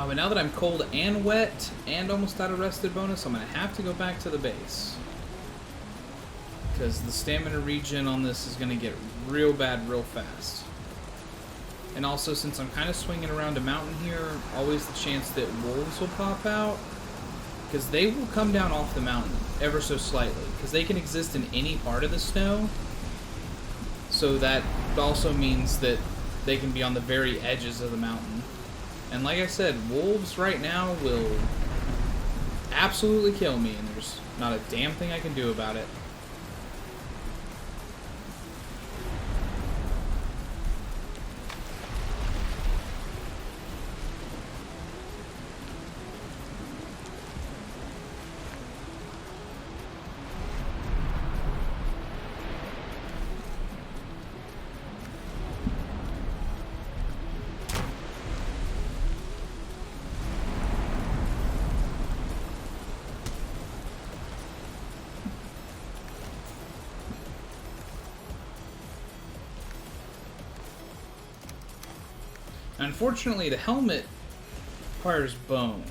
But now that I'm cold and wet and almost out of rested bonus, I'm going to have to go back to the base. Because the stamina regen on this is going to get real bad real fast. And also, since I'm kind of swinging around a mountain here, always the chance that wolves will pop out. because they will come down off the mountain ever so slightly, because they can exist in any part of the snow. So that also means that they can be on the very edges of the mountain. And like I said, wolves right now will absolutely kill me, and there's not a damn thing I can do about it. Unfortunately, the helmet requires bone,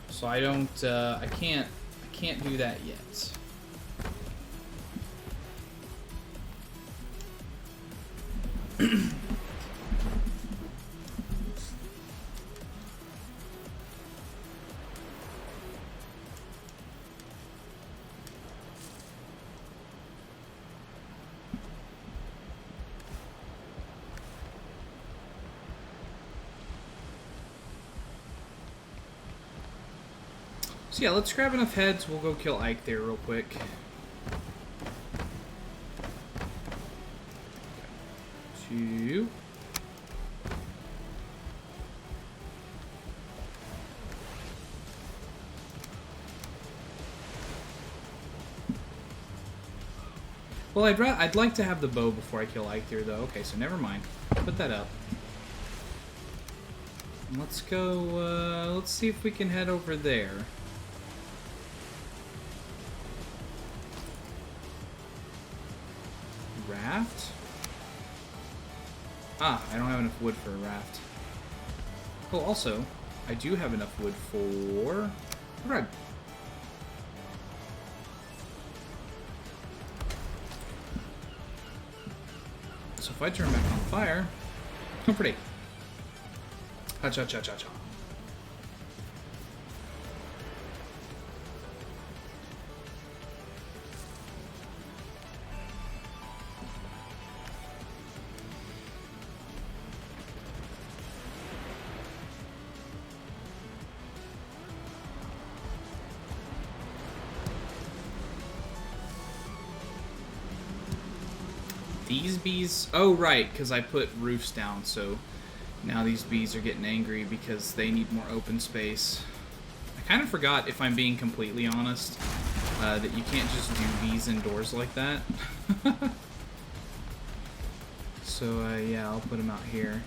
so I don't. I can't do that yet. So yeah, let's grab enough heads. We'll go kill Ike there real quick. Two. Well, I'd like to have the bow before I kill Ike there, though. Okay, so never mind. Put that up. Let's go. Let's see if we can head over there. Raft? Ah, I don't have enough wood for a raft. Oh, also, I do have enough wood for... Right. So if I turn back on fire... Oh, pretty. Ha-cha-cha-cha-cha. These bees... Oh, right, because I put roofs down, so now these bees are getting angry because they need more open space. I kind of forgot, if I'm being completely honest, that you can't just do bees indoors like that. So, yeah, I'll put them out here.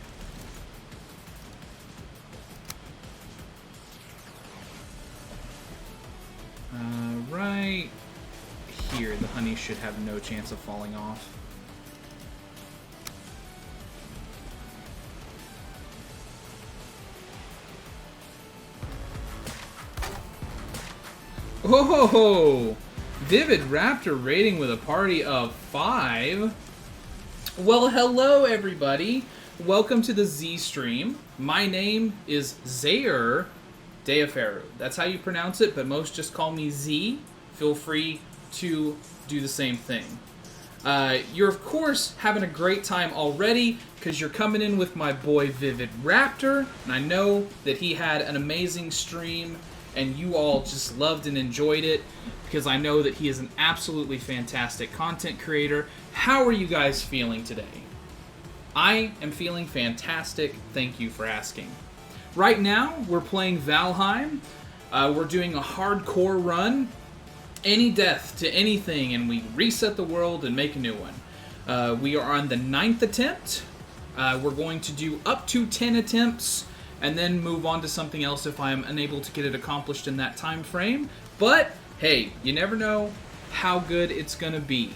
Right here, the honey should have no chance of falling off. Oh, Vivid Raptor rating with a party of 5. Well, hello everybody. Welcome to the Z stream. My name is Zaire Deaferu. That's how you pronounce it, but most just call me Z. Feel free to do the same thing. You're of course having a great time already because you're coming in with my boy Vivid Raptor, and I know that he had an amazing stream and you all just loved and enjoyed it because I know that he is an absolutely fantastic content creator. How are you guys feeling today? I am feeling fantastic. Thank you for asking. Right now, we're playing Valheim. We're doing a hardcore run. Any death to anything, and we reset the world and make a new one. We are on the 9th attempt. We're going to do up to 10 attempts and then move on to something else if I'm unable to get it accomplished in that time frame. But, hey, you never know how good it's going to be.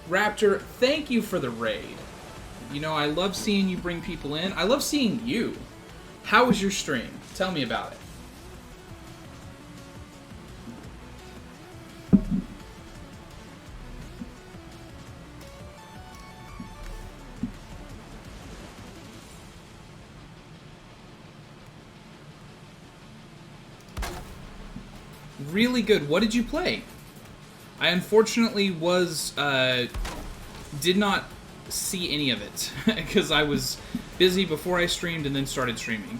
Raptor, thank you for the raid. You know, I love seeing you bring people in. I love seeing you. How was your stream? Tell me about it. really good. What did you play? I unfortunately did not see any of it because I was busy before I streamed and then started streaming.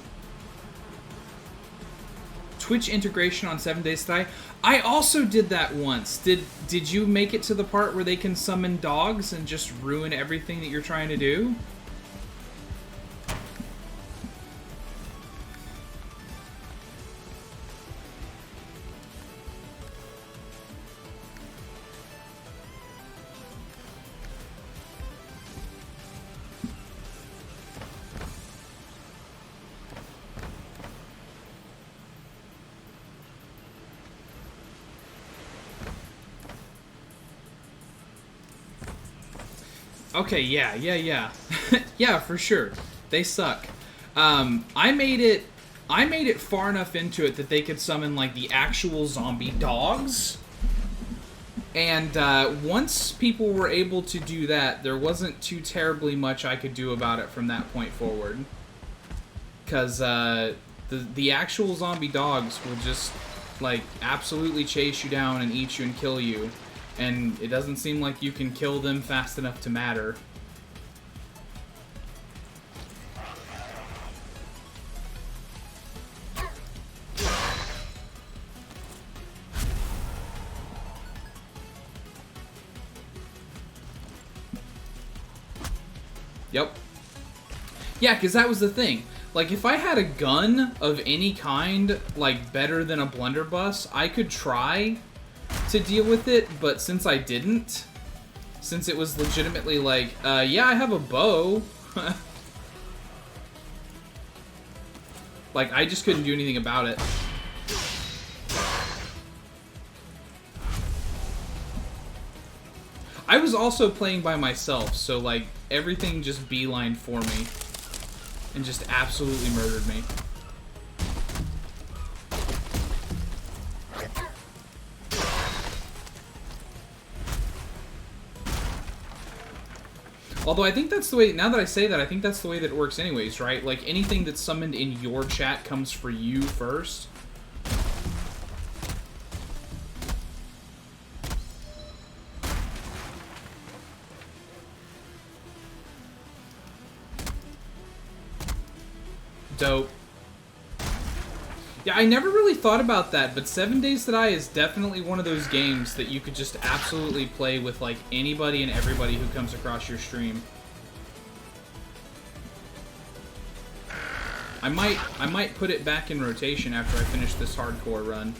Twitch integration on 7 Days to Die. I also did that once. Did you make it to the part where they can summon dogs and just ruin everything that you're trying to do? Okay, yeah. Yeah, for sure. They suck. I made it far enough into it that they could summon, like, the actual zombie dogs. And once people were able to do that, there wasn't too terribly much I could do about it from that point forward. Because the actual zombie dogs will just, like, absolutely chase you down and eat you and kill you. And it doesn't seem like you can kill them fast enough to matter. Yep. Yeah, because that was the thing. Like, if I had a gun of any kind, like, better than a blunderbuss, I could try to deal with it, but since I didn't, since it was legitimately like, yeah, I have a bow, like, I just couldn't do anything about it. I was also playing by myself, so, like, everything just beelined for me and just absolutely murdered me. Although I think that's the way, now that I say that, I think that's the way that it works anyways, right? Like, anything that's summoned in your chat comes for you first. Dope. Yeah, I never really thought about that, but 7 Days to Die is definitely one of those games that you could just absolutely play with, like, anybody and everybody who comes across your stream. I might put it back in rotation after I finish this hardcore run.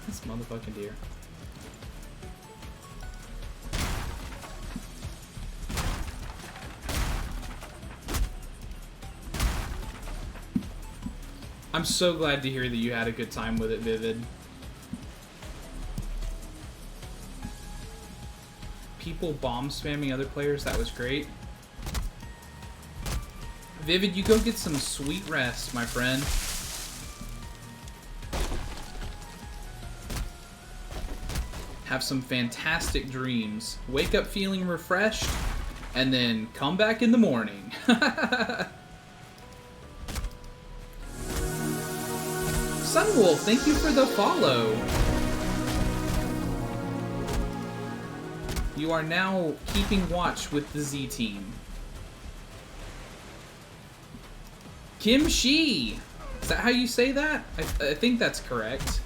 This motherfucking deer. I'm so glad to hear that you had a good time with it, Vivid. People bomb spamming other players, that was great. Vivid, you go get some sweet rest, my friend. Have some fantastic dreams. Wake up feeling refreshed, and then come back in the morning. Sunwolf, thank you for the follow. You are now keeping watch with the Z team. Kim Shi! Is that how you say that? I think that's correct.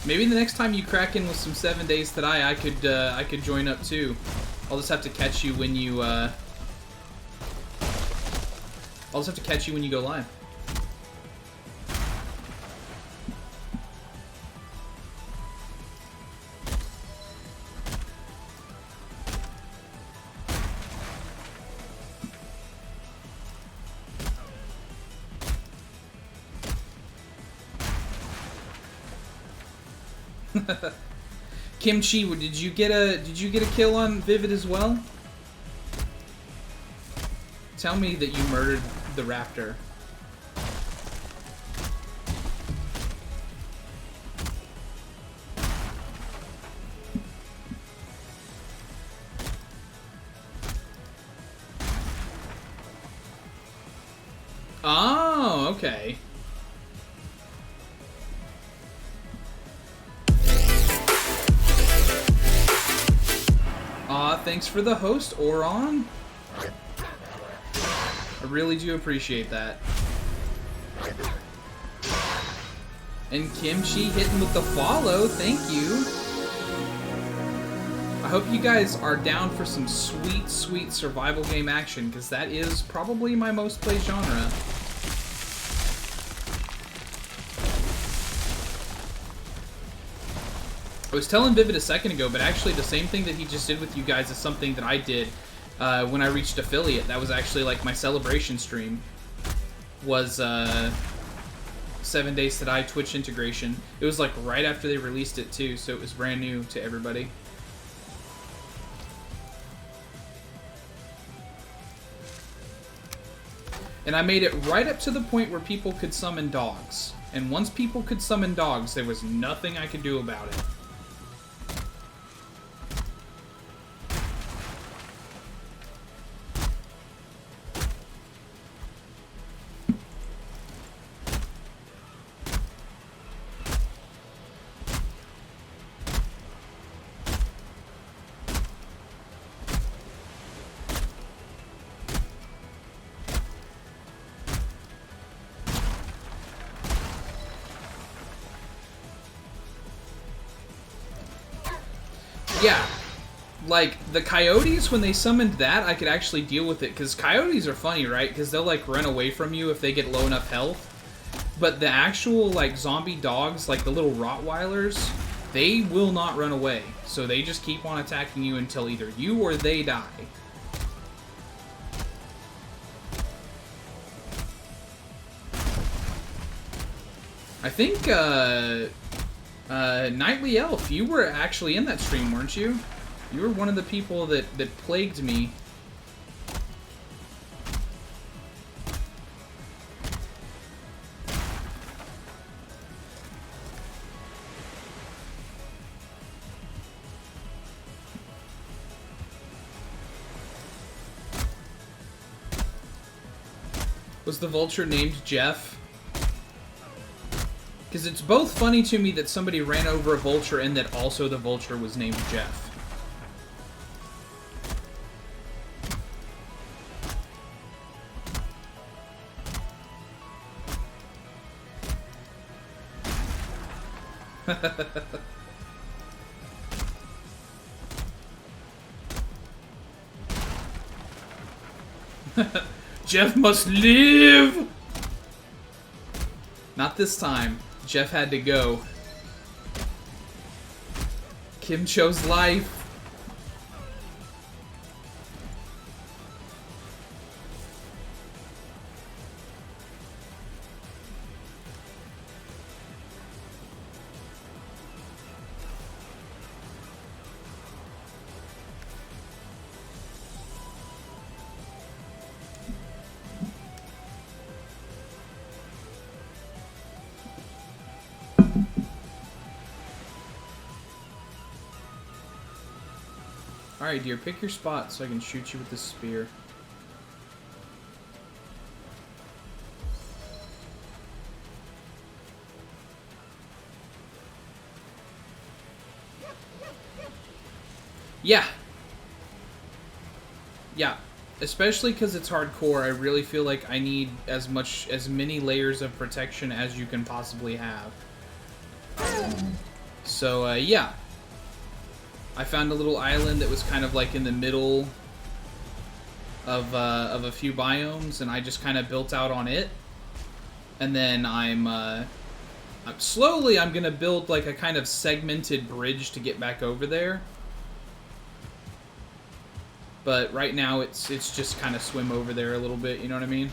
Maybe the next time you crack in with some 7 Days to Die, I could join up too. I'll just have to catch you when you I'll just have to catch you when you go live. Kimchi, did you get a kill on Vivid as well? Tell me that you murdered the raptor. Oh, okay. Aw, thanks for the host, Oron. I really do appreciate that. And Kimchi hitting with the follow, thank you. I hope you guys are down for some sweet, sweet survival game action, because that is probably my most played genre. I was telling Vivid a second ago, but actually the same thing that he just did with you guys is something that I did when I reached affiliate. That was actually like my celebration stream. Was 7 Days to Die Twitch integration. It was like right after they released it too, so it was brand new to everybody. And I made it right up to the point where people could summon dogs. And once people could summon dogs, there was nothing I could do about it. Yeah, like, the coyotes, when they summoned that, I could actually deal with it, because coyotes are funny, right? Because they'll, like, run away from you if they get low enough health. But the actual, like, zombie dogs, like the little Rottweilers, they will not run away. So they just keep on attacking you until either you or they die. I think, Nightly Elf, you were actually in that stream, weren't you? You were one of the people that plagued me. Was the vulture named Jeff? Because it's both funny to me that somebody ran over a vulture and that also the vulture was named Jeff. Jeff must live! Not this time. Jeff had to go. Kim chose life. Alright, dear, pick your spot so I can shoot you with this spear. Yeah. Yeah. Especially because it's hardcore, I really feel like I need as many layers of protection as you can possibly have. So, yeah. I found a little island that was kind of like in the middle of a few biomes, and I just kind of built out on it. And then I'm gonna build like a kind of segmented bridge to get back over there. But right now it's just kind of swim over there a little bit, you know what I mean?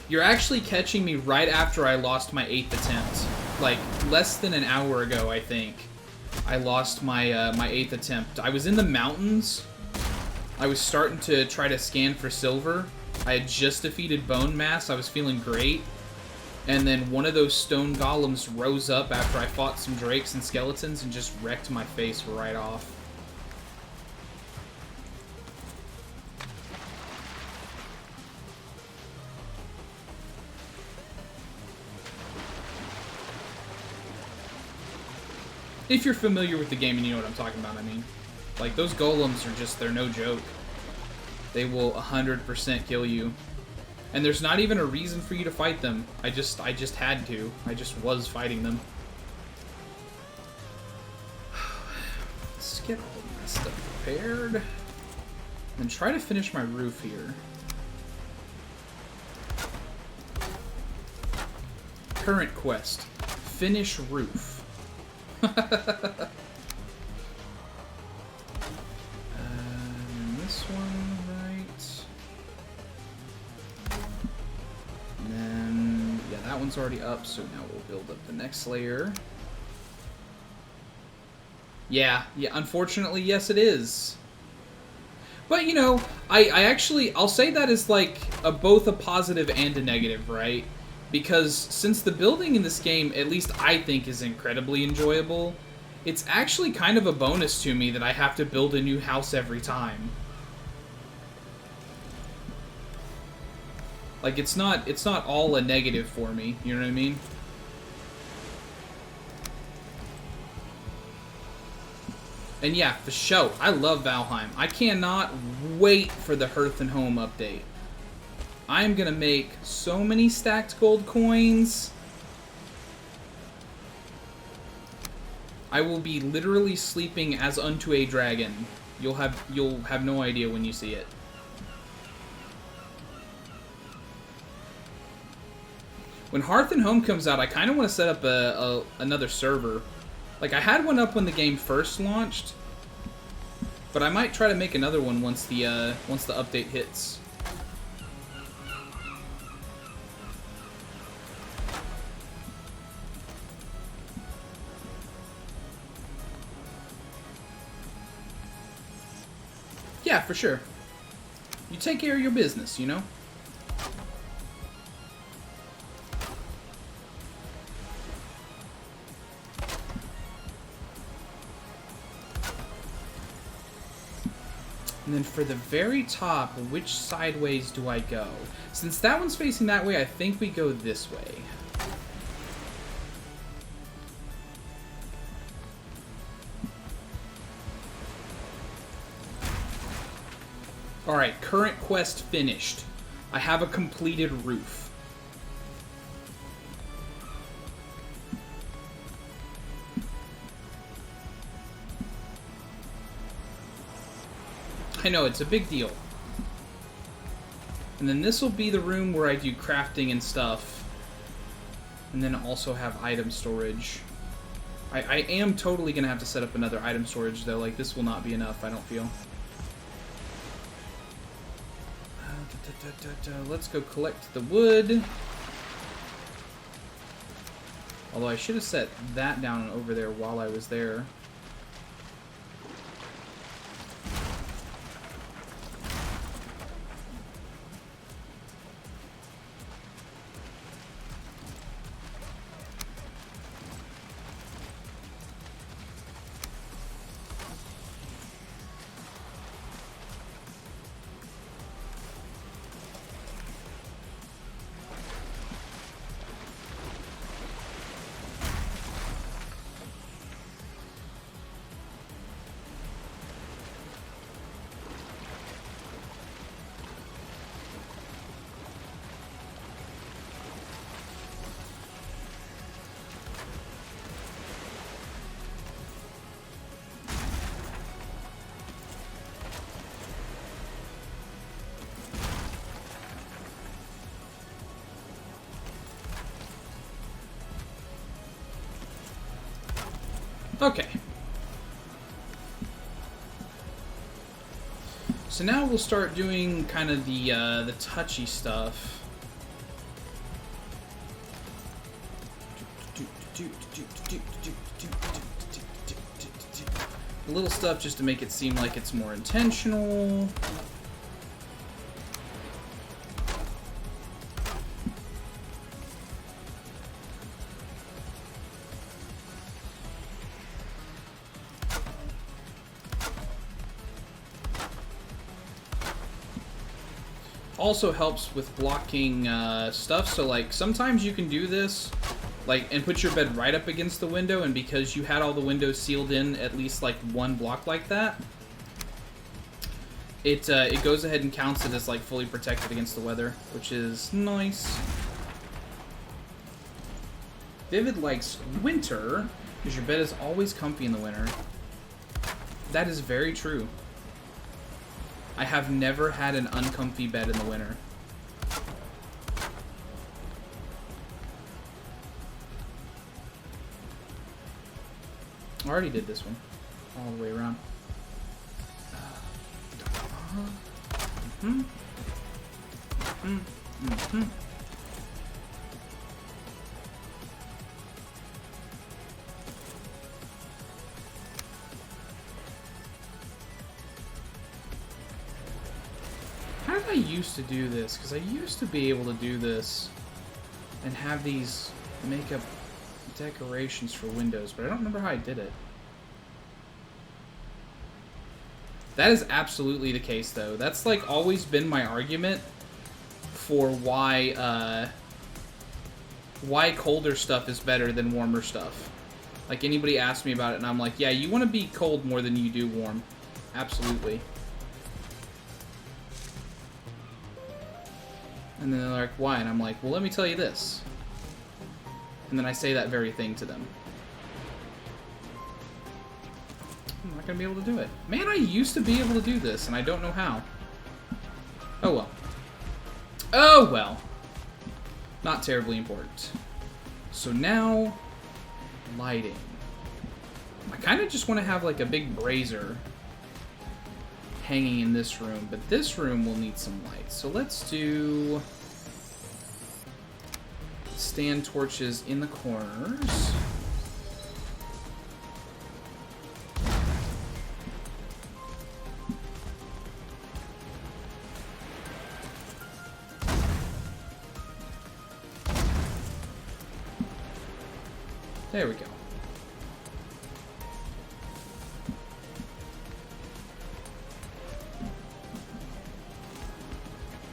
You're actually catching me right after I lost my 8th attempt. Like, less than an hour ago, I think. I lost my my 8th attempt. I was in the mountains. I was starting to try to scan for silver. I had just defeated Bone Mass. I was feeling great. And then one of those stone golems rose up after I fought some drakes and skeletons and just wrecked my face right off. If you're familiar with the game and you know what I'm talking about, I mean. Like, those golems are just, they're no joke. They will 100% kill you. And there's not even a reason for you to fight them. I just had to. I just was fighting them. Let's get all my stuff prepared. And try to finish my roof here. Current quest. Finish roof. And this one, right. And then, yeah, that one's already up, so now we'll build up the next layer. Yeah, unfortunately, yes it is. But, you know, I'll say that as, like, both a positive and a negative, right? Because since the building in this game, at least I think, is incredibly enjoyable, it's actually kind of a bonus to me that I have to build a new house every time. Like, it's not all a negative for me, you know what I mean? And yeah, the show. I love Valheim. I cannot wait for the Hearth and Home update. I'm gonna make so many stacked gold coins. I will be literally sleeping as unto a dragon. You'll have no idea when you see it. When Hearth and Home comes out, I kind of want to set up another server. Like, I had one up when the game first launched, but I might try to make another one once the update hits. Yeah, for sure. You take care of your business, you know? And then for the very top, which sideways do I go? Since that one's facing that way, I think we go this way. Alright, current quest finished. I have a completed roof. I know, it's a big deal. And then this will be the room where I do crafting and stuff. And then also have item storage. I am totally going to have to set up another item storage, though. Like, this will not be enough, I don't feel. Let's go collect the wood. Although I should have set that down over there while I was there. Okay. So now we'll start doing kind of the touchy stuff. Little stuff just to make it seem like it's more intentional. Also helps with blocking stuff, so like sometimes you can do this like and put your bed right up against the window, and because you had all the windows sealed in at least like one block like that, it goes ahead and counts it as like fully protected against the weather, which is nice. Vivid likes winter because your bed is always comfy in the winter. That is very true. I have never had an uncomfy bed in the winter. I already did this one. All the way around. How did I used to do this? Because I used to be able to do this and have these makeup decorations for windows, but I don't remember how I did it. That is absolutely the case, though. That's like always been my argument for why colder stuff is better than warmer stuff. Like anybody asks me about it, and I'm like, yeah, you want to be cold more than you do warm. Absolutely. And then they're like, why? And I'm like, well, let me tell you this. And then I say that very thing to them. I'm not going to be able to do it. Man, I used to be able to do this, and I don't know how. Oh, well. Oh, well. Not terribly important. So now, lighting. I kind of just want to have, like, a big brazier hanging in this room, but this room will need some light. So let's do stand torches in the corners. There we go.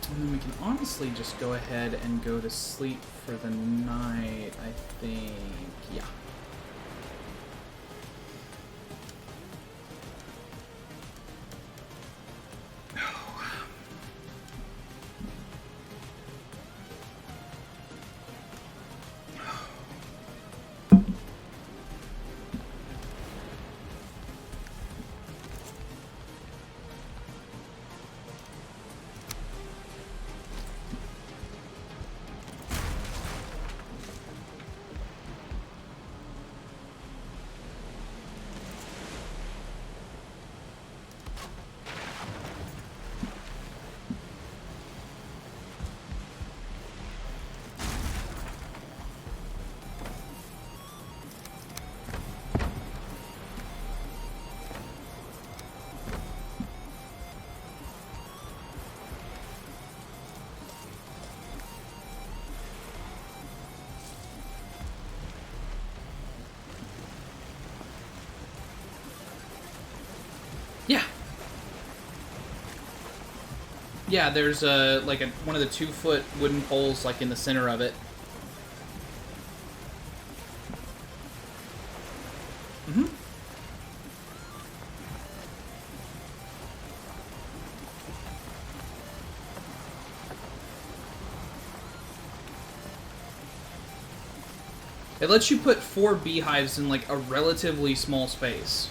And then we can honestly just go ahead and go to sleep for the night, I think. Yeah. Yeah. Yeah, there's like one of the 2-foot wooden poles like in the center of it. Mm-hmm. It lets you put 4 beehives in like a relatively small space.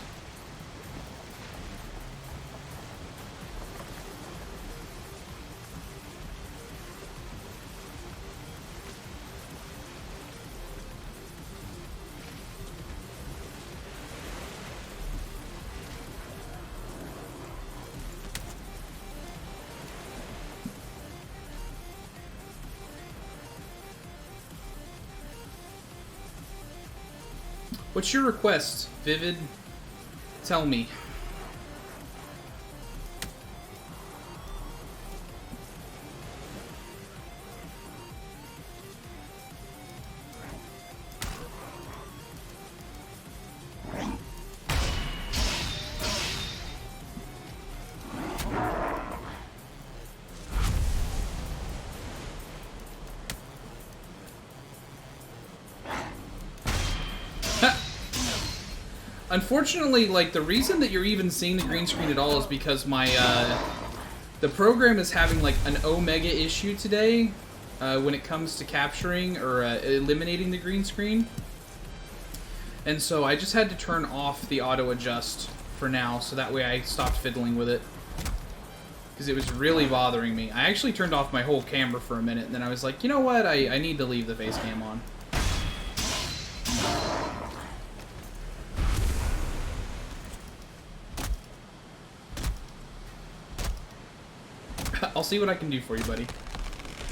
What's your request, Vivid? Tell me. Unfortunately, like, the reason that you're even seeing the green screen at all is because my, the program is having, like, an Omega issue today, when it comes to capturing or eliminating the green screen. And so I just had to turn off the auto-adjust for now, so that way I stopped fiddling with it. Because it was really bothering me. I actually turned off my whole camera for a minute, and then I was like, you know what, I need to leave the face cam on. I'll see what I can do for you, buddy.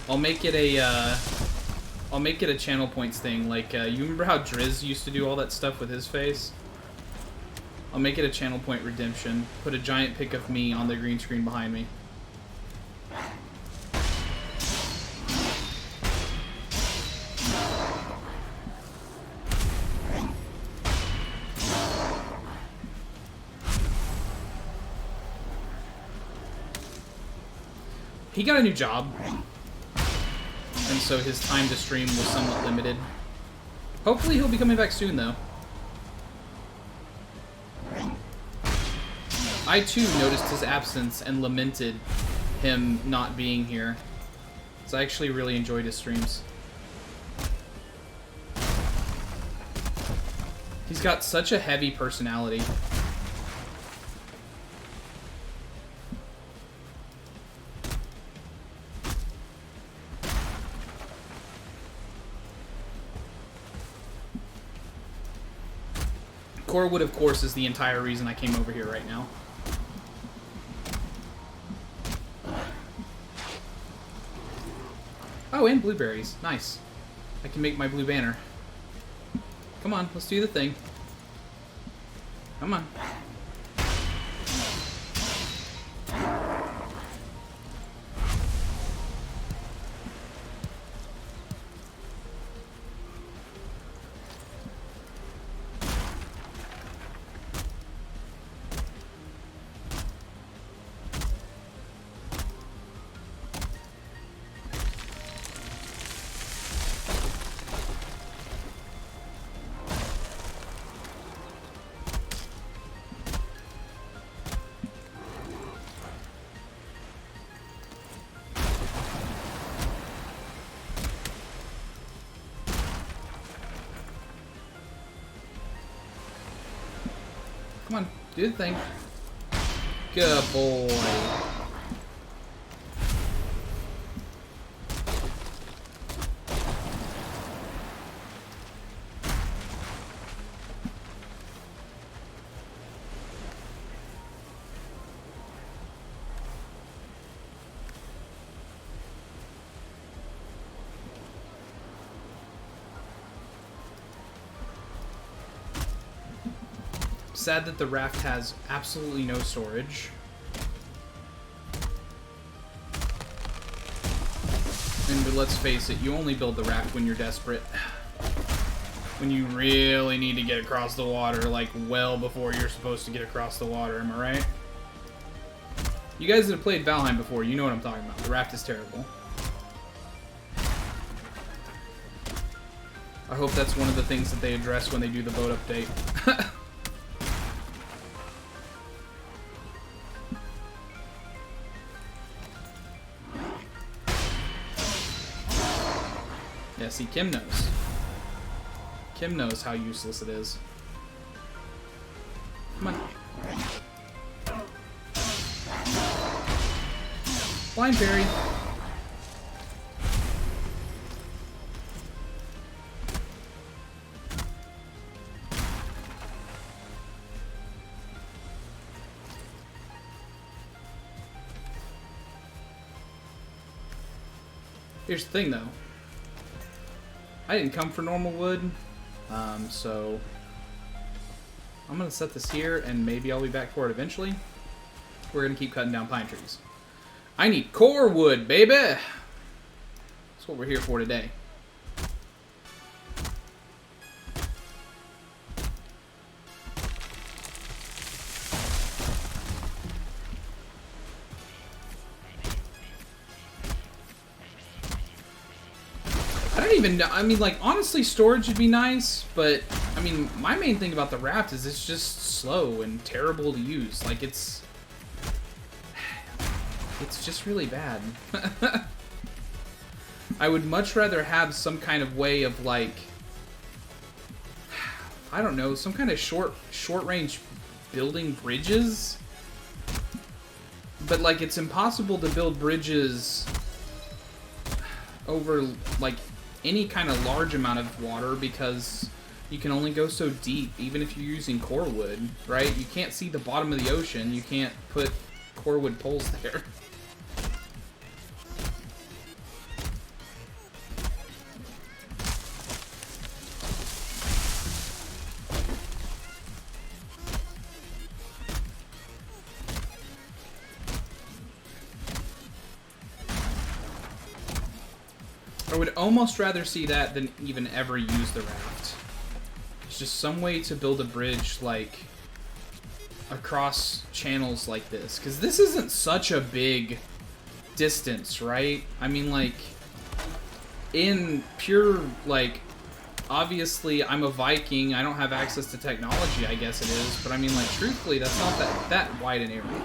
I'll make it a channel points thing. Like, you remember how Driz used to do all that stuff with his face? I'll make it a channel point redemption. Put a giant pic of me on the green screen behind me. He got a new job, and so his time to stream was somewhat limited. Hopefully he'll be coming back soon, though. I, too, noticed his absence and lamented him not being here. So I actually really enjoyed his streams. He's got such a heavy personality. Corewood, of course, is the entire reason I came over here right now. Oh, and blueberries. Nice. I can make my blue banner. Come on, let's do the thing. Come on. Come on, do the thing. Good boy. Sad that the raft has absolutely no storage. And let's face it, you only build the raft when you're desperate. When you really need to get across the water, like well before you're supposed to get across the water, am I right? You guys that have played Valheim before, you know what I'm talking about. The raft is terrible. I hope that's one of the things that they address when they do the boat update. Yeah, see, Kim knows. Kim knows how useless it is. Come on. Blind Fairy. Here's the thing, though. I didn't come for normal wood, so I'm going to set this here, and maybe I'll be back for it eventually. We're going to keep cutting down pine trees. I need core wood, baby! That's what we're here for today. I don't even know. I mean, like, honestly, storage would be nice, but, I mean, my main thing about the raft is it's just slow and terrible to use. Like, it's just really bad. I would much rather have some kind of way of, like, I don't know, some kind of short-range building bridges. But, like, it's impossible to build bridges over, like, any kind of large amount of water because you can only go so deep, even if you're using core wood, right? You can't see the bottom of the ocean. You can't put core wood poles there. I would almost rather see that than even ever use the raft. It's just some way to build a bridge, like, across channels like this. Because this isn't such a big distance, right? I mean, like, in pure, like, obviously I'm a Viking, I don't have access to technology, I guess it is. But I mean, like, truthfully, that's not that wide an area.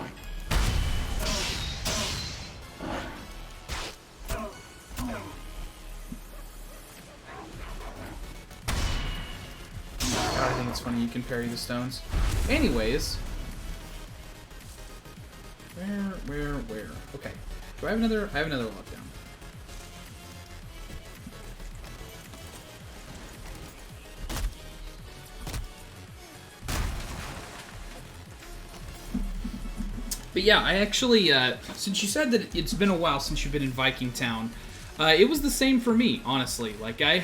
I think it's funny you can parry the stones. Anyways. Where? Okay. Do I have another? I have another lockdown. But yeah, I actually, since you said that it's been a while since you've been in Viking Town, it was the same for me, honestly. Like, I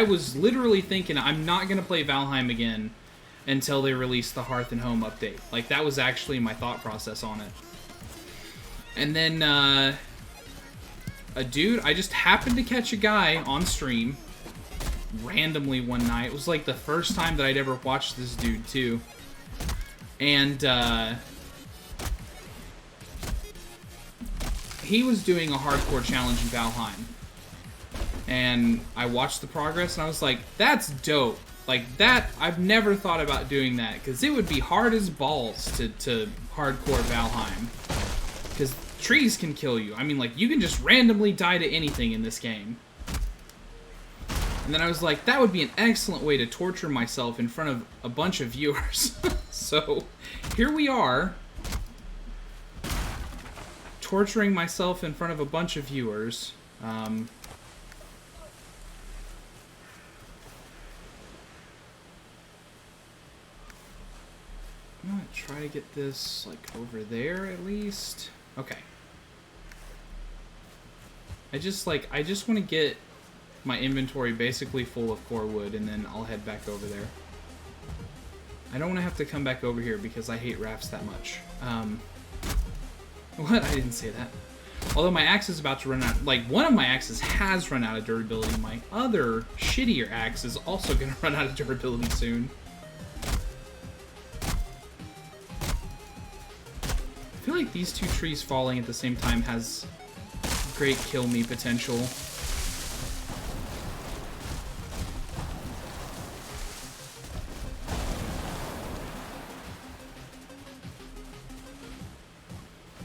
was literally thinking I'm not going to play Valheim again until they release the Hearth and Home update. Like, that was actually my thought process on it. And then, I just happened to catch a guy on stream randomly one night. It was like the first time that I'd ever watched this dude, too. And, he was doing a hardcore challenge in Valheim. And I watched the progress and I was like, that's dope. Like, that, I've never thought about doing that, because it would be hard as balls to hardcore Valheim. Because trees can kill you. I mean, like, you can just randomly die to anything in this game. And then I was like, that would be an excellent way to torture myself in front of a bunch of viewers. So, here we are, torturing myself in front of a bunch of viewers. I'm gonna try to get this, like, over there at least. Okay. I just want to get my inventory basically full of core wood, and then I'll head back over there. I don't want to have to come back over here because I hate rafts that much. What? I didn't say that. Although my axe is about to run out. Like, one of my axes has run out of durability. My other, shittier axe is also going to run out of durability soon. I feel like these two trees falling at the same time has great kill me potential.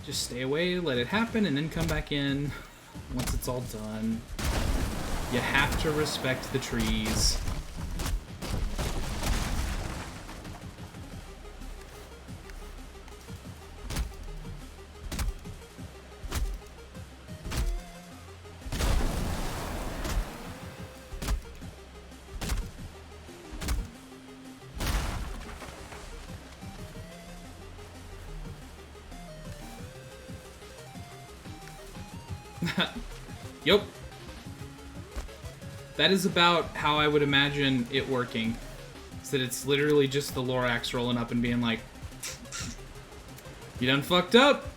Just stay away, let it happen, and then come back in once it's all done. You have to respect the trees. Yup. That is about how I would imagine it working. that it's literally just the Lorax rolling up and being like, you done fucked up?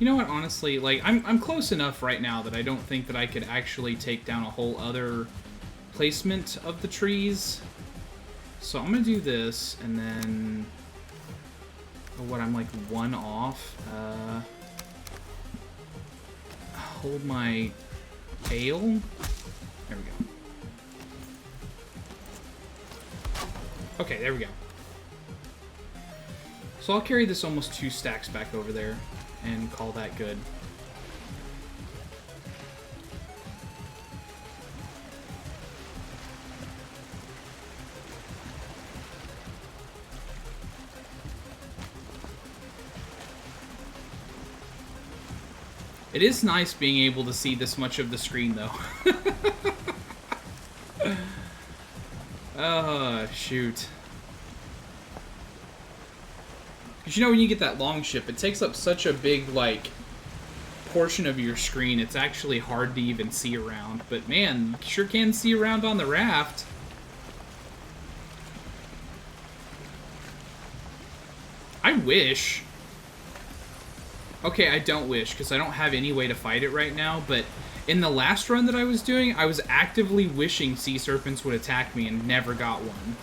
You know what, honestly, like, I'm close enough right now that I don't think that I could actually take down a whole other placement of the trees. So I'm gonna do this, and then... Oh, what, I'm like one off? Hold my ale? There we go. Okay, there we go. So I'll carry this almost 2 stacks back over there and call that good. It is nice being able to see this much of the screen, though. Oh, shoot. Because, you know, when you get that long ship, it takes up such a big, like, portion of your screen, it's actually hard to even see around. But, man, you sure can see around on the raft. I wish... Okay, I don't wish, because I don't have any way to fight it right now, but in the last run that I was doing, I was actively wishing sea serpents would attack me and never got one.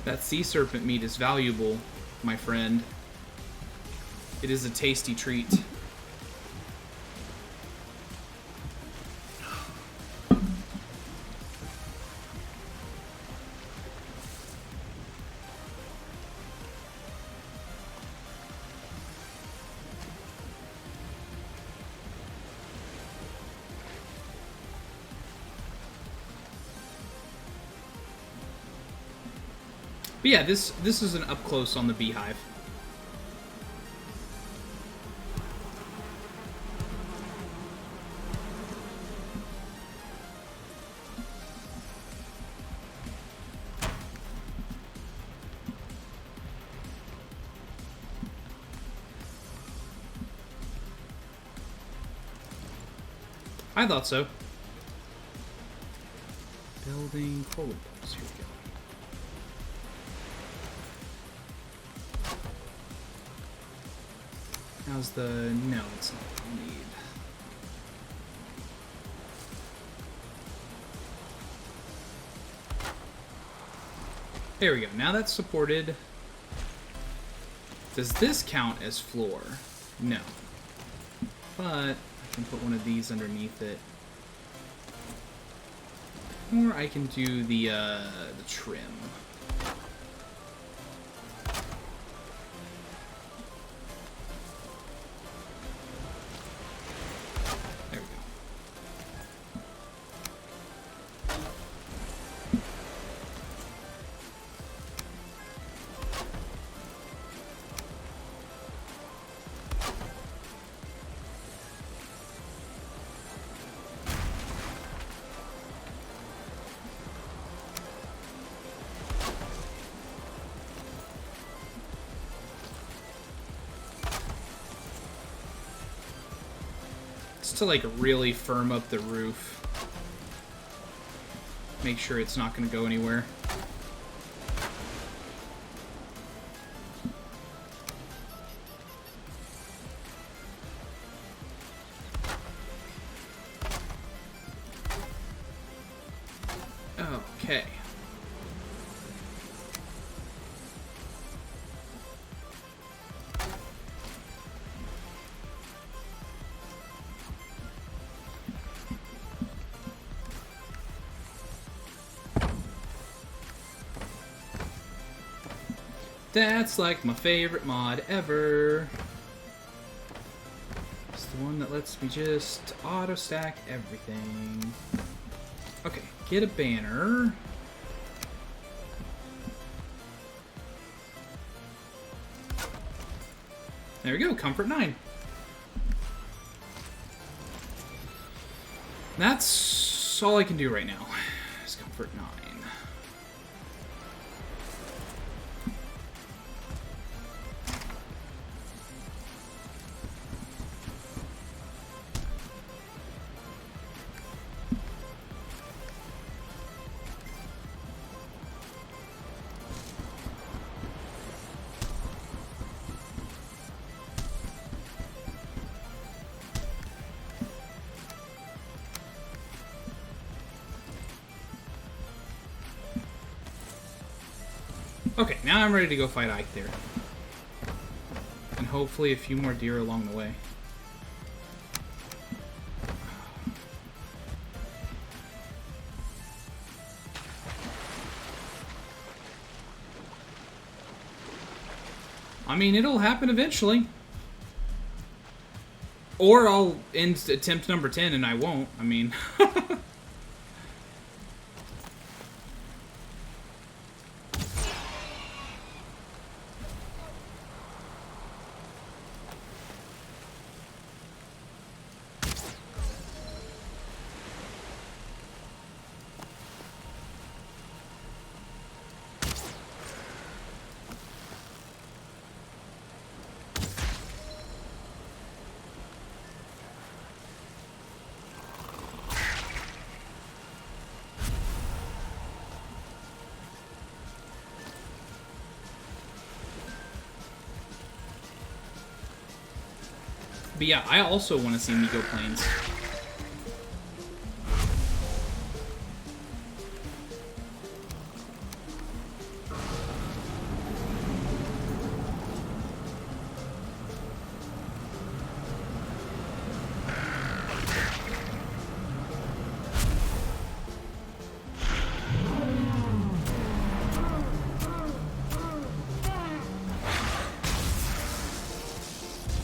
That sea serpent meat is valuable, my friend. It is a tasty treat. But yeah, this is an up close on the beehive. I thought so. Building cold poles. Here we go. How's the... No, it's not what I need. There we go. Now that's supported. Does this count as floor? No. But I can put one of these underneath it. Or I can do the trim. To like really firm up the roof. Make sure it's not going to go anywhere. Okay. That's like my favorite mod ever. It's the one that lets me just auto-stack everything. Okay, get a banner. There we go, Comfort 9. That's all I can do right now, is Comfort 9. Okay, now I'm ready to go fight Ike there. And hopefully a few more deer along the way. I mean, it'll happen eventually. Or I'll end attempt number 10 and I won't. I mean... But yeah, I also want to see Miko Plains.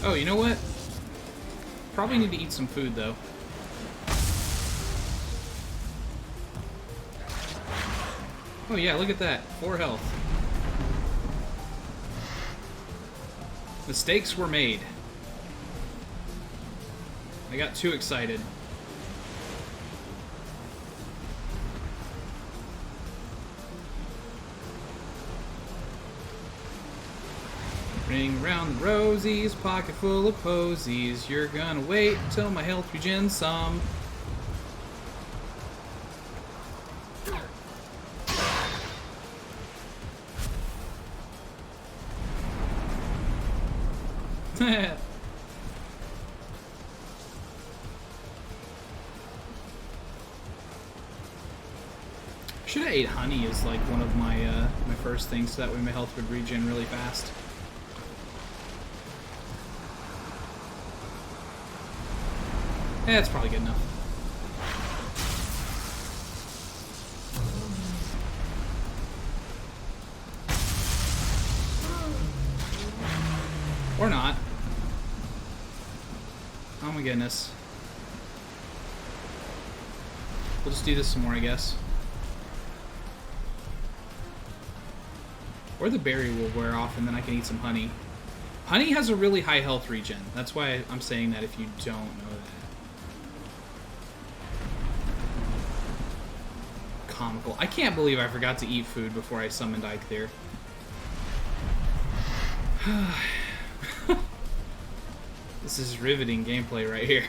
Oh, you know what? Probably need to eat some food, though. Oh yeah, look at that. 4 health. Mistakes were made. I got too excited. Ring round the rosies, pocket full of posies. You're gonna wait till my health regens some. Should have ate honey as like one of my my first things, so that way my health would regen really fast. Yeah, that's probably good enough. Or not. Oh my goodness. We'll just do this some more, I guess. Or the berry will wear off and then I can eat some honey. Honey has a really high health regen. That's why I'm saying that if you don't know that. Comical. I can't believe I forgot to eat food before I summoned Ike there. This is riveting gameplay right here.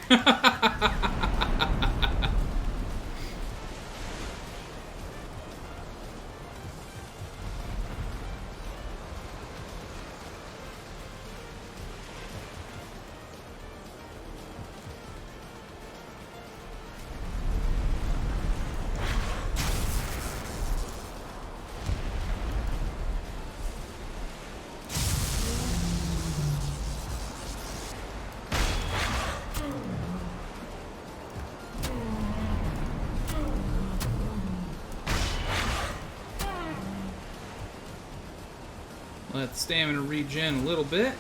Let stamina regen a little bit.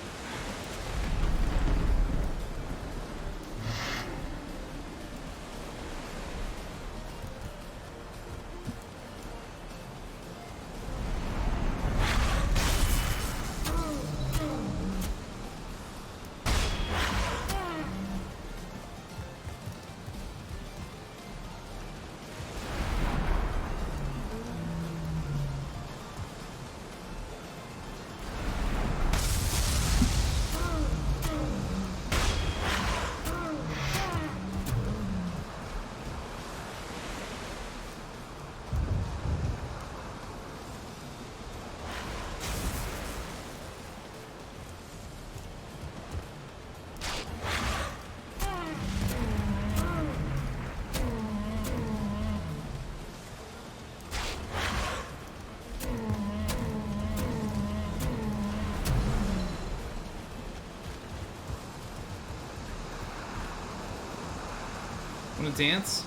Wanna dance?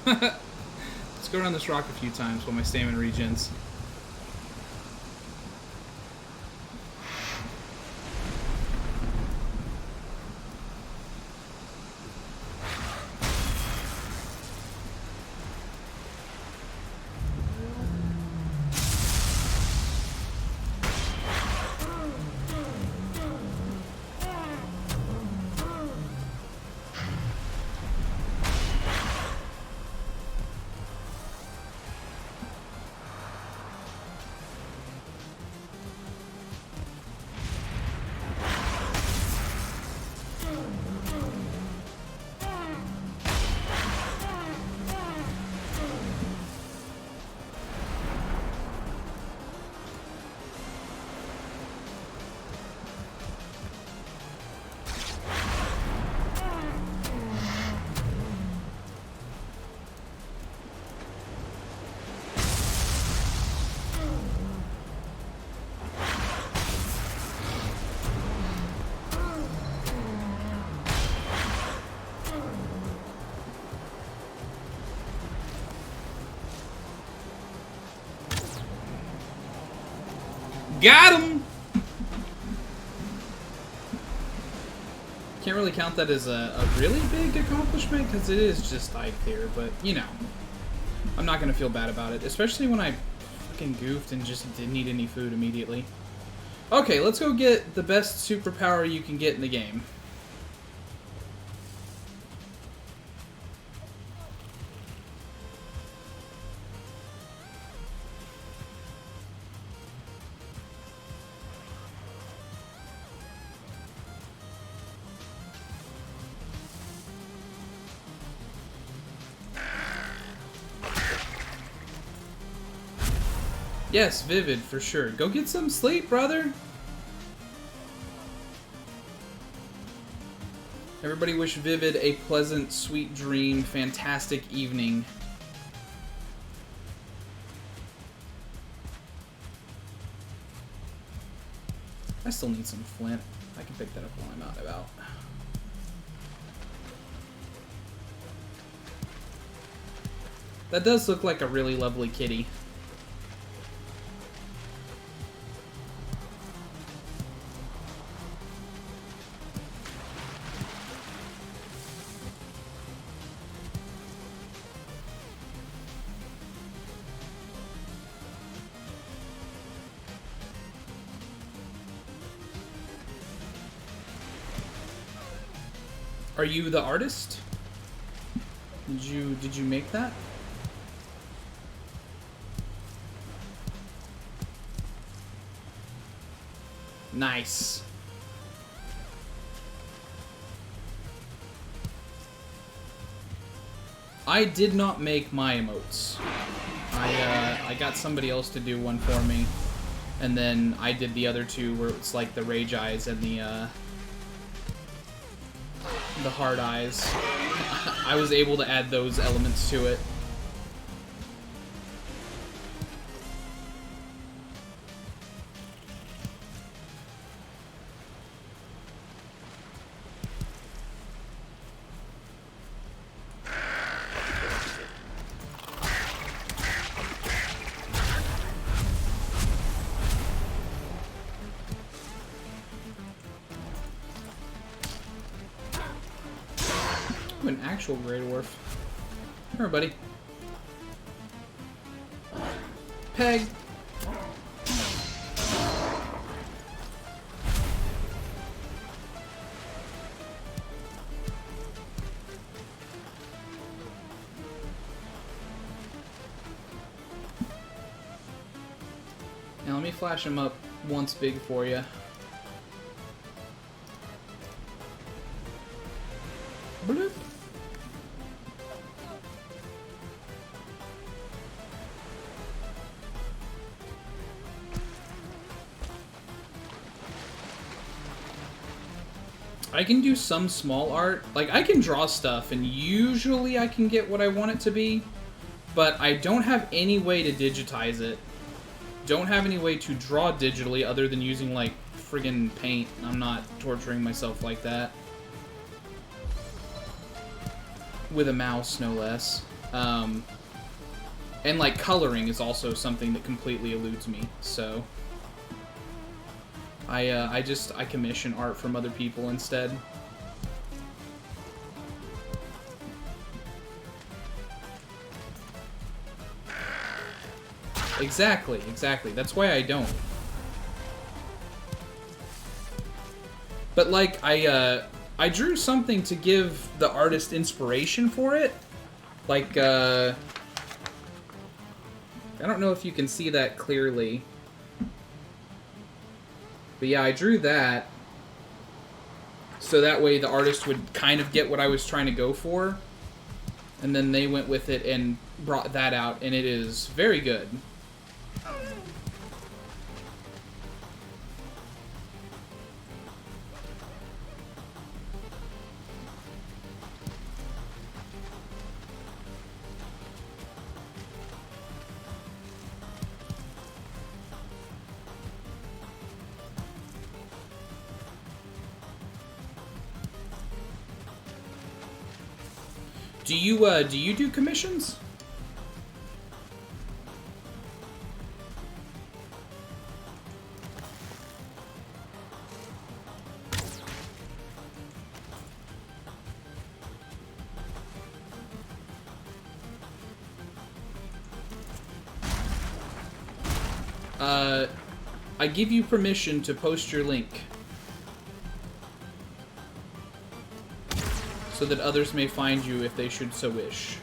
Let's go around this rock a few times while my stamina regens. Got him! Can't really count that as a really big accomplishment, because it is just Ike here, but, you know. I'm not going to feel bad about it, especially when I fucking goofed and just didn't eat any food immediately. Okay, let's go get the best superpower you can get in the game. Yes, Vivid, for sure. Go get some sleep, brother! Everybody wish Vivid a pleasant, sweet dream, fantastic evening. I still need some flint. I can pick that up while I'm out and about. That does look like a really lovely kitty. Are you the artist? Did you make that? Nice. I did not make my emotes. I got somebody else to do one for me, and then I did the other two where it's like the rage eyes and the hard eyes. I was able to add those elements to it. An actual Grey Dwarf. Here, buddy. Peg. Now let me flash him up once big for you. Bloop. I can do some small art. Like, I can draw stuff, and usually I can get what I want it to be, but I don't have any way to digitize it. Don't have any way to draw digitally other than using, like, friggin' paint. I'm not torturing myself like that. with a mouse, no less. And like coloring is also something that completely eludes me. So I commission art from other people instead. Exactly. That's why I don't. But like I drew something to give the artist inspiration for it. Like I don't know if you can see that clearly. But yeah, I drew that so that way the artist would kind of get what I was trying to go for. And then they went with it and brought that out, and it is very good. Do you do commissions? I give you permission to post your link so that others may find you if they should so wish.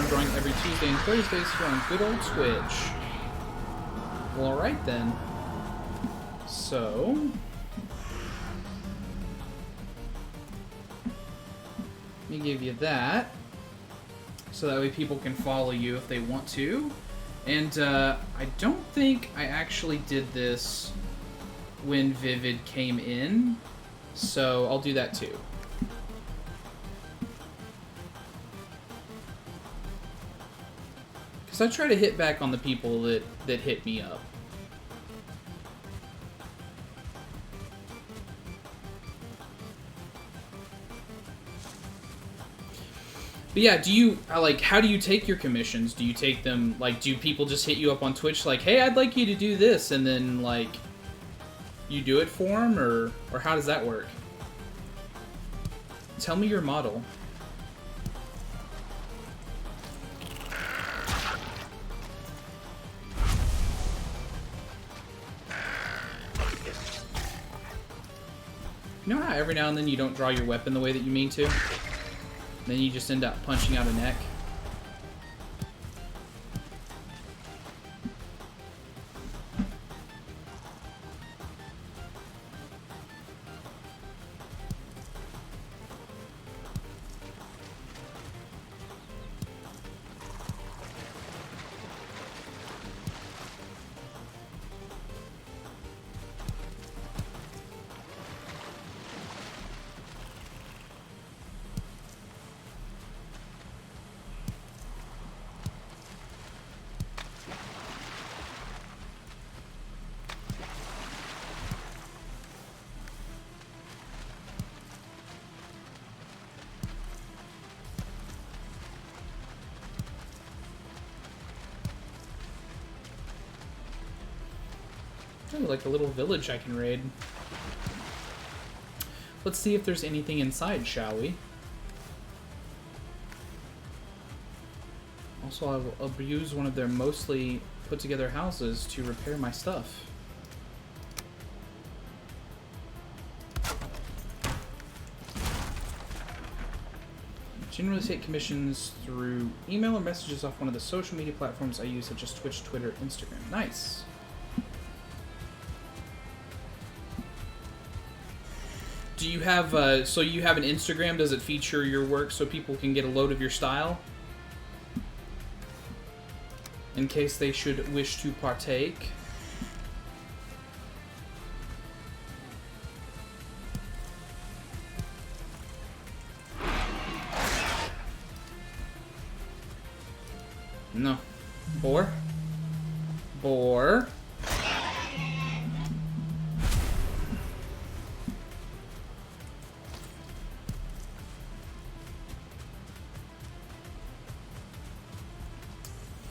Drawing every Tuesday and Thursdays here on good old Twitch. Well, alright then. So... let me give you that. So that way people can follow you if they want to. And I don't think I actually did this when Vivid came in. So I'll do that too. So I try to hit back on the people that hit me up. But yeah, do you, like, how do you take your commissions? Do you take them, like, do people just hit you up on Twitch like, hey, I'd like you to do this, and then, like, you do it for them, or how does that work? Tell me your model. You know how every now and then you don't draw your weapon the way that you mean to? Then you just end up punching out a neck? Ooh, like a little village I can raid. Let's see if there's anything inside, shall we? Also, I will abuse one of their mostly put together houses to repair my stuff. Generally take commissions through email or messages off one of the social media platforms I use, such as Twitch, Twitter, Instagram. Nice. Do you have, so you have an Instagram? Does it feature your work so people can get a load of your style? In case they should wish to partake. No. Boar? Boar?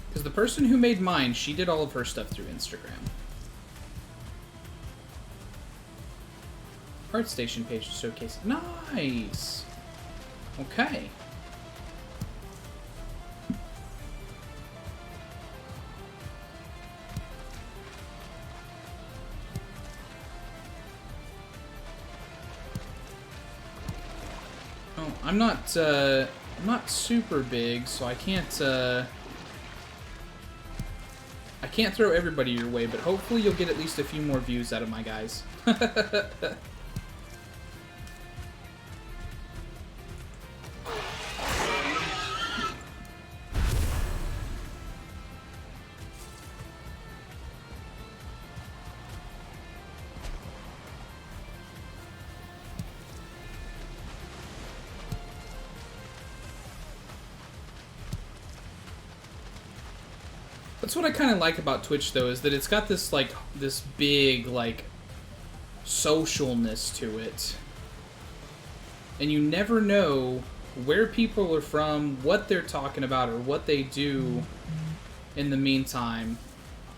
Because the person who made mine, she did all of her stuff through Instagram. ArtStation page to showcase. Nice! Okay. Oh, I'm not super big, so I can't throw everybody your way, but hopefully you'll get at least a few more views out of my guys. That's what I kind of like about Twitch, though, is that it's got this, like, this big, like, socialness to it. And you never know where people are from, what they're talking about, or what they do in the meantime.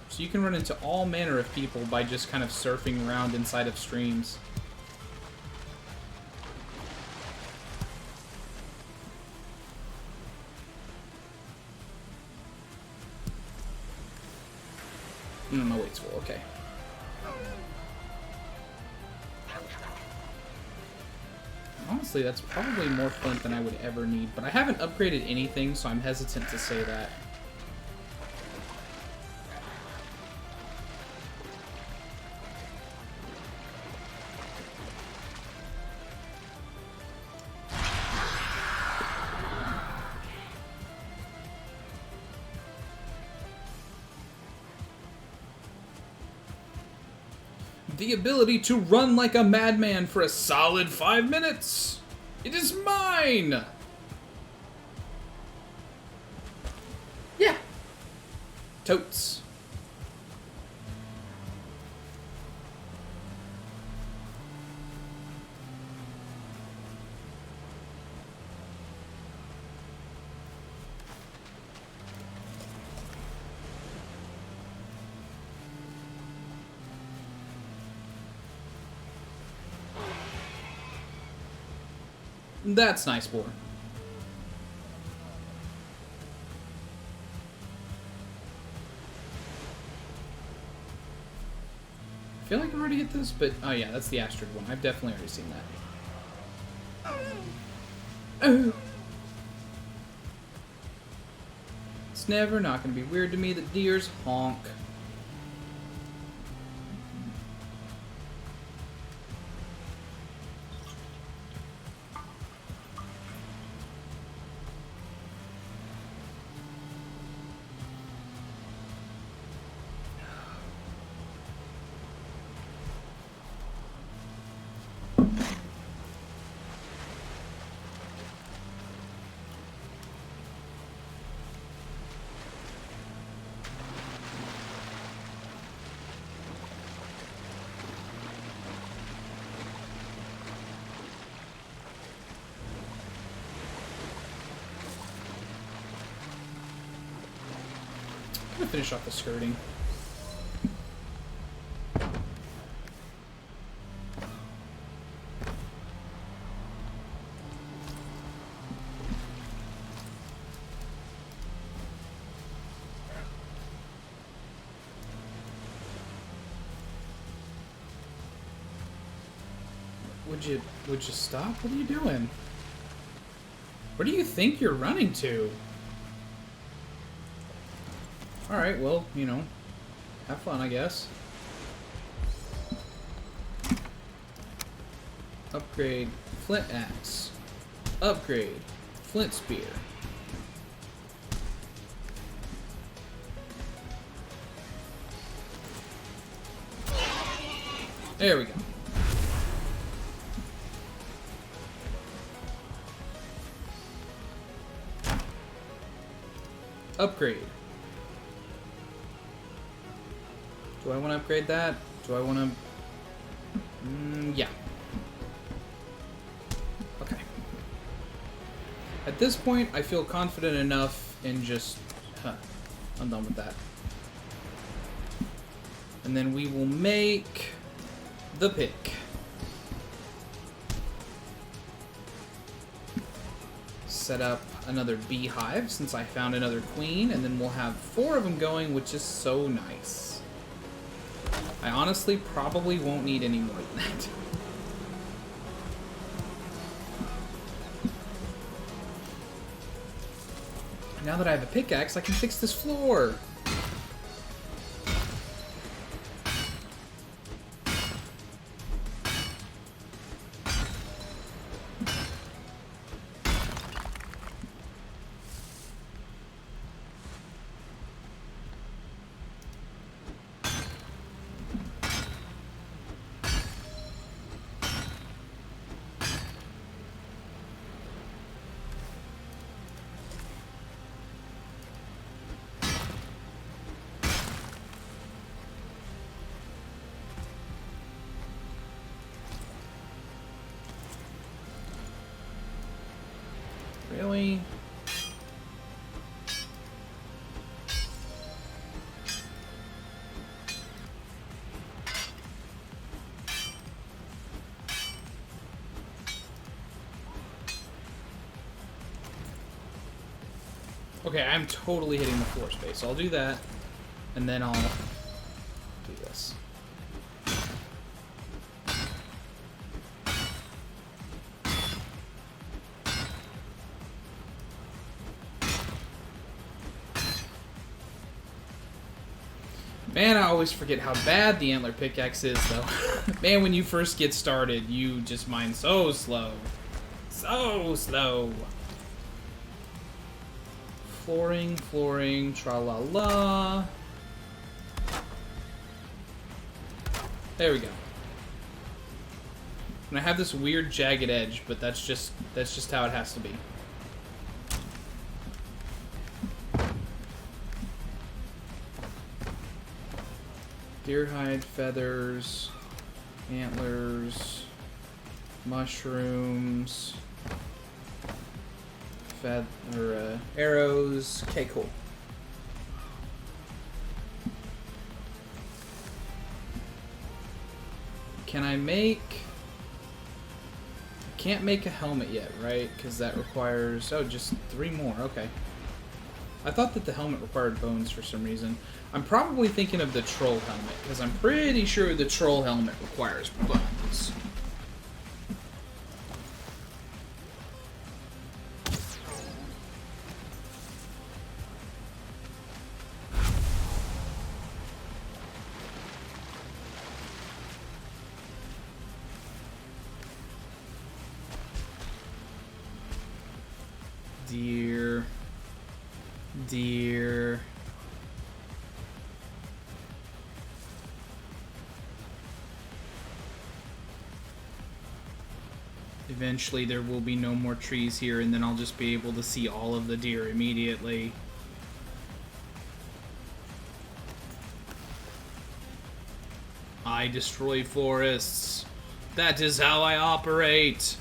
So you can run into all manner of people by just kind of surfing around inside of streams. My weight's full, okay. Honestly, that's probably more flint than I would ever need, but I haven't upgraded anything, so I'm hesitant to say that. The ability to run like a madman for a solid 5 minutes. It is mine! Yeah. Totes. That's nice, boy. I feel like I've already hit this, but... Oh yeah, that's the Astrid one. I've definitely already seen that. Oh. It's never not going to be weird to me that deers honk. I'm gonna finish off the skirting. would you stop? What are you doing? Where do you think you're running to? Alright, well, you know, have fun, I guess. Upgrade flint axe. Upgrade flint spear. There we go. Upgrade. Do I want to upgrade that? Do I want to... yeah. Okay. At this point, I feel confident enough in just... I'm done with that. And then we will make the pick. Set up another beehive since I found another queen, and then we'll have 4 of them going, which is so nice. I honestly probably won't need any more than that. Now that I have a pickaxe, I can fix this floor. Really? Okay, I'm totally hitting the floor space. I'll do that, and then I'll do this. Man, I always forget how bad the antler pickaxe is, though. Man, when you first get started, you just mine so slow. So slow. Flooring, tra-la-la. There we go. And I have this weird jagged edge, but that's just how it has to be. Deer hide, feathers, antlers, mushrooms, arrows. Okay, cool. Can I make... I can't make a helmet yet, right? Because that requires... Oh, just 3 more. Okay. I thought that the helmet required bones for some reason. I'm probably thinking of the troll helmet, because I'm pretty sure the troll helmet requires bones. Deer. Eventually there will be no more trees here, and then I'll just be able to see all of the deer immediately. I destroy forests. That is how I operate.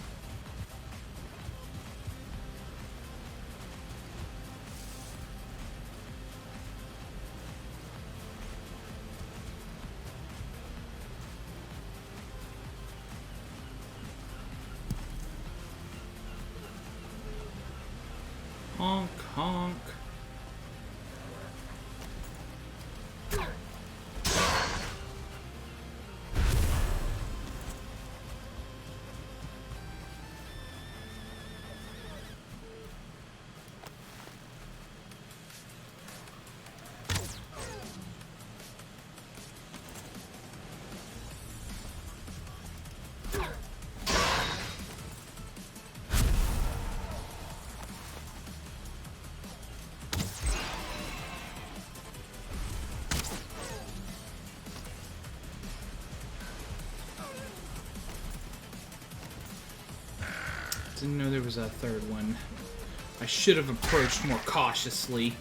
Honk, honk. Didn't know there was a third one. I should have approached more cautiously.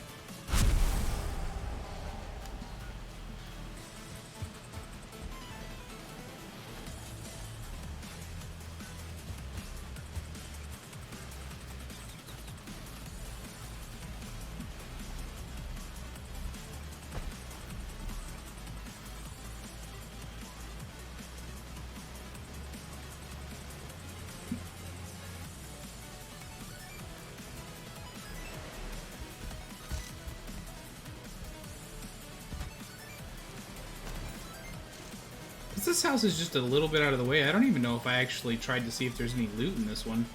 This house is just a little bit out of the way. I don't even know if I actually tried to see if there's any loot in this one.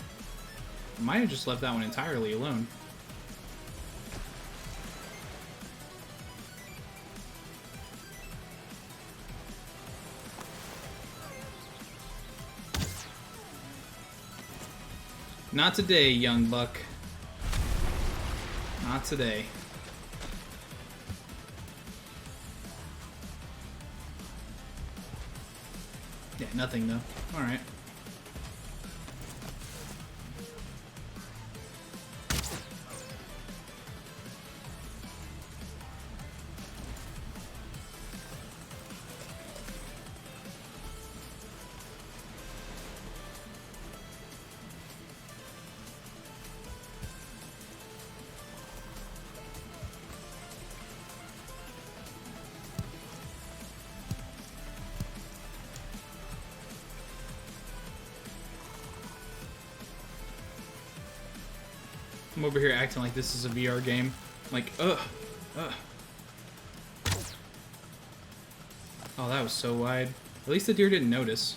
I might have just left that one entirely alone. Not today, young buck. Not today. Yeah, nothing though. Alright. I'm over here acting like this is a VR game. Like, ugh. Oh, that was so wide. At least the deer didn't notice.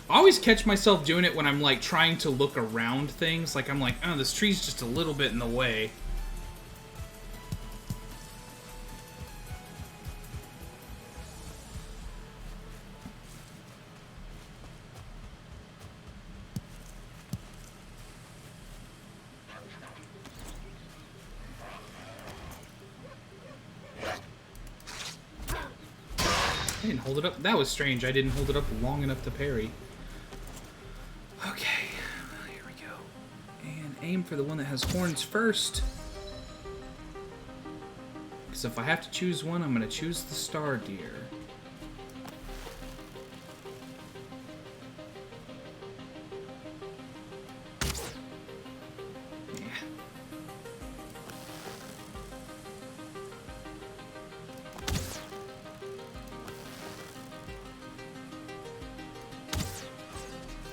I always catch myself doing it when I'm like trying to look around things. Like I'm like, oh, this tree's just a little bit in the way. I didn't hold it up. That was strange. I didn't hold it up long enough to parry. Okay, here we go. And aim for the one that has horns first. Because if I have to choose one, I'm going to choose the star deer. Yeah.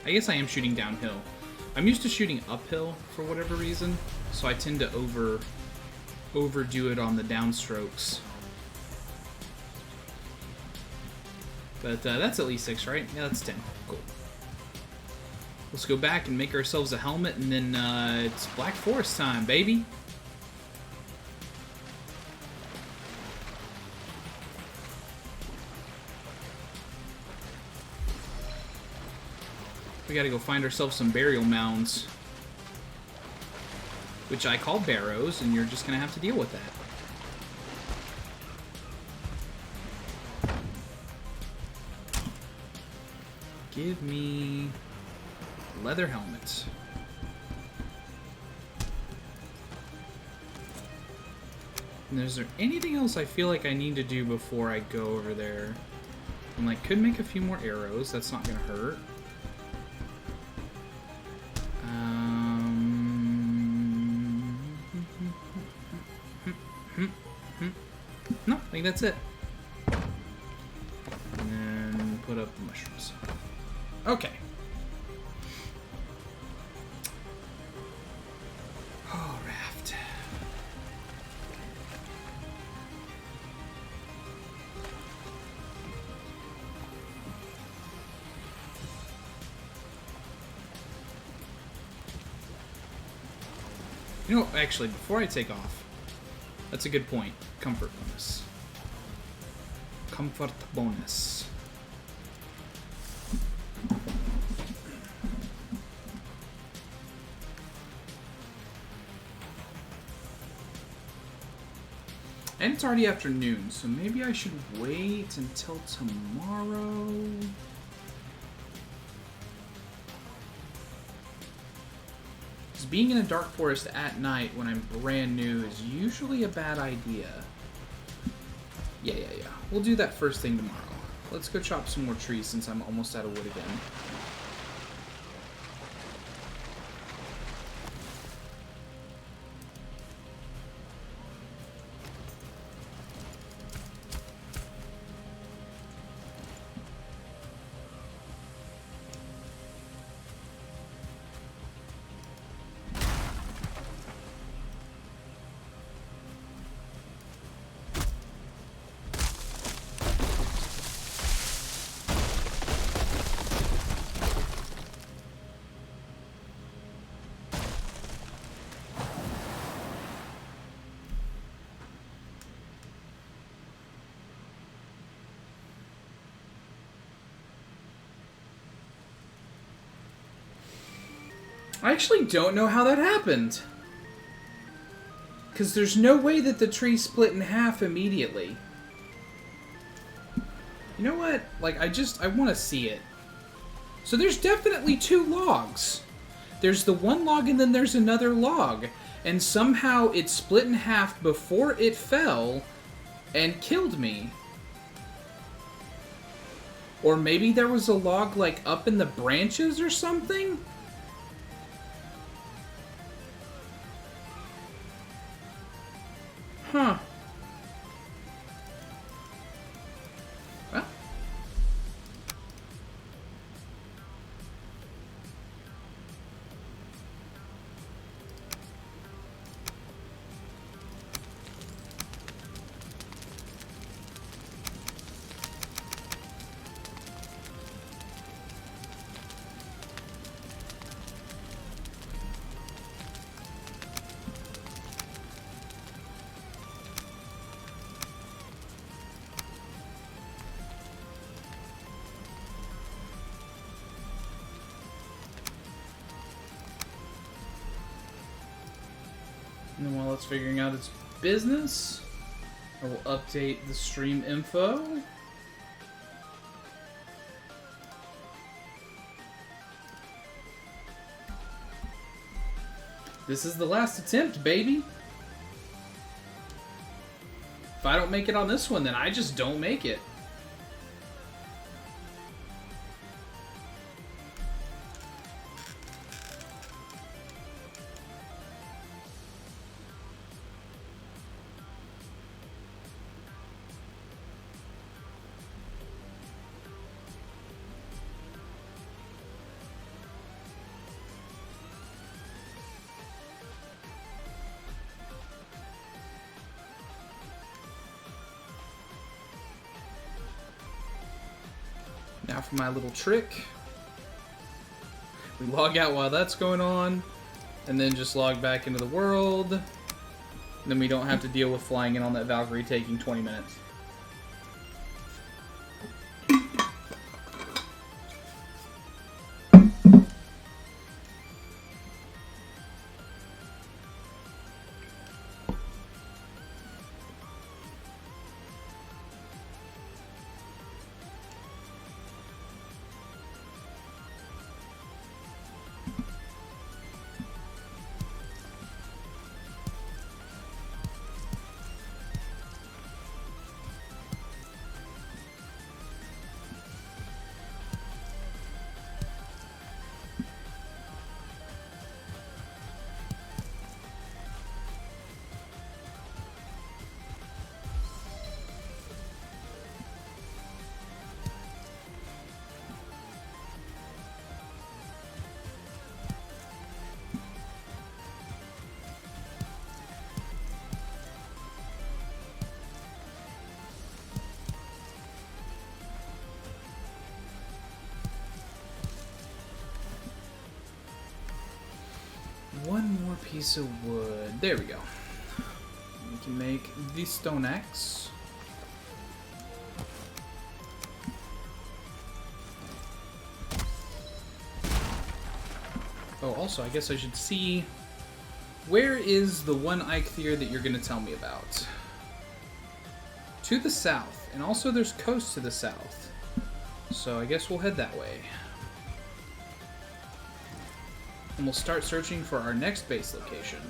I guess I am shooting downhill. I'm used to shooting uphill for whatever reason, so I tend to overdo it on the downstrokes. But that's at least 6, right? Yeah, that's 10. Cool. Let's go back and make ourselves a helmet, and then it's Black Forest time, baby! We gotta go find ourselves some burial mounds. Which I call barrows, and you're just gonna have to deal with that. Give me leather helmets. And is there anything else I feel like I need to do before I go over there? I'm like, could make a few more arrows. That's not gonna hurt. No, I think that's it. And then put up the mushrooms. Okay. Oh, raft. You know, actually, before I take off, that's a good point. Comfort bonus. Comfort bonus. And it's already afternoon, so maybe I should wait until tomorrow. Because being in a dark forest at night when I'm brand new is usually a bad idea. Yeah. We'll do that first thing tomorrow. Let's go chop some more trees since I'm almost out of wood again. I actually don't know how that happened. Because there's no way that the tree split in half immediately. You know what? Like, I want to see it. So there's definitely 2 logs. There's the one log and then there's another log. And somehow it split in half before it fell and killed me. Or maybe there was a log, like, up in the branches or something? Huh. Well. And then while it's figuring out its business, I will update the stream info. This is the last attempt, baby. If I don't make it on this one, then I just don't make it. Now for my little trick. We log out while that's going on, and then just log back into the world. And then we don't have to deal with flying in on that Valkyrie taking 20 minutes. One more piece of wood. There we go. We can make the stone axe. Oh, also, I guess I should see... Where is the one Eikthyr that you're going to tell me about? to the south, and also there's coast to the south. So I guess we'll head that way. And we'll start searching for our next base location.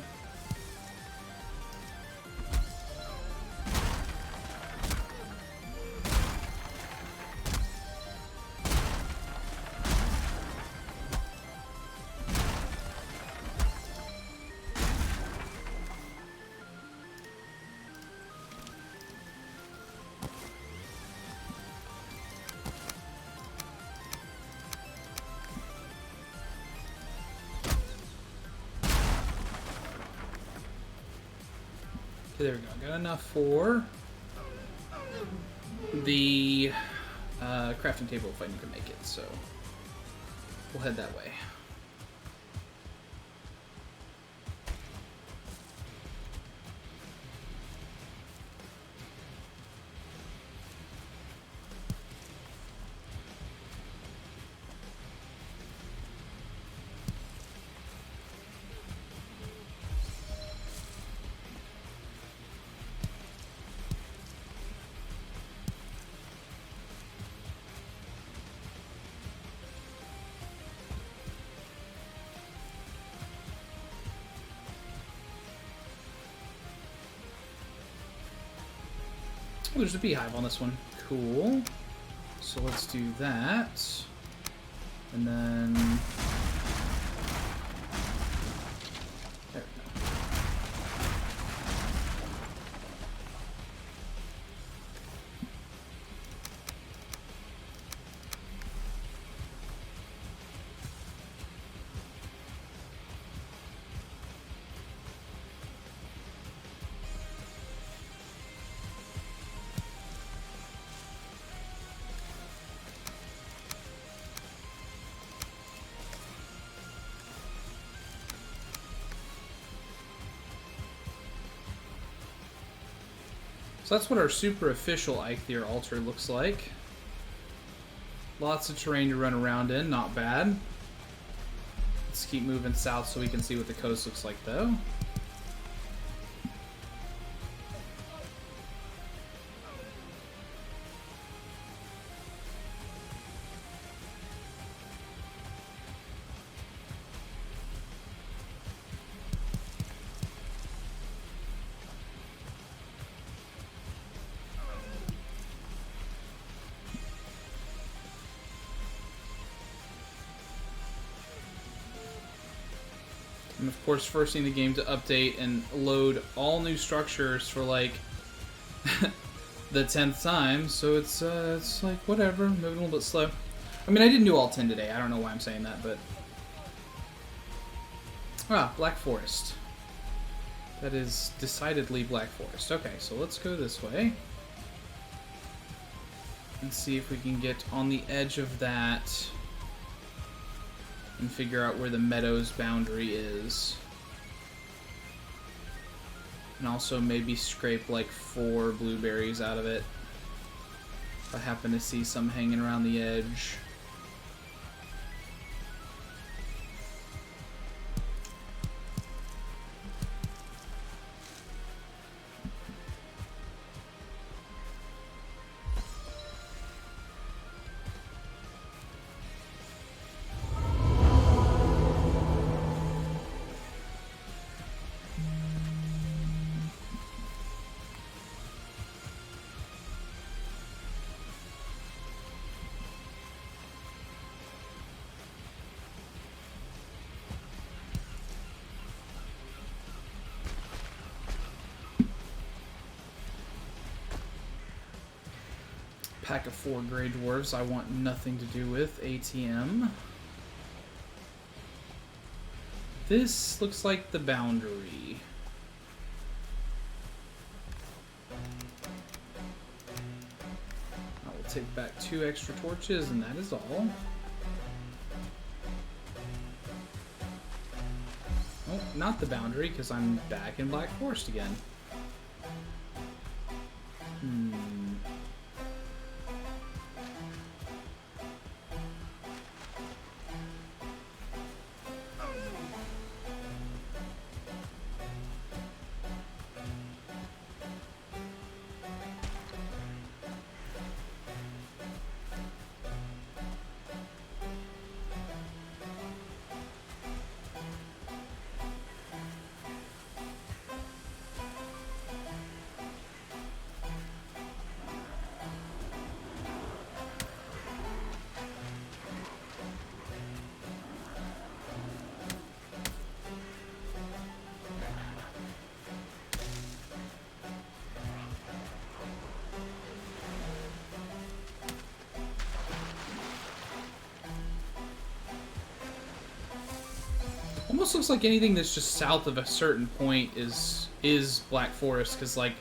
Okay, there we go. Got enough for the crafting table if I need to make it, so we'll head that way. Oh, there's a beehive on this one. Cool. So let's do that. And then... there we go. So that's what our super official Eikthyr altar looks like. Lots of terrain to run around in, not bad. Let's keep moving south so we can see what the coast looks like though. And of course, forcing the game to update and load all new structures for like the 10th time, so it's like whatever, moving a little bit slow. I mean, I didn't do all 10 today. I don't know why I'm saying that, but Black Forest. That is decidedly Black Forest. Okay, so let's go this way and see if we can get on the edge of that and figure out where the meadow's boundary is. And also maybe scrape like 4 blueberries out of it if I happen to see some hanging around the edge. Pack of 4 gray dwarves I want nothing to do with. ATM. This looks like the boundary. I will take back 2 extra torches and that is all. Oh, not the boundary because I'm back in Black Forest again. almost looks like anything that's just south of a certain point is Black Forest, because, like,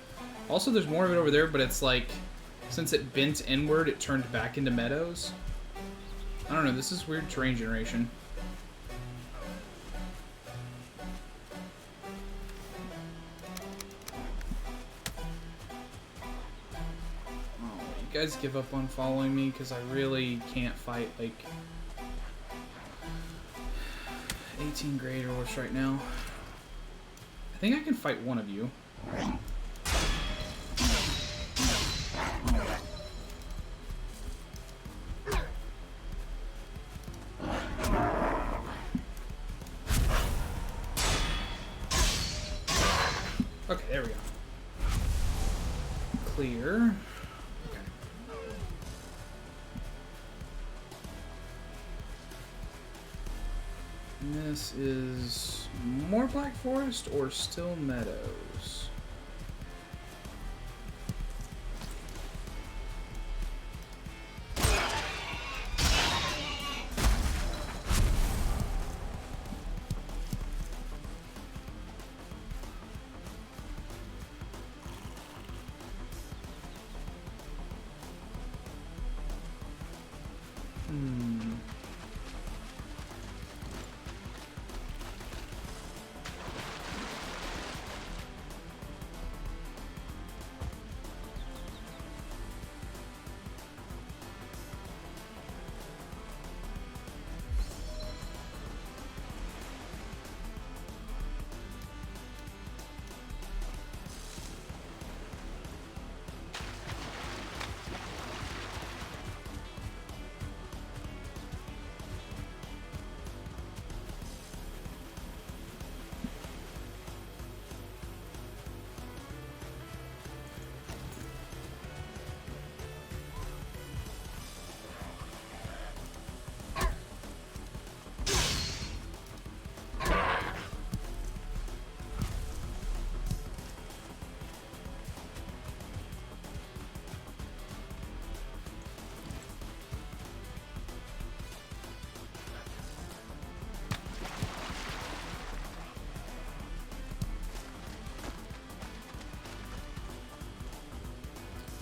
also there's more of it over there, but it's like, since it bent inward, it turned back into meadows. I don't know, this is weird terrain generation. You guys give up on following me, because I really can't fight, like, 18 grade or worse right now. I think I can fight one of you. Okay, there we go. Clear. This is more Black Forest or still meadows?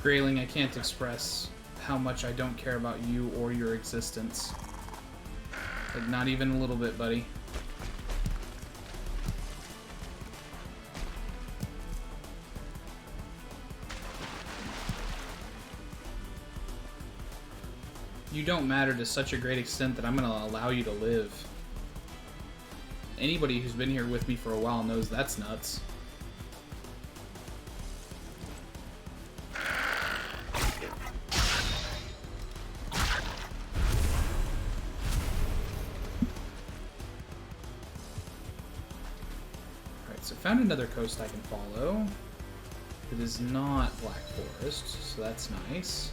Grayling, I can't express how much I don't care about you or your existence. Like, not even a little bit, buddy. You don't matter to such a great extent that I'm going to allow you to live. Anybody who's been here with me for a while knows that's nuts. Found another coast I can follow. It is not Black Forest, so that's nice.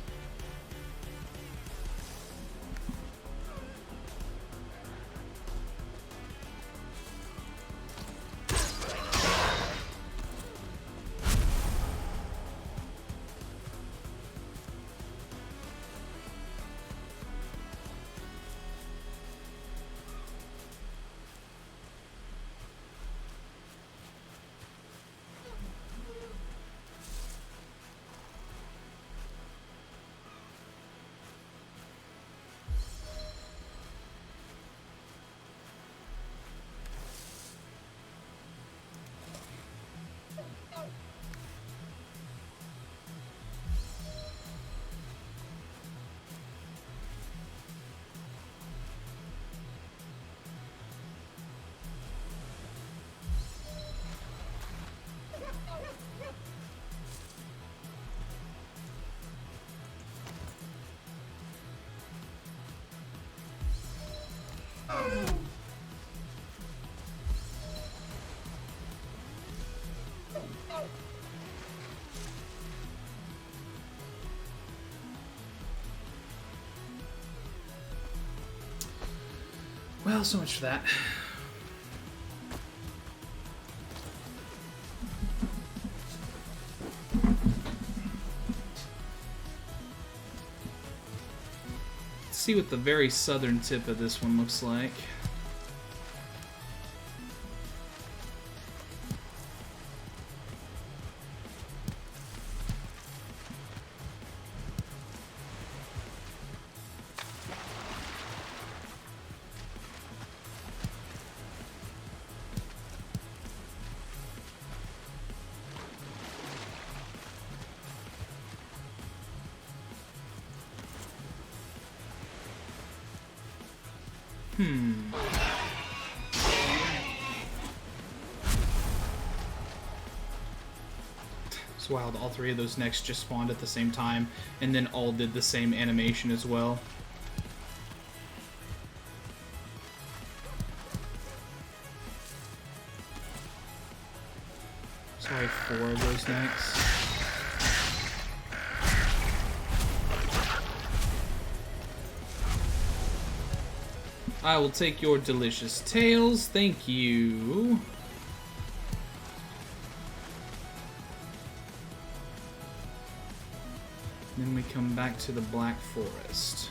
Well, so much for that. Let's see what the very southern tip of this one looks like. It's wild, all three of those necks just spawned at the same time, and then all did the same animation as well. Sorry, 4 of those necks. I will take your delicious tails, thank you. Then we come back to the Black Forest.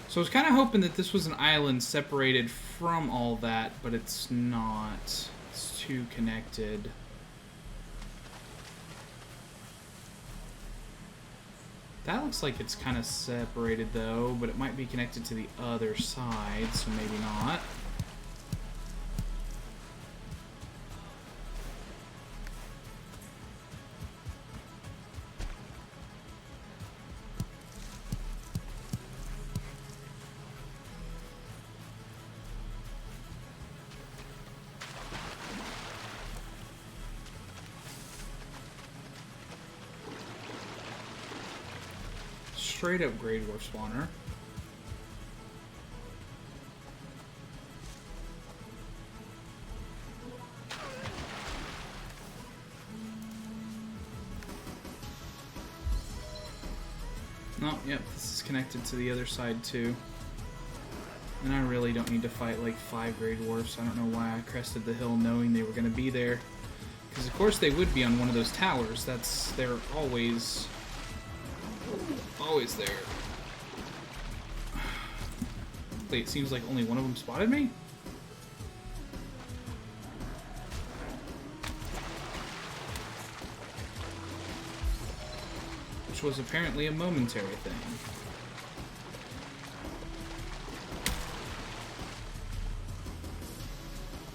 So I was kind of hoping that this was an island separated from all that, but it's not. It's too connected. That looks like it's kind of separated though, but it might be connected to the other side, so maybe not. Straight up Grey Dwarf spawner. Oh, yep, this is connected to the other side too. And I really don't need to fight like 5 Grey Dwarfs. I don't know why I crested the hill knowing they were going to be there. Because of course they would be on one of those towers. They're always there. Wait, it seems like only one of them spotted me? Which was apparently a momentary thing.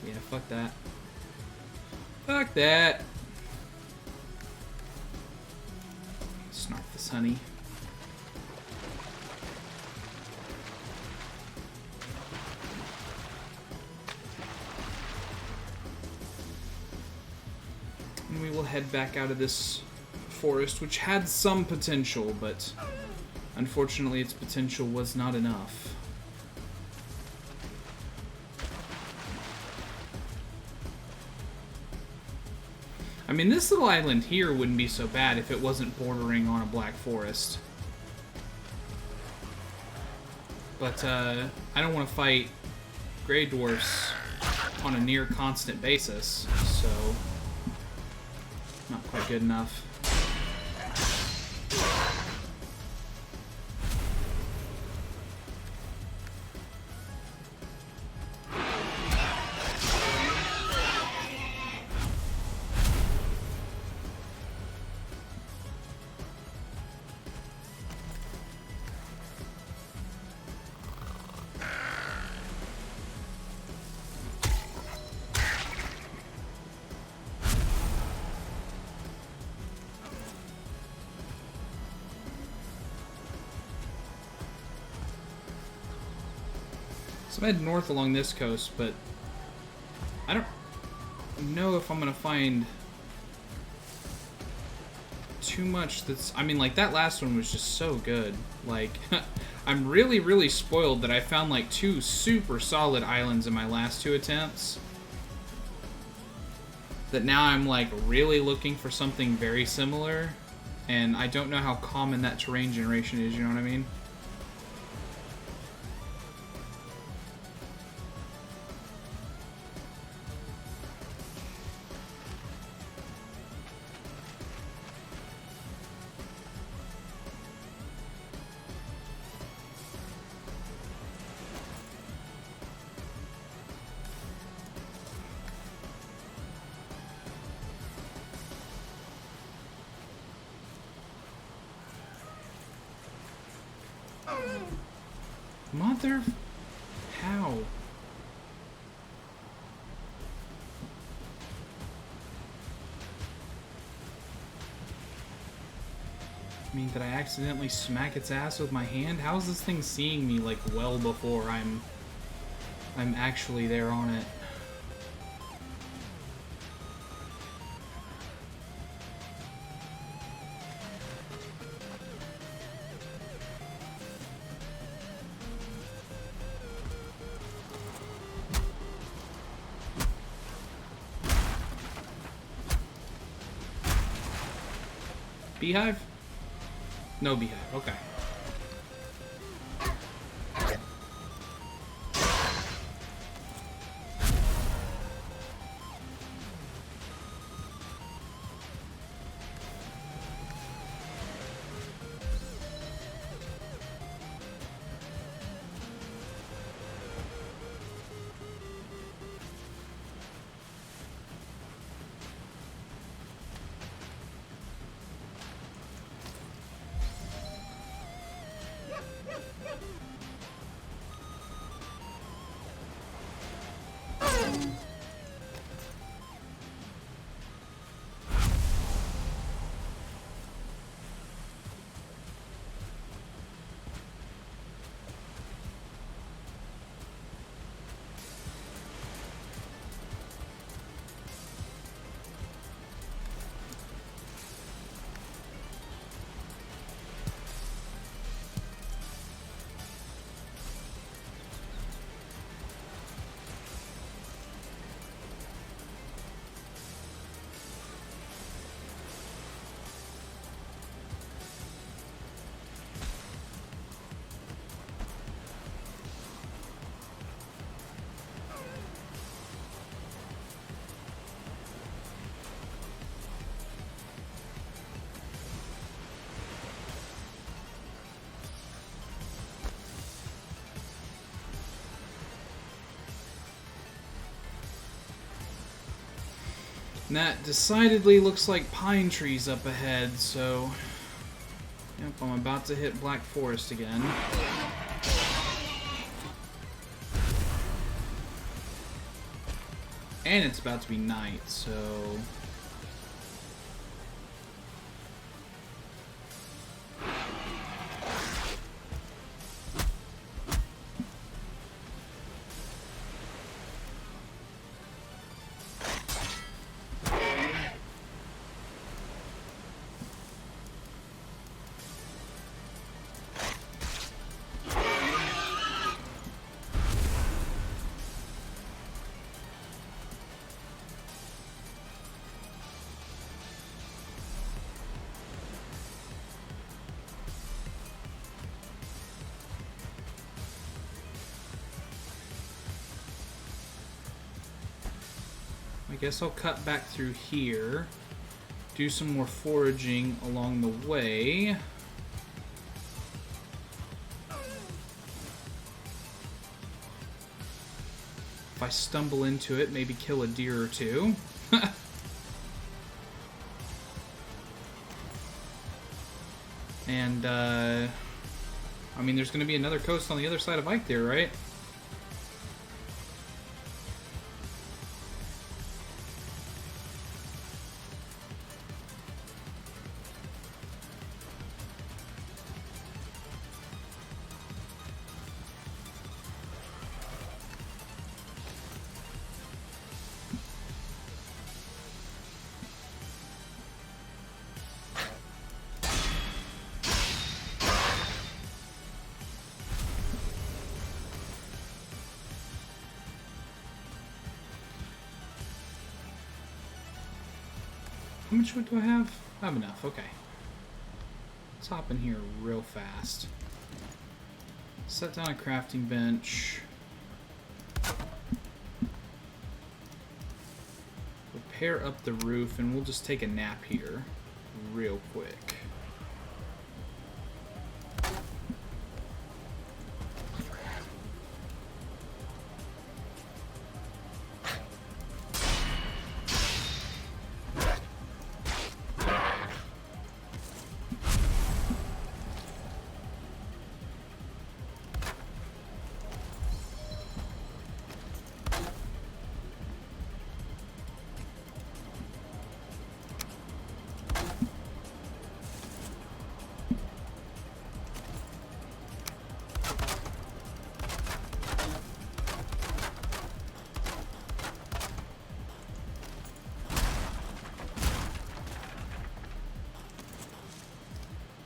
Yeah, fuck that. Fuck that! Snarf this honey. And we will head back out of this forest, which had some potential, but unfortunately its potential was not enough. I mean, this little island here wouldn't be so bad if it wasn't bordering on a black forest. But, I don't want to fight Grey Dwarfs on a near constant basis, so not quite good enough. So I'm heading north along this coast, but I don't know if I'm going to find too much that's... I mean, like, that last one was just so good. Like, I'm really, really spoiled that I found, like, 2 super solid islands in my last 2 attempts. That now I'm, like, really looking for something very similar. And I don't know how common that terrain generation is, you know what I mean? Mother... How? I mean, did I accidentally smack its ass with my hand? How is this thing seeing me, like, well before I'm actually there on it? Beehive? No beehive, okay. And that decidedly looks like pine trees up ahead, so... Yep, I'm about to hit Black Forest again. And it's about to be night, so... I guess I'll cut back through here, do some more foraging along the way. If I stumble into it, maybe kill a deer or two. And, I mean, there's going to be another coast on the other side of Ike there, right? How much wood do I have? I have enough, okay. Let's hop in here real fast. Set down a crafting bench. Repair up the roof, and we'll just take a nap here real quick.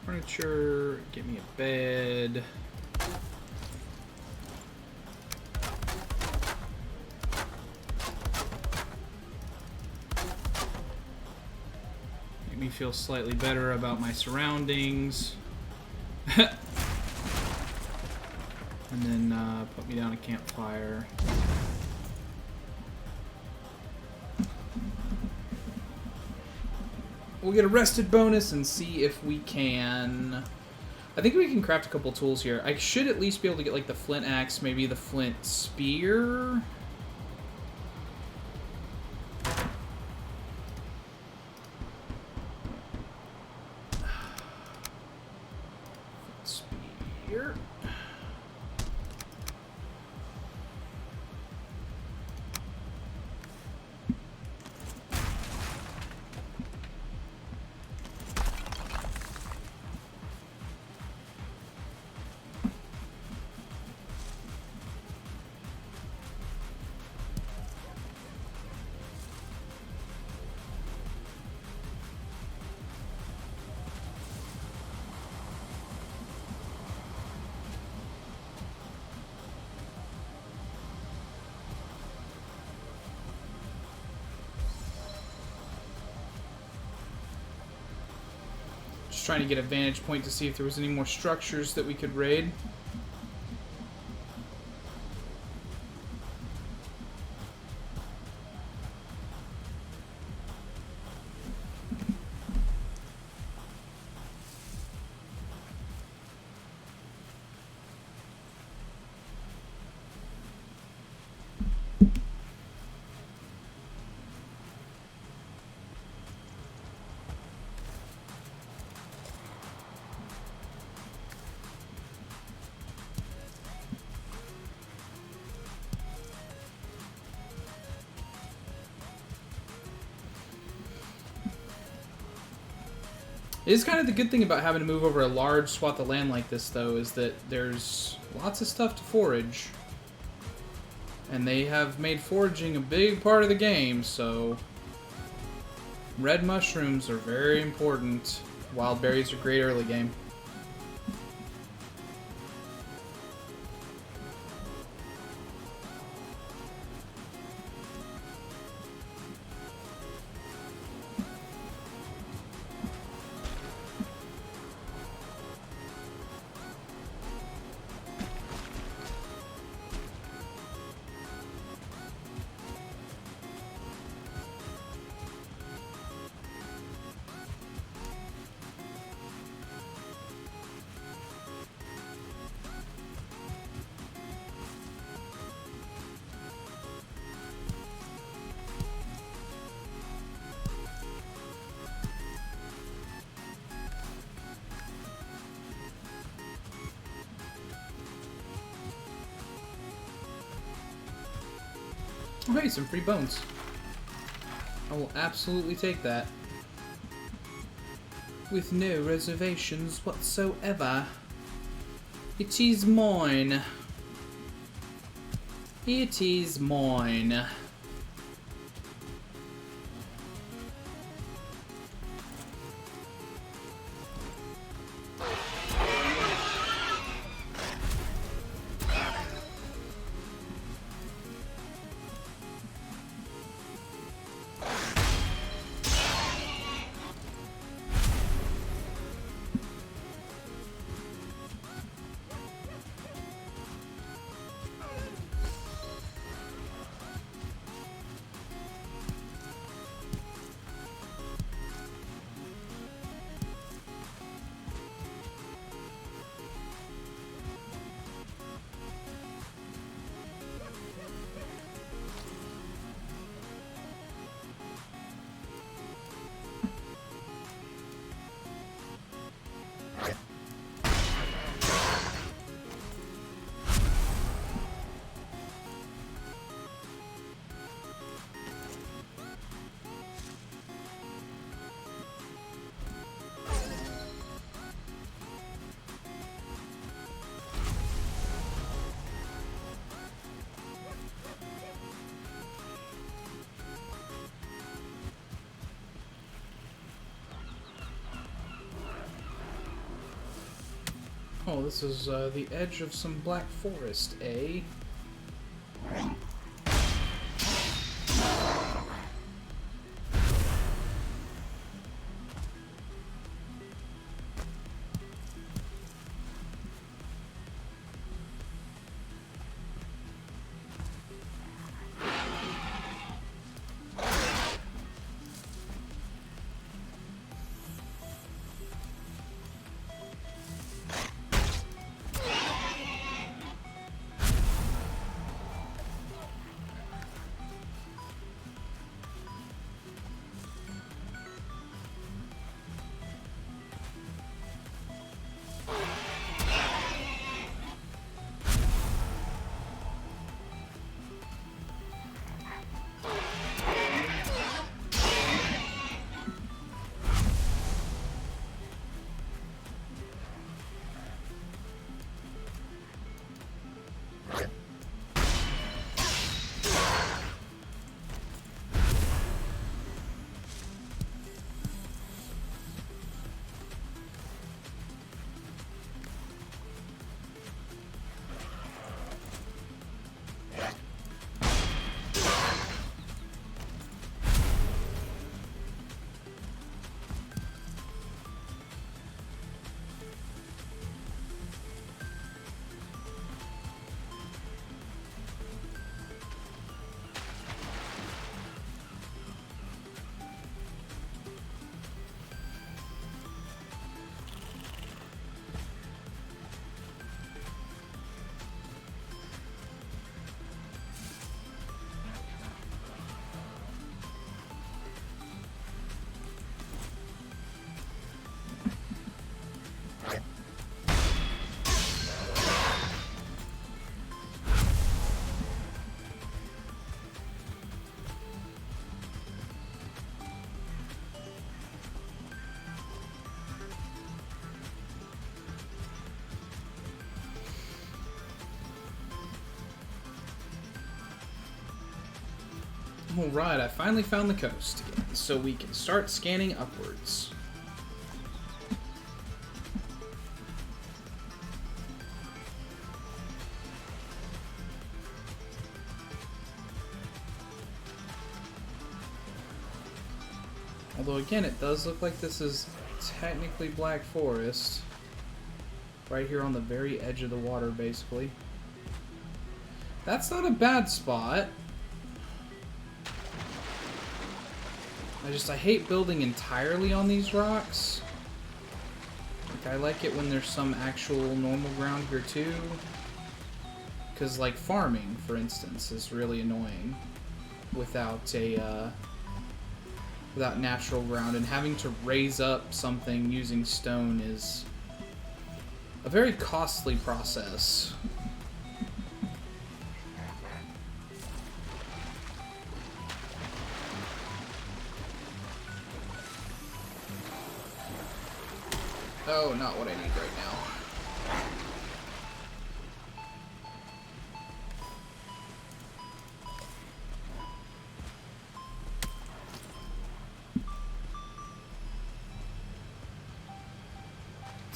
Furniture, get me a bed. Make me feel slightly better about my surroundings. And then put me down a campfire. We'll get a rested bonus and see if we can... I think we can craft a couple tools here. I should at least be able to get like the flint axe, maybe the flint spear. Spear. Just trying to get a vantage point to see if there was any more structures that we could raid. It is kind of the good thing about having to move over a large swath of land like this, though, is that there's lots of stuff to forage. And they have made foraging a big part of the game, so... Red mushrooms are very important. Wild berries are great early game. Oh, hey, some free bones. I will absolutely take that. With no reservations whatsoever. It is mine. It is mine. Oh, this is the edge of some black forest, eh? Alright, I finally found the coast again, so we can start scanning upwards. Although again, it does look like this is technically Black Forest. Right here on the very edge of the water, basically. That's not a bad spot. I hate building entirely on these rocks. Like, I like it when there's some actual normal ground here too. Because, like, farming, for instance, is really annoying without without natural ground, and having to raise up something using stone is a very costly process. Oh, not what I need right now.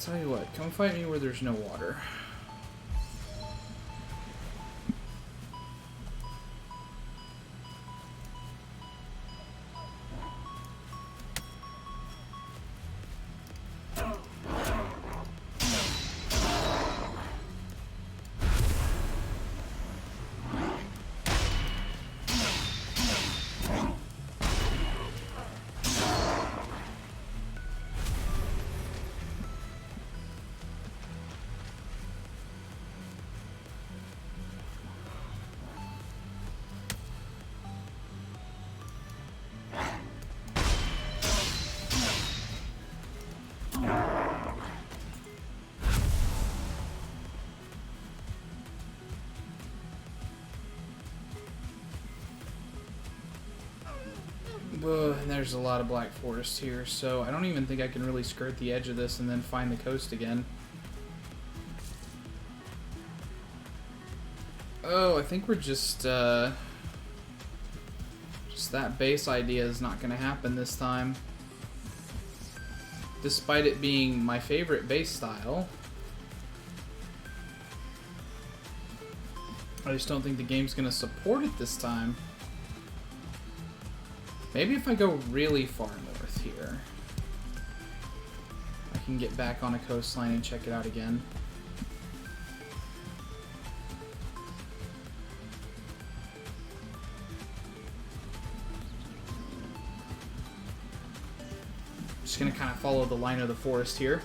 Tell you what, come fight me where there's no water. And there's a lot of black forest here, so I don't even think I can really skirt the edge of this and then find the coast again. Oh, I think we're just that base idea is not going to happen this time. Despite it being my favorite base style, I just don't think the game's going to support it this time. Maybe if I go really far north here, I can get back on a coastline and check it out again. Just going to kind of follow the line of the forest here.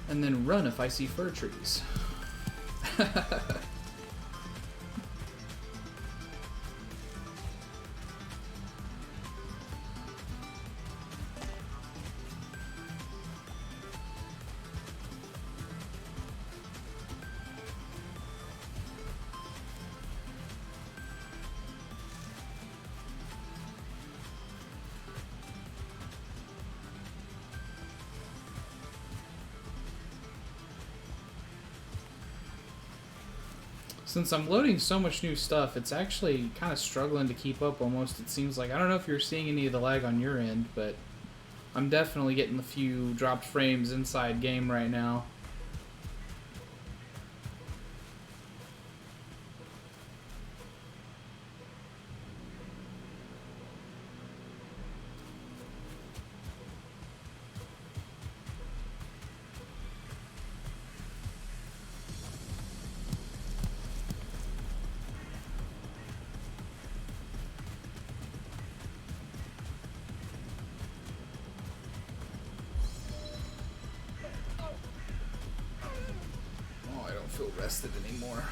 And then run if I see fir trees. Since I'm loading so much new stuff, it's actually kind of struggling to keep up almost, it seems like. I don't know if you're seeing any of the lag on your end, but I'm definitely getting a few dropped frames inside game right now. Feel rested anymore.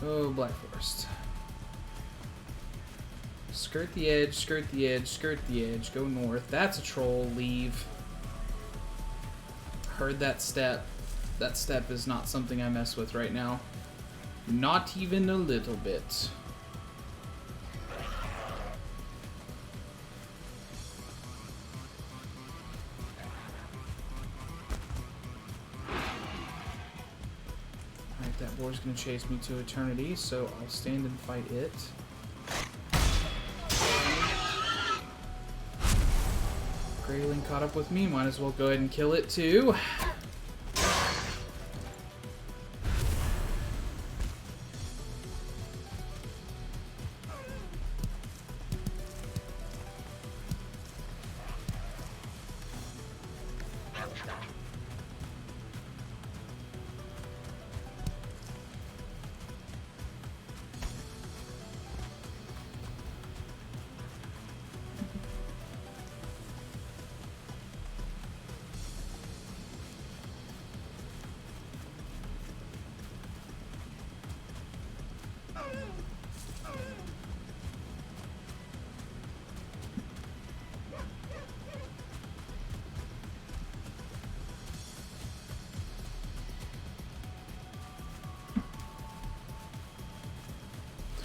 Oh, Black Forest. Skirt the edge, skirt the edge, skirt the edge. Go north. That's a troll. Leave. Heard that step. That step is not something I mess with right now. Not even a little bit. That boar's gonna chase me to eternity, so I'll stand and fight it. Grayling caught up with me, might as well go ahead and kill it too.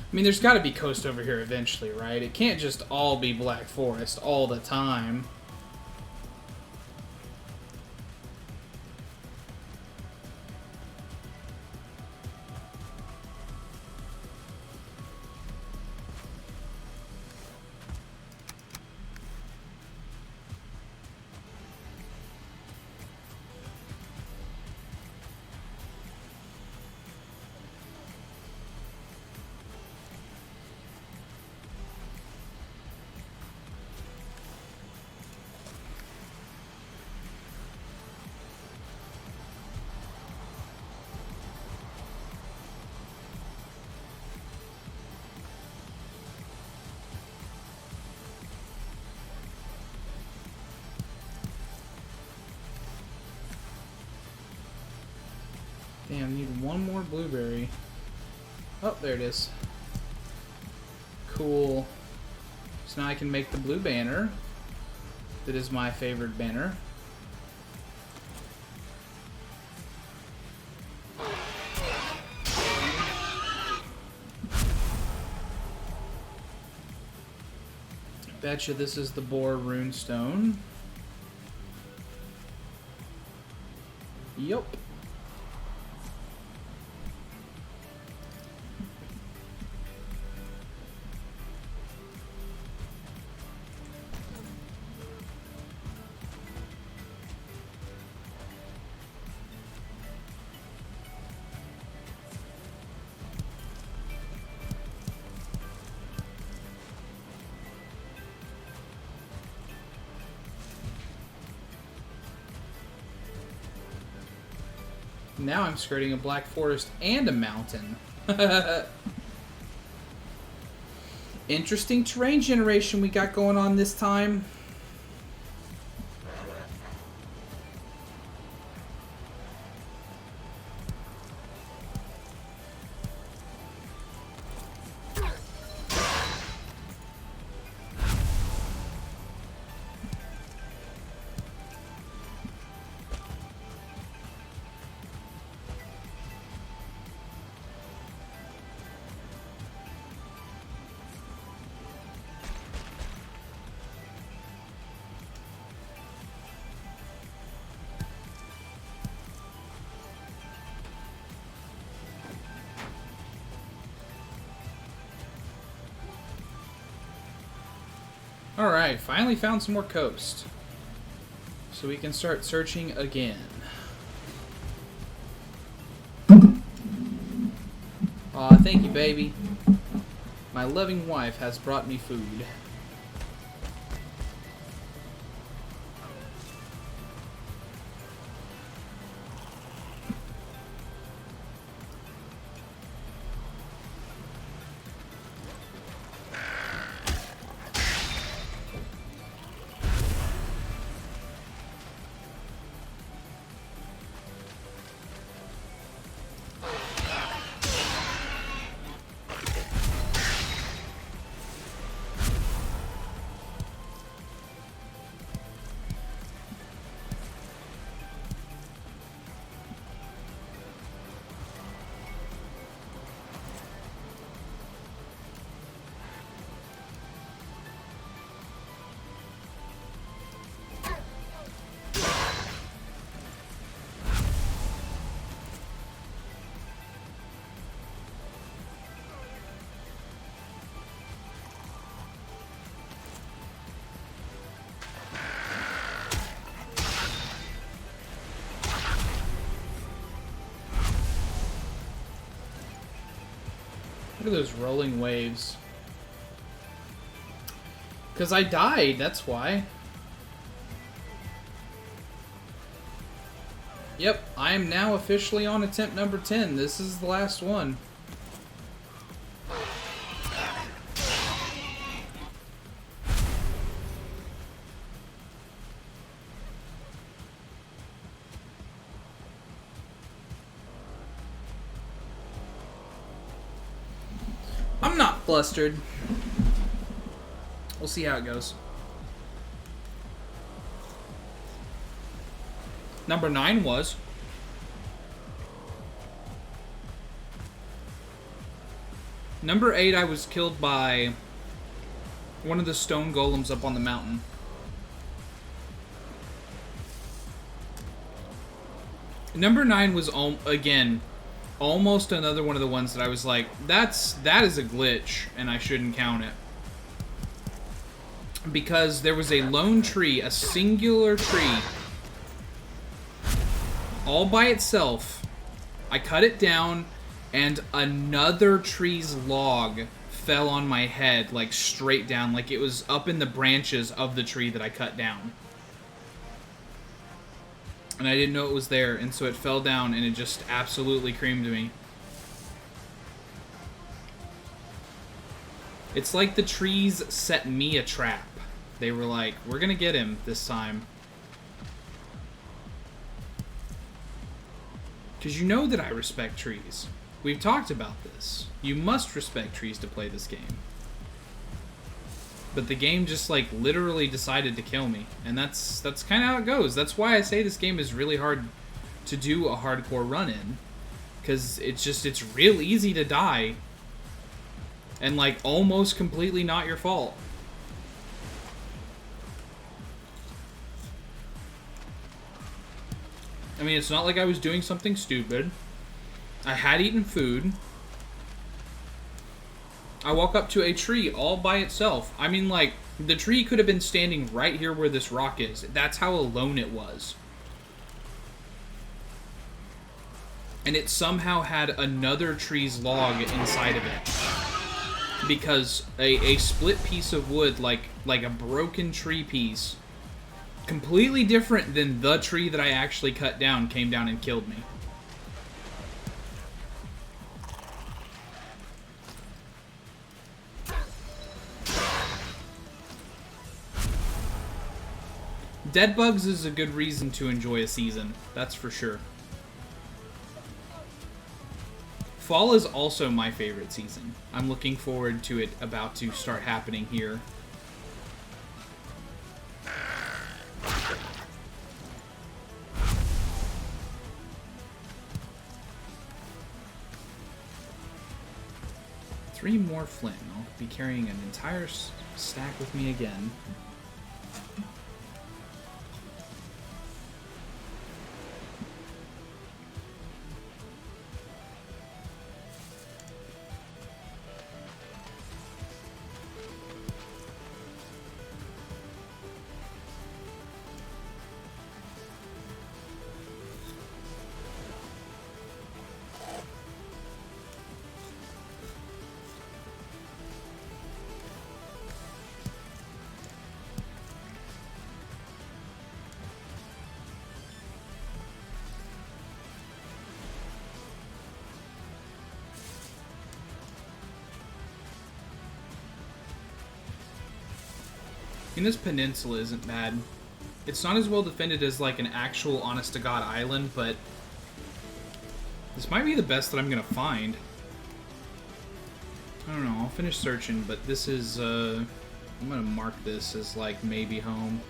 I mean, there's got to be coast over here eventually, right? It can't just all be Black Forest all the time. Damn, need one more blueberry. Oh, there it is. Cool. So now I can make the blue banner. That is my favorite banner. Betcha this is the boar runestone. Yup. Now I'm skirting a black forest and a mountain. Interesting terrain generation we got going on this time. Alright, finally found some more coast. So we can start searching again. Aw, thank you, baby. My loving wife has brought me food. Look at those rolling waves. Because I died, that's why. Yep, I am now officially on attempt number 10. This is the last one. I'm not flustered. We'll see how it goes. Number 9 was. Number 8, I was killed by one of the stone golems up on the mountain. Number 9 was, again, almost another one of the ones that I was like, that is a glitch, and I shouldn't count it. Because there was a lone tree, a singular tree, all by itself. I cut it down, and another tree's log fell on my head, like straight down, like it was up in the branches of the tree that I cut down. And I didn't know it was there, and so it fell down, and it just absolutely creamed me. It's like the trees set me a trap. They were like, we're gonna get him this time. Because you know that I respect trees. We've talked about this. You must respect trees to play this game. But the game just, like, literally decided to kill me. And that's kind of how it goes. That's why I say this game is really hard to do a hardcore run in. Because it's real easy to die. And, like, almost completely not your fault. I mean, it's not like I was doing something stupid. I had eaten food. I walk up to a tree all by itself. I mean, like, the tree could have been standing right here where this rock is. That's how alone it was. And it somehow had another tree's log inside of it. Because a split piece of wood, like a broken tree piece, completely different than the tree that I actually cut down, came down and killed me. Dead bugs is a good reason to enjoy a season. That's for sure. Fall is also my favorite season. I'm looking forward to it about to start happening here. Three more flint. I'll be carrying an entire stack with me again. I mean, this peninsula isn't bad. It's not as well defended as like an actual honest-to-God island, but this might be the best that I'm gonna find. I don't know, I'll finish searching, but this is, I'm gonna mark this as like maybe home.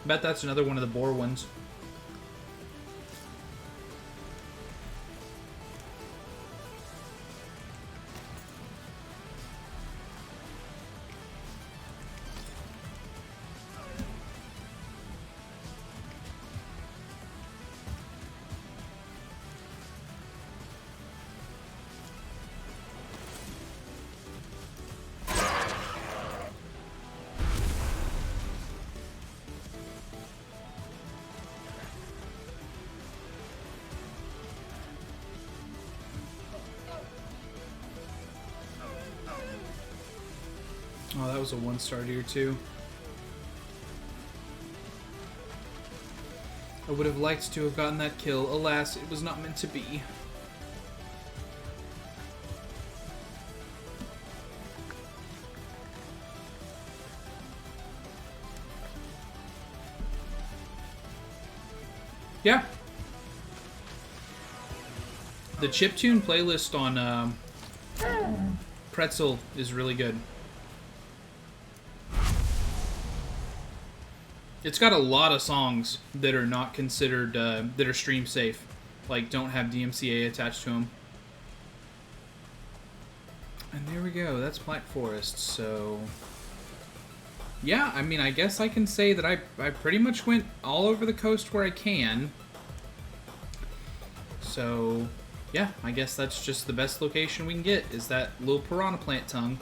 Bet that's another one of the boar ones. Oh, that was a 1-star deer too. I would have liked to have gotten that kill. Alas, it was not meant to be. Yeah. The chiptune playlist on Pretzel is really good. It's got a lot of songs that are not considered, that are stream safe. Like, don't have DMCA attached to them. And there we go, that's Black Forest, so... Yeah, I mean, I guess I can say that I pretty much went all over the coast where I can. So, yeah, I guess that's just the best location we can get, is that little piranha plant tongue.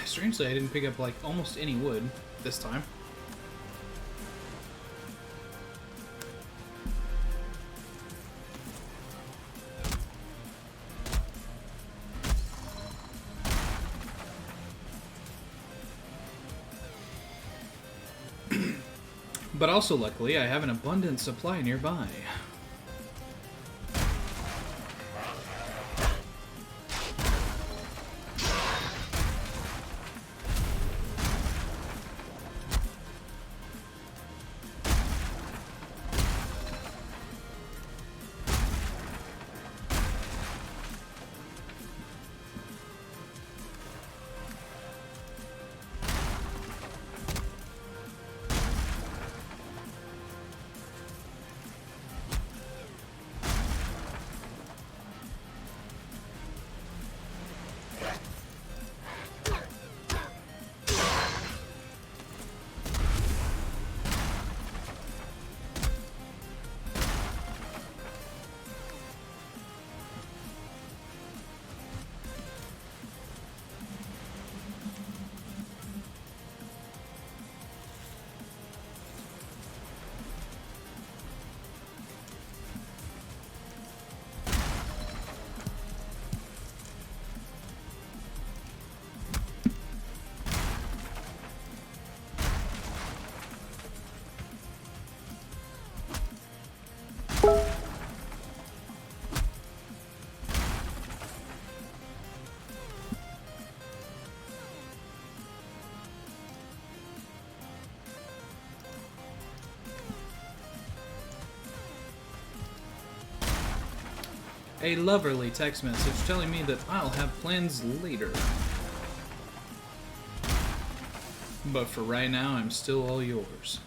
strangely, I didn't pick up, like, almost any wood this time. But also, luckily, I have an abundant supply nearby. A loverly text message telling me that I'll have plans later. But for right now, I'm still all yours.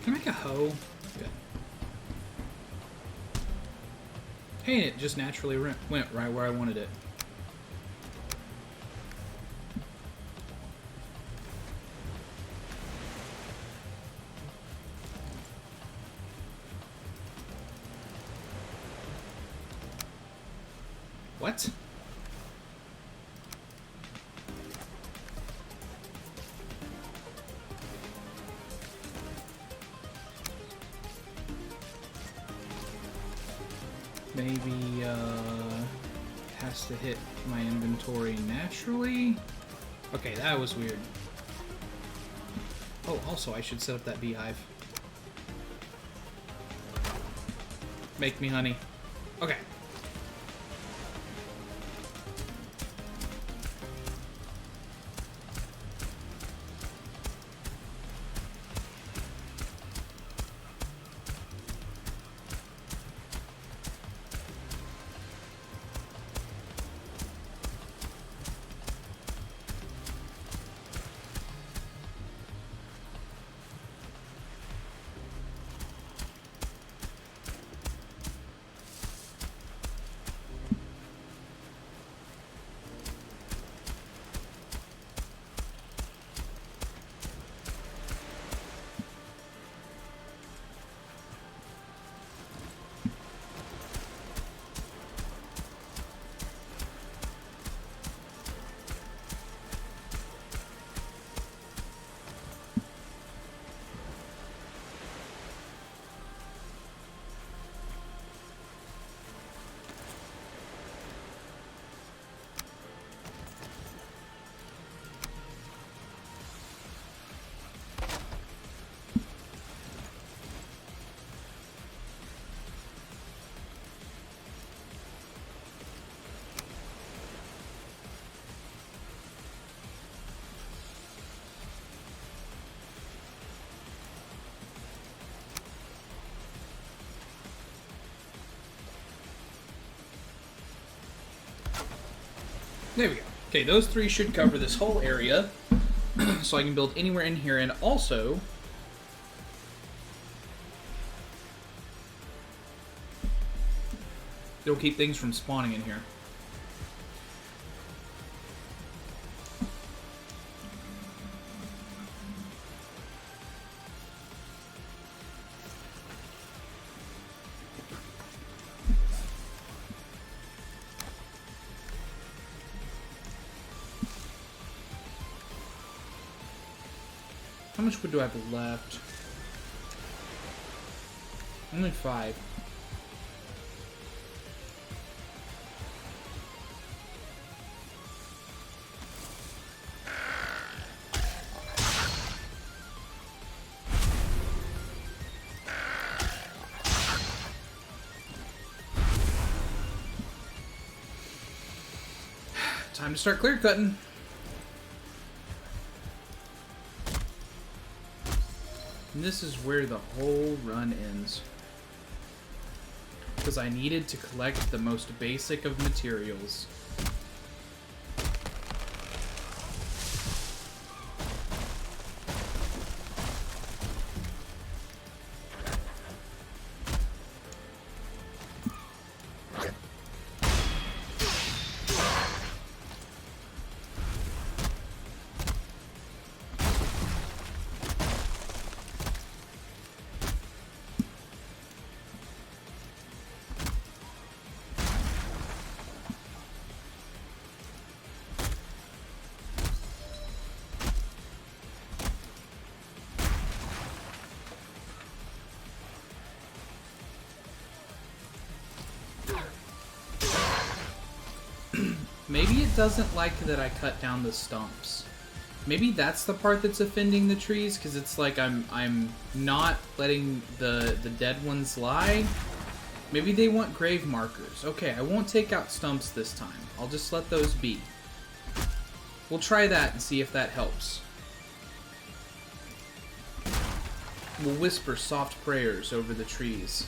Can I make a hoe? Good. Hey, and it just naturally went right where I wanted it. What? Maybe, it has to hit my inventory naturally? Okay, that was weird. Oh, also, I should set up that beehive. Make me honey. Okay. There we go. Okay, those 3 should cover this whole area. So I can build anywhere in here, and also... it'll keep things from spawning in here. How much wood do I have left? Only 5. Time to start clear cutting. And this is where the whole run ends. Because I needed to collect the most basic of materials. Maybe it doesn't like that I cut down the stumps. Maybe that's the part that's offending the trees, because it's like I'm not letting the dead ones lie. Maybe they want grave markers. Okay, I won't take out stumps this time. I'll just let those be. We'll try that and see if that helps. We'll whisper soft prayers over the trees.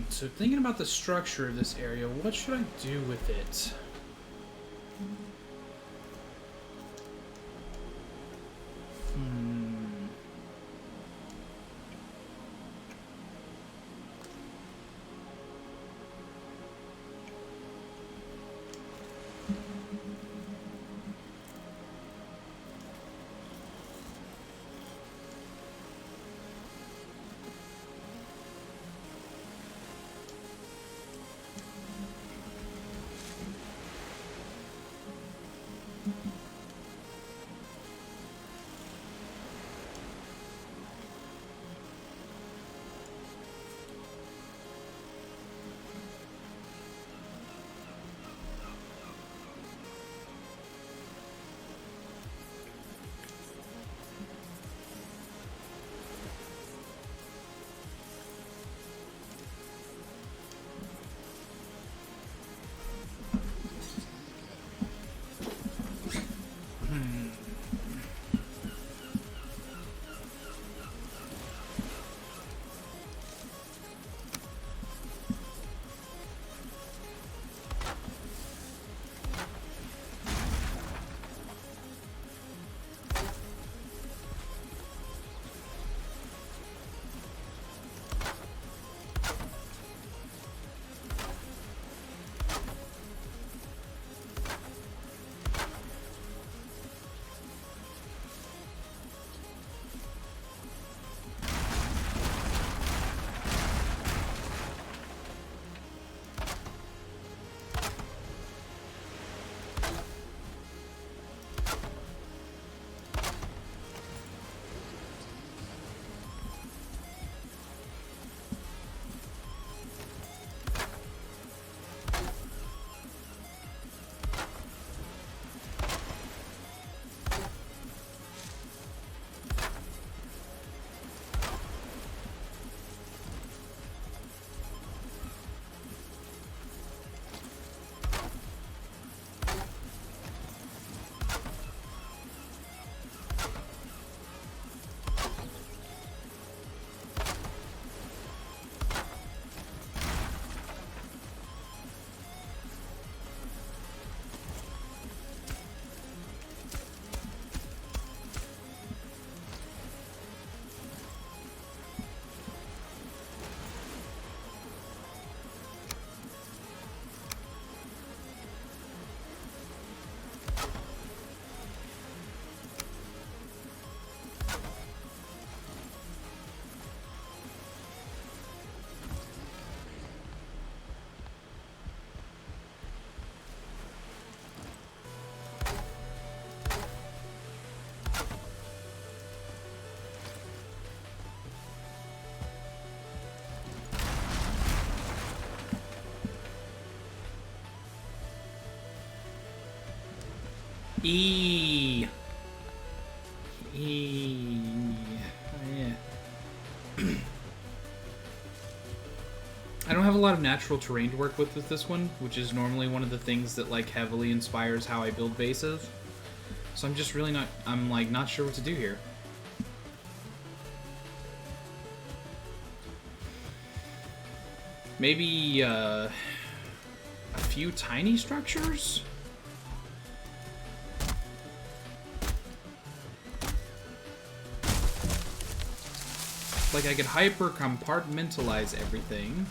So thinking about the structure of this area, what should I do with it? E. E. Yeah. I don't have a lot of natural terrain to work with this one, which is normally one of the things that like heavily inspires how I build bases. So I'm just really not. I'm like not sure what to do here. Maybe a few tiny structures? Like I could hyper compartmentalize everything.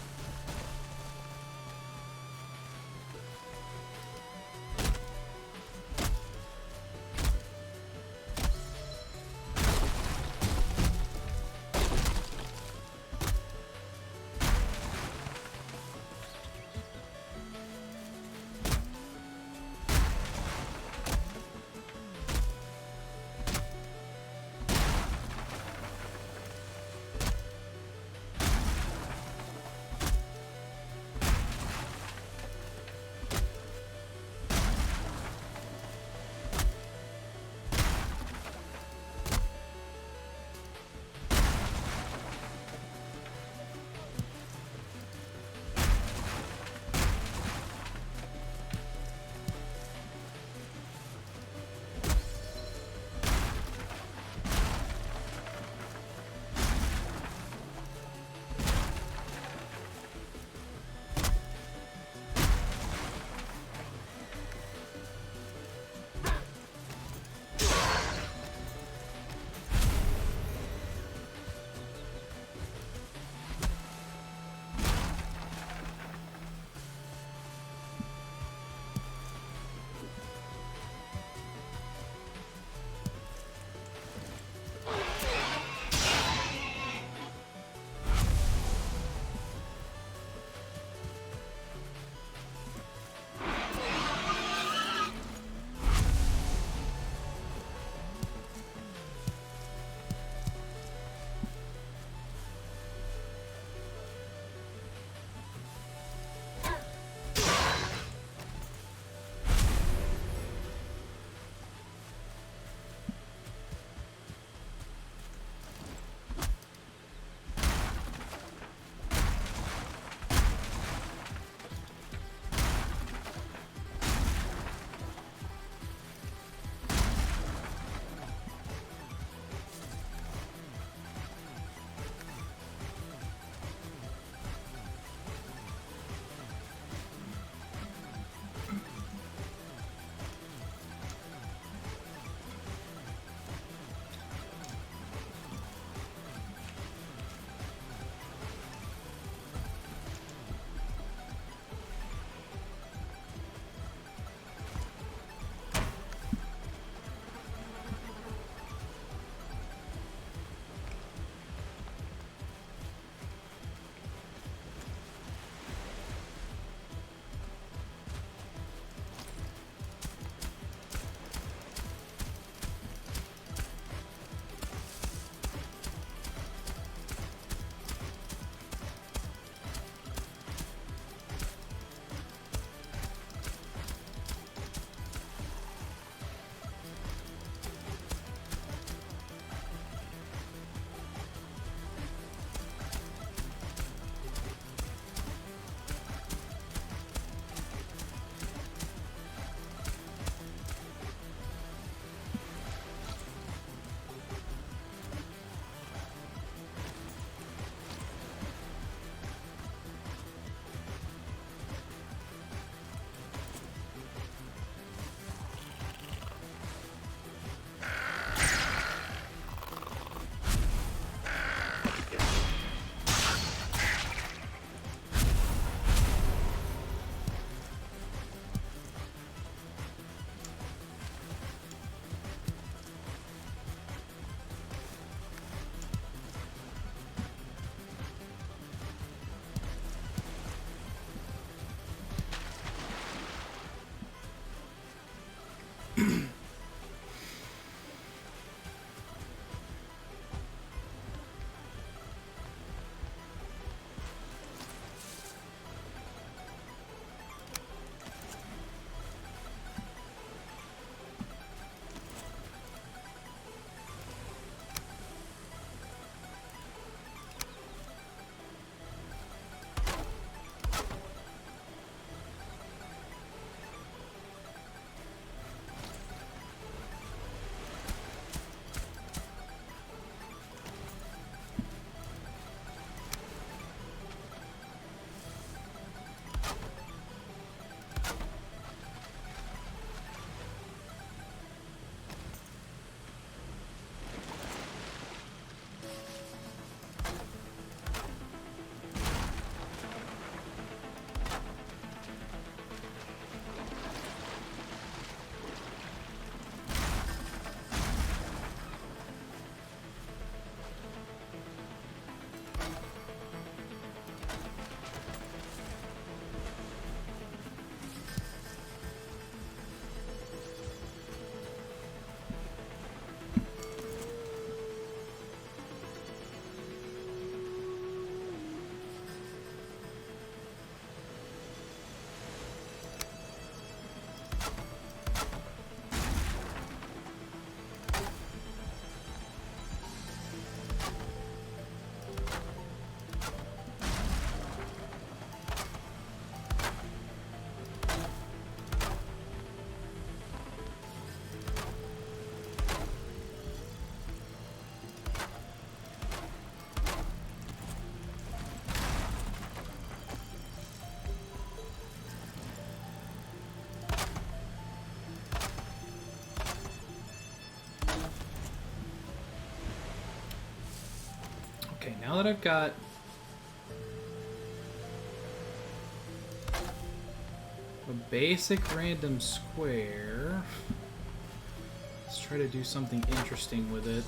Okay, now that I've got a basic random square, let's try to do something interesting with it.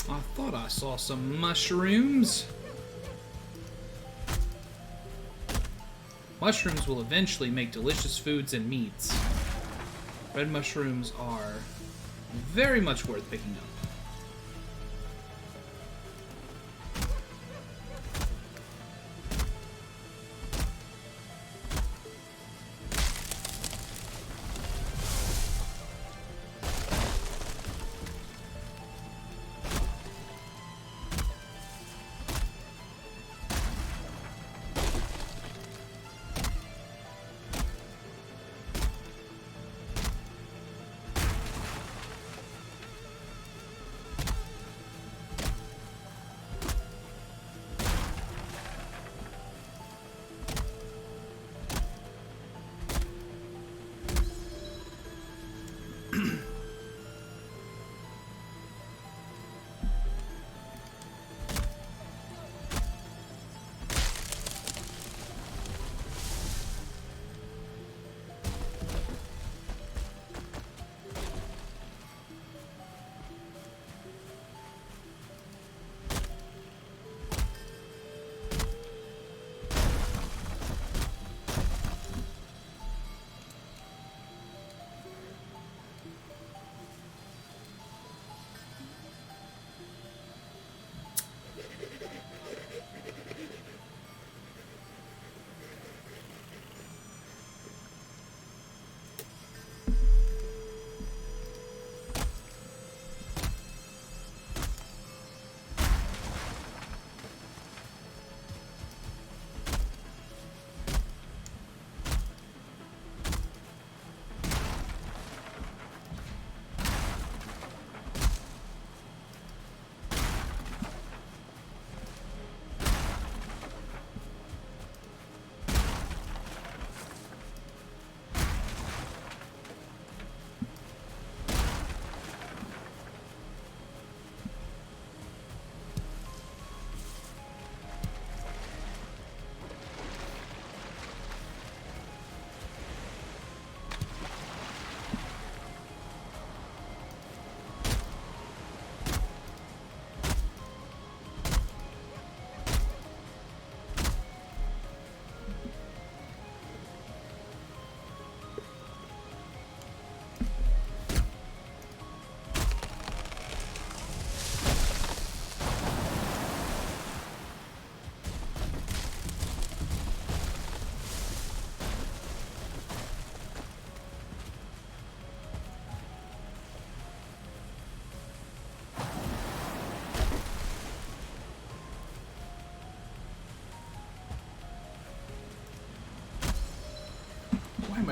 I thought I saw some mushrooms. Mushrooms will eventually make delicious foods and meats. Red mushrooms are very much worth picking up.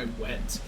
I wet?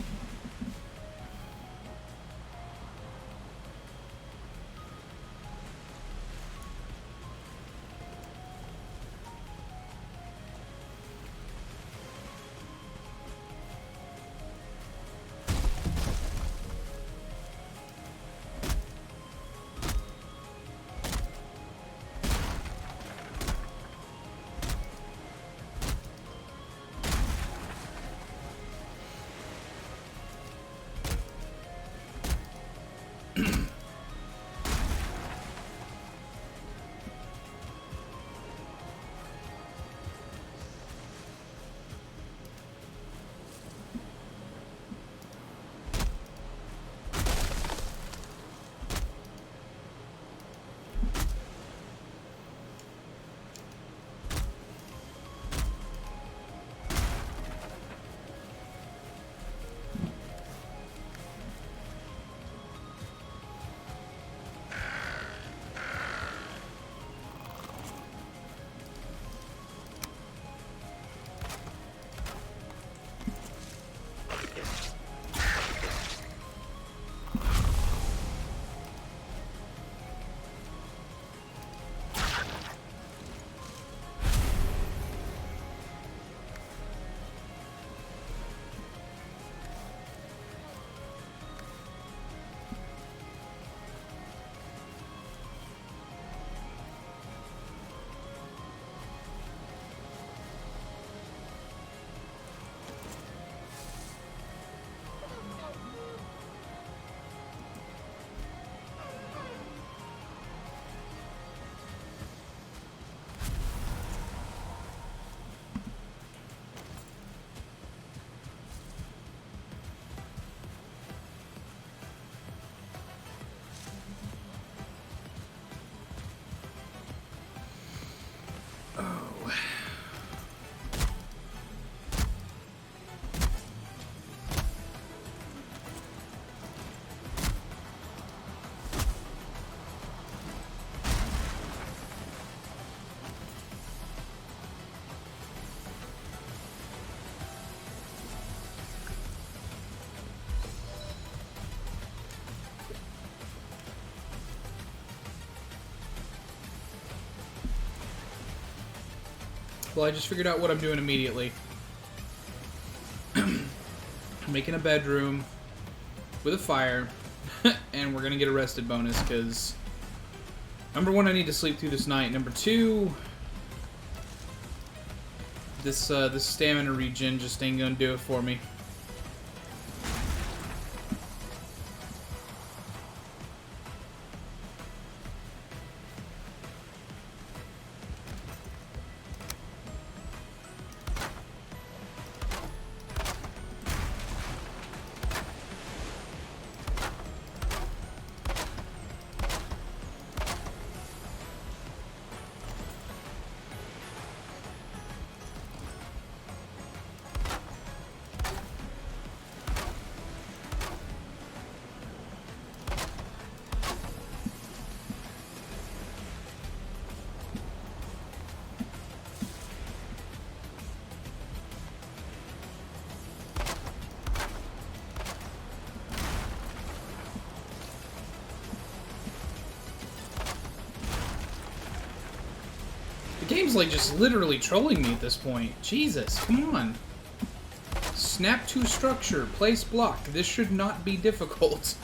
Well, I just figured out what I'm doing immediately. I'm making a bedroom with a fire, and we're gonna get a rested bonus, because number one, I need to sleep through this night. Number two, this stamina regen just ain't gonna do it for me. The game's like just literally trolling me at this point. Jesus, come on. Snap to structure, place block. This should not be difficult.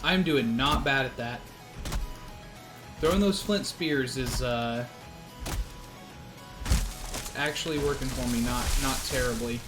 I'm doing not bad at that. Throwing those flint spears is actually working for me, not terribly.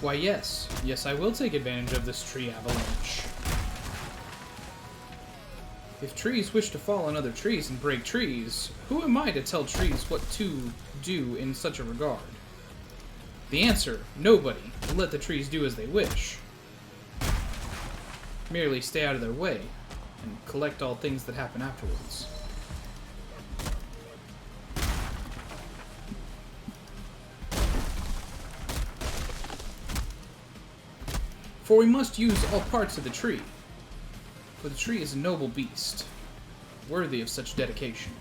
Why, yes. Yes, I will take advantage of this tree avalanche. If trees wish to fall on other trees and break trees, who am I to tell trees what to do in such a regard? The answer, nobody. Let the trees do as they wish. Merely stay out of their way, and collect all things that happen afterwards. For we must use all parts of the tree, for the tree is a noble beast, worthy of such dedication.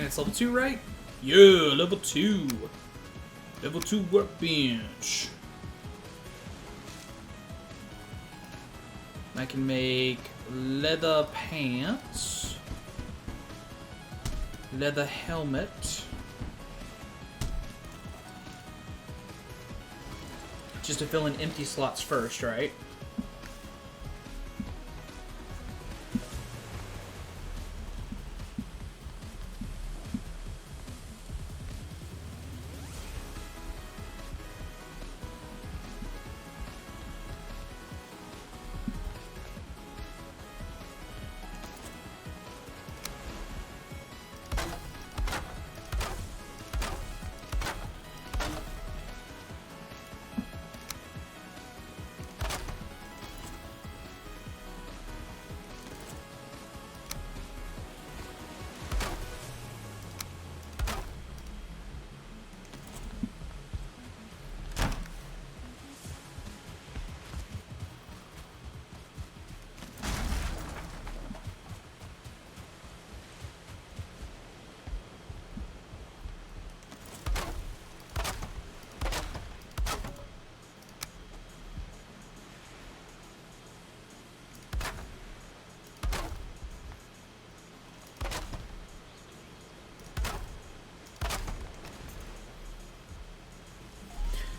it's level 2, right? Yeah, level 2. Level 2 workbench. I can make leather pants, leather helmet. Just to fill in empty slots first, right?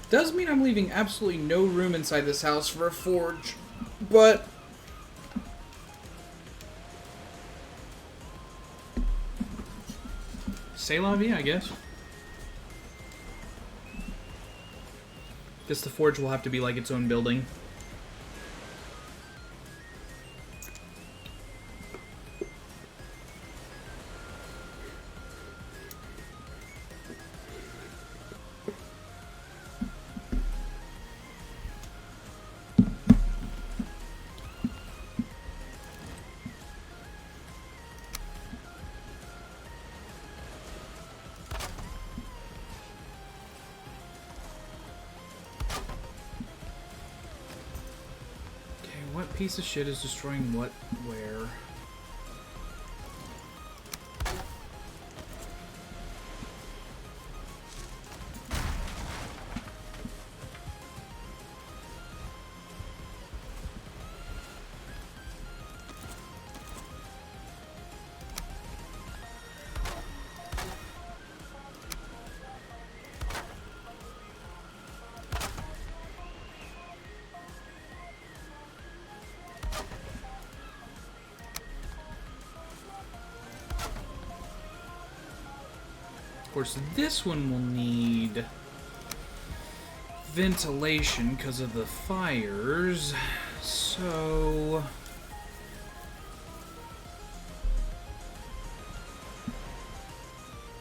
Does mean I'm leaving absolutely no room inside this house for a forge, but c'est la vie, I guess. Guess the forge will have to be like its own building. What piece of shit is destroying what where? Of course, this one will need ventilation because of the fires, so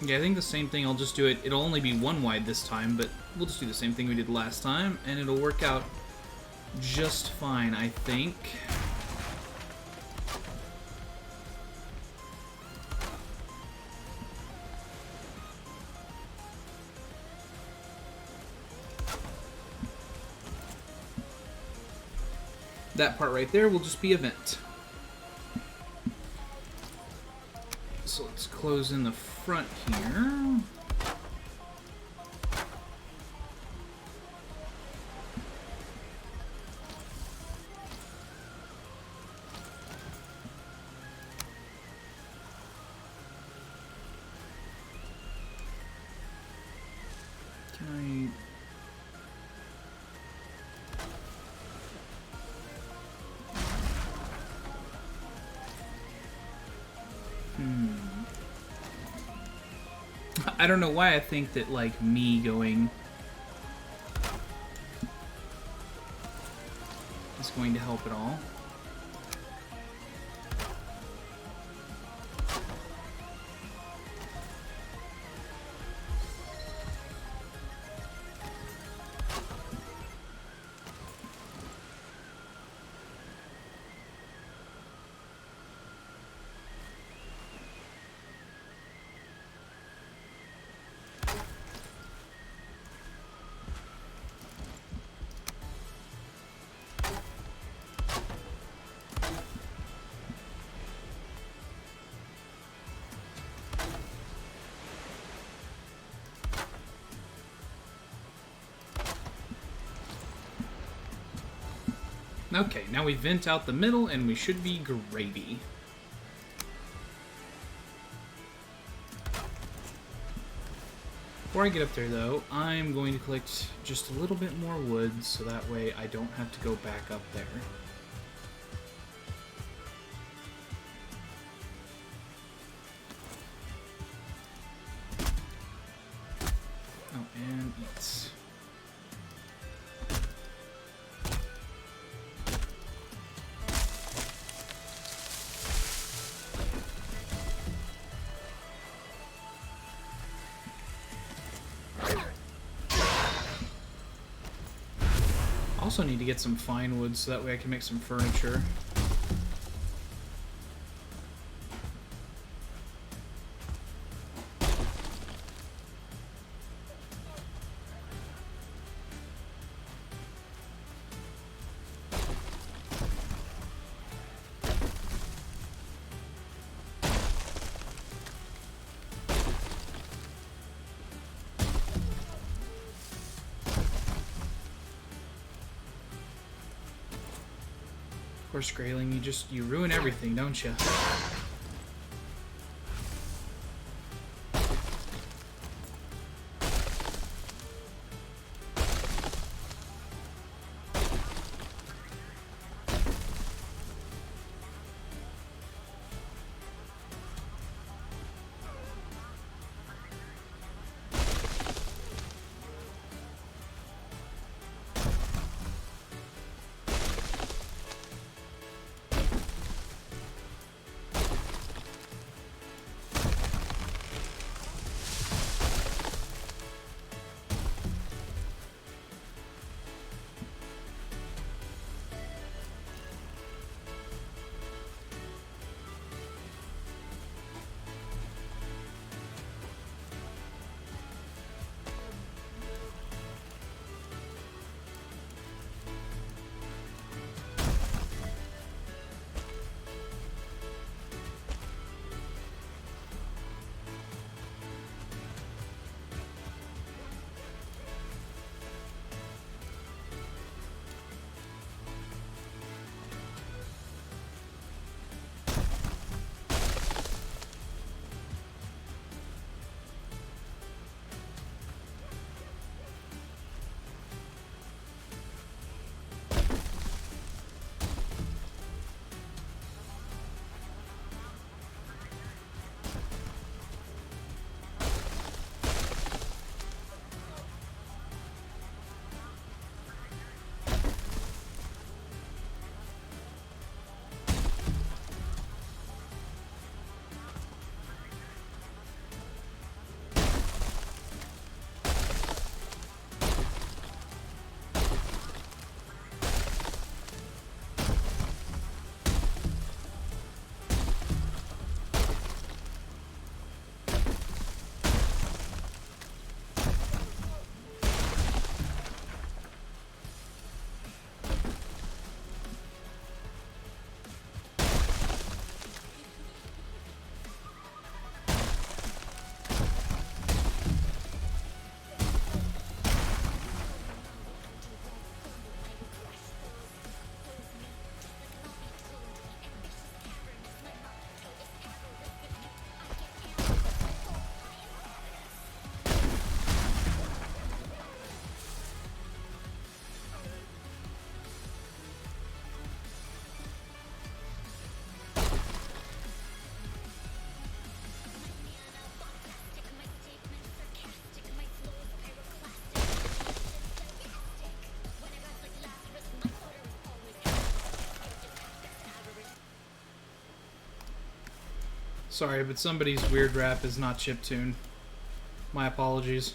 yeah, I think the same thing. I'll just do it. It'll only be one wide this time, but we'll just do the same thing we did last time, and it'll work out just fine, I think. That part right there will just be a vent. So let's close in the front here. Can I... I don't know why I think that, like, me going is going to help at all. Okay, now we vent out the middle, and we should be gravy. Before I get up there, though, I'm going to collect just a little bit more wood, so that way I don't have to go back up there. Oh, and eats. Also need to get some fine wood so that way I can make some furniture. Of course, Grayling, you ruin everything, don't you? Sorry, but somebody's weird rap is not chiptune. My apologies.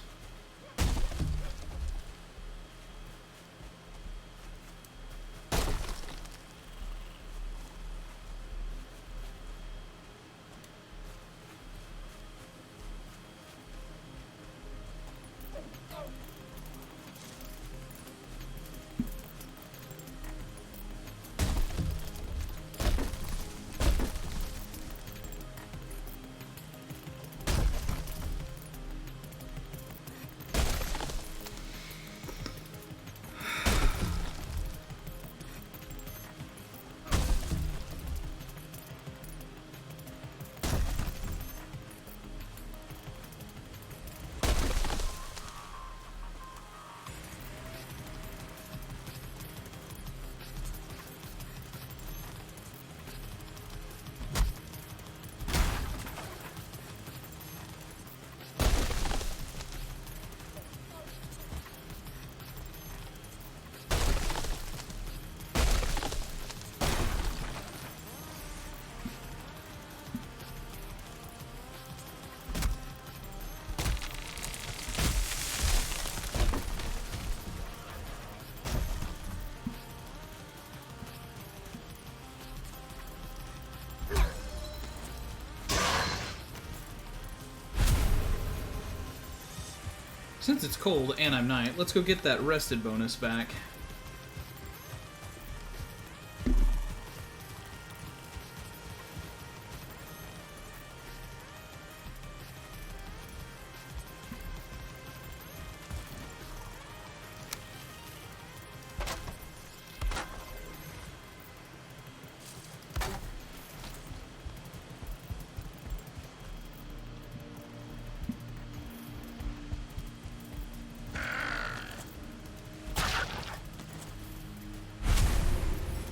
Since it's cold and I'm night, let's go get that rested bonus back.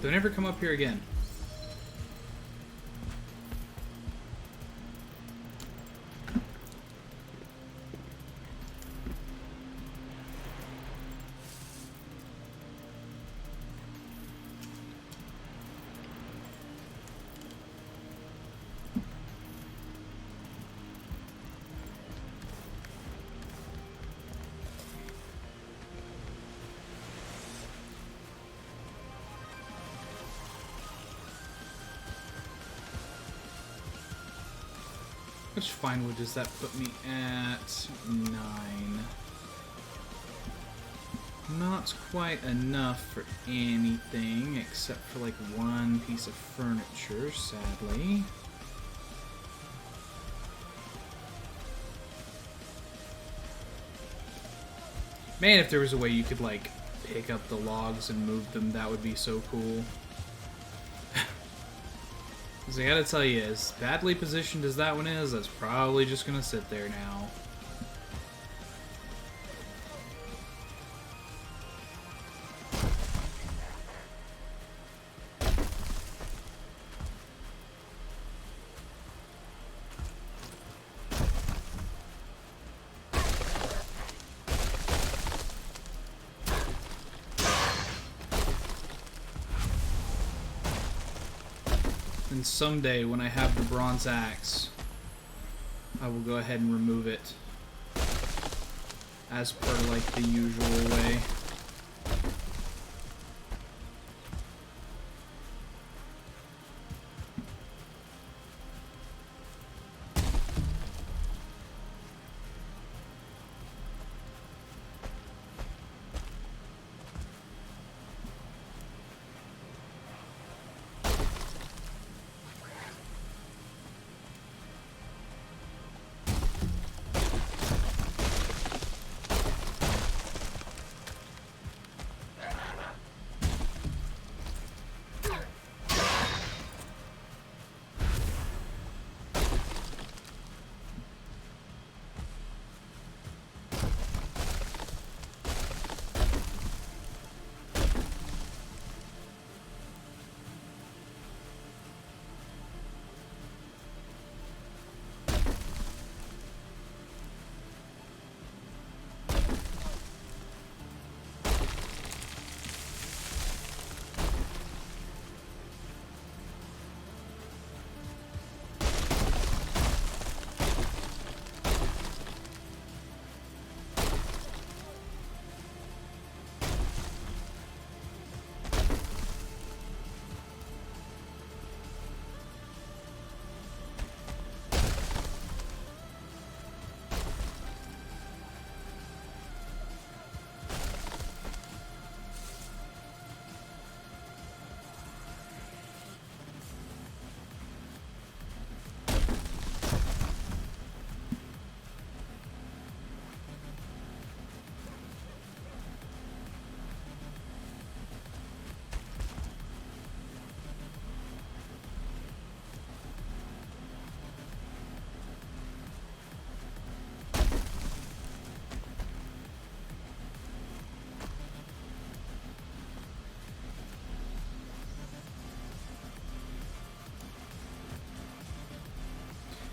Don't ever come up here again. Which fine wood does that put me at? 9. Not quite enough for anything, except for like one piece of furniture, sadly. Man, if there was a way you could like pick up the logs and move them, that would be so cool. Because I gotta tell you, as badly positioned as that one is, that's probably just gonna sit there now. And someday, when I have the bronze axe, I will go ahead and remove it as per like the usual way.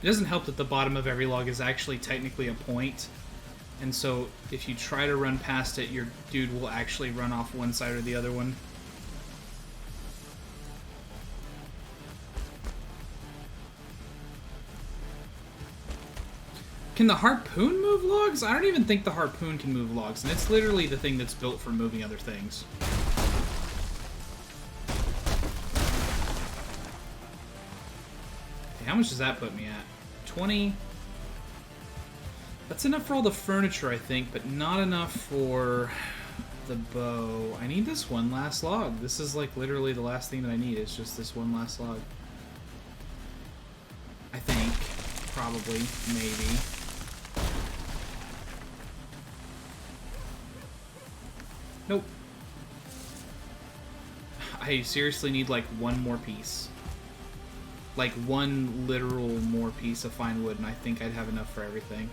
It doesn't help that the bottom of every log is actually technically a point, and so if you try to run past it, your dude will actually run off one side or the other one. Can the harpoon move logs? I don't even think the harpoon can move logs, and it's literally the thing that's built for moving other things. How much does that put me at? 20? That's enough for all the furniture, I think, but not enough for the bow. I need this one last log. This is like literally the last thing that I need. It's just this one last log. I think. Probably. Maybe. Nope. I seriously need like one more piece. Like one literal more piece of fine wood, and I think I'd have enough for everything.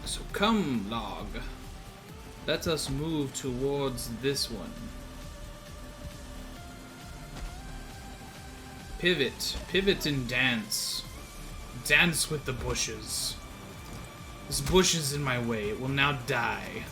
So come, log. Let us move towards this one. Pivot. Pivot and dance. Dance with the bushes. This bush is in my way. It will now die.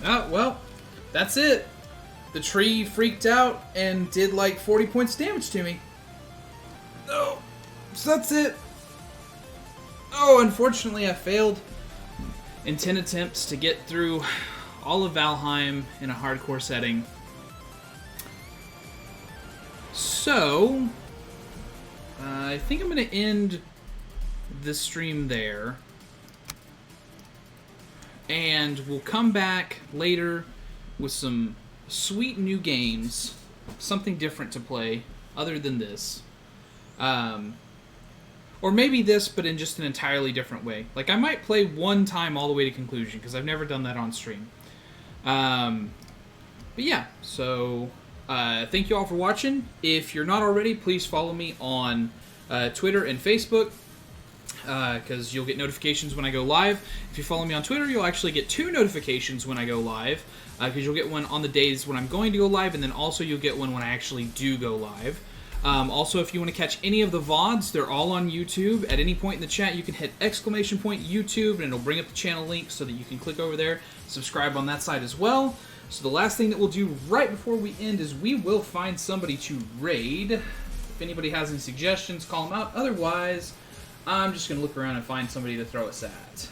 Oh, well, that's it. The tree freaked out and did like 40 points damage to me. Oh, so that's it. Oh, unfortunately I failed in 10 attempts to get through all of Valheim in a hardcore setting. So, I think I'm going to end the stream there. And we'll come back later with some sweet new games. Something different to play other than this. Or maybe this, but in just an entirely different way. Like, I might play one time all the way to conclusion, because I've never done that on stream. But yeah, so thank you all for watching. If you're not already, please follow me on Twitter and Facebook, because you'll get notifications when I go live. If you follow me on Twitter, you'll actually get 2 notifications when I go live, because you'll get one on the days when I'm going to go live, and then also you'll get one when I actually do go live. Also, if you want to catch any of the VODs, they're all on YouTube. At any point in the chat, you can hit ! YouTube, and it'll bring up the channel link so that you can click over there, subscribe on that side as well. So the last thing that we'll do right before we end is we will find somebody to raid. If anybody has any suggestions, call them out. Otherwise, I'm just going to look around and find somebody to throw us at.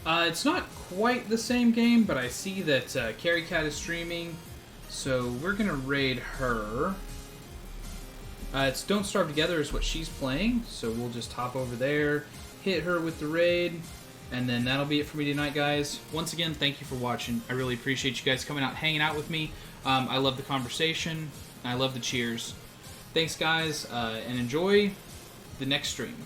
It's not quite the same game, but I see that Carrie Cat is streaming, so we're gonna raid her. It's Don't Starve Together is what she's playing, so we'll just hop over there, hit her with the raid, and then that'll be it for me tonight, guys. Once again, thank you for watching. I really appreciate you guys coming out, hanging out with me. I love the conversation. I love the cheers. Thanks, guys, and enjoy the next stream.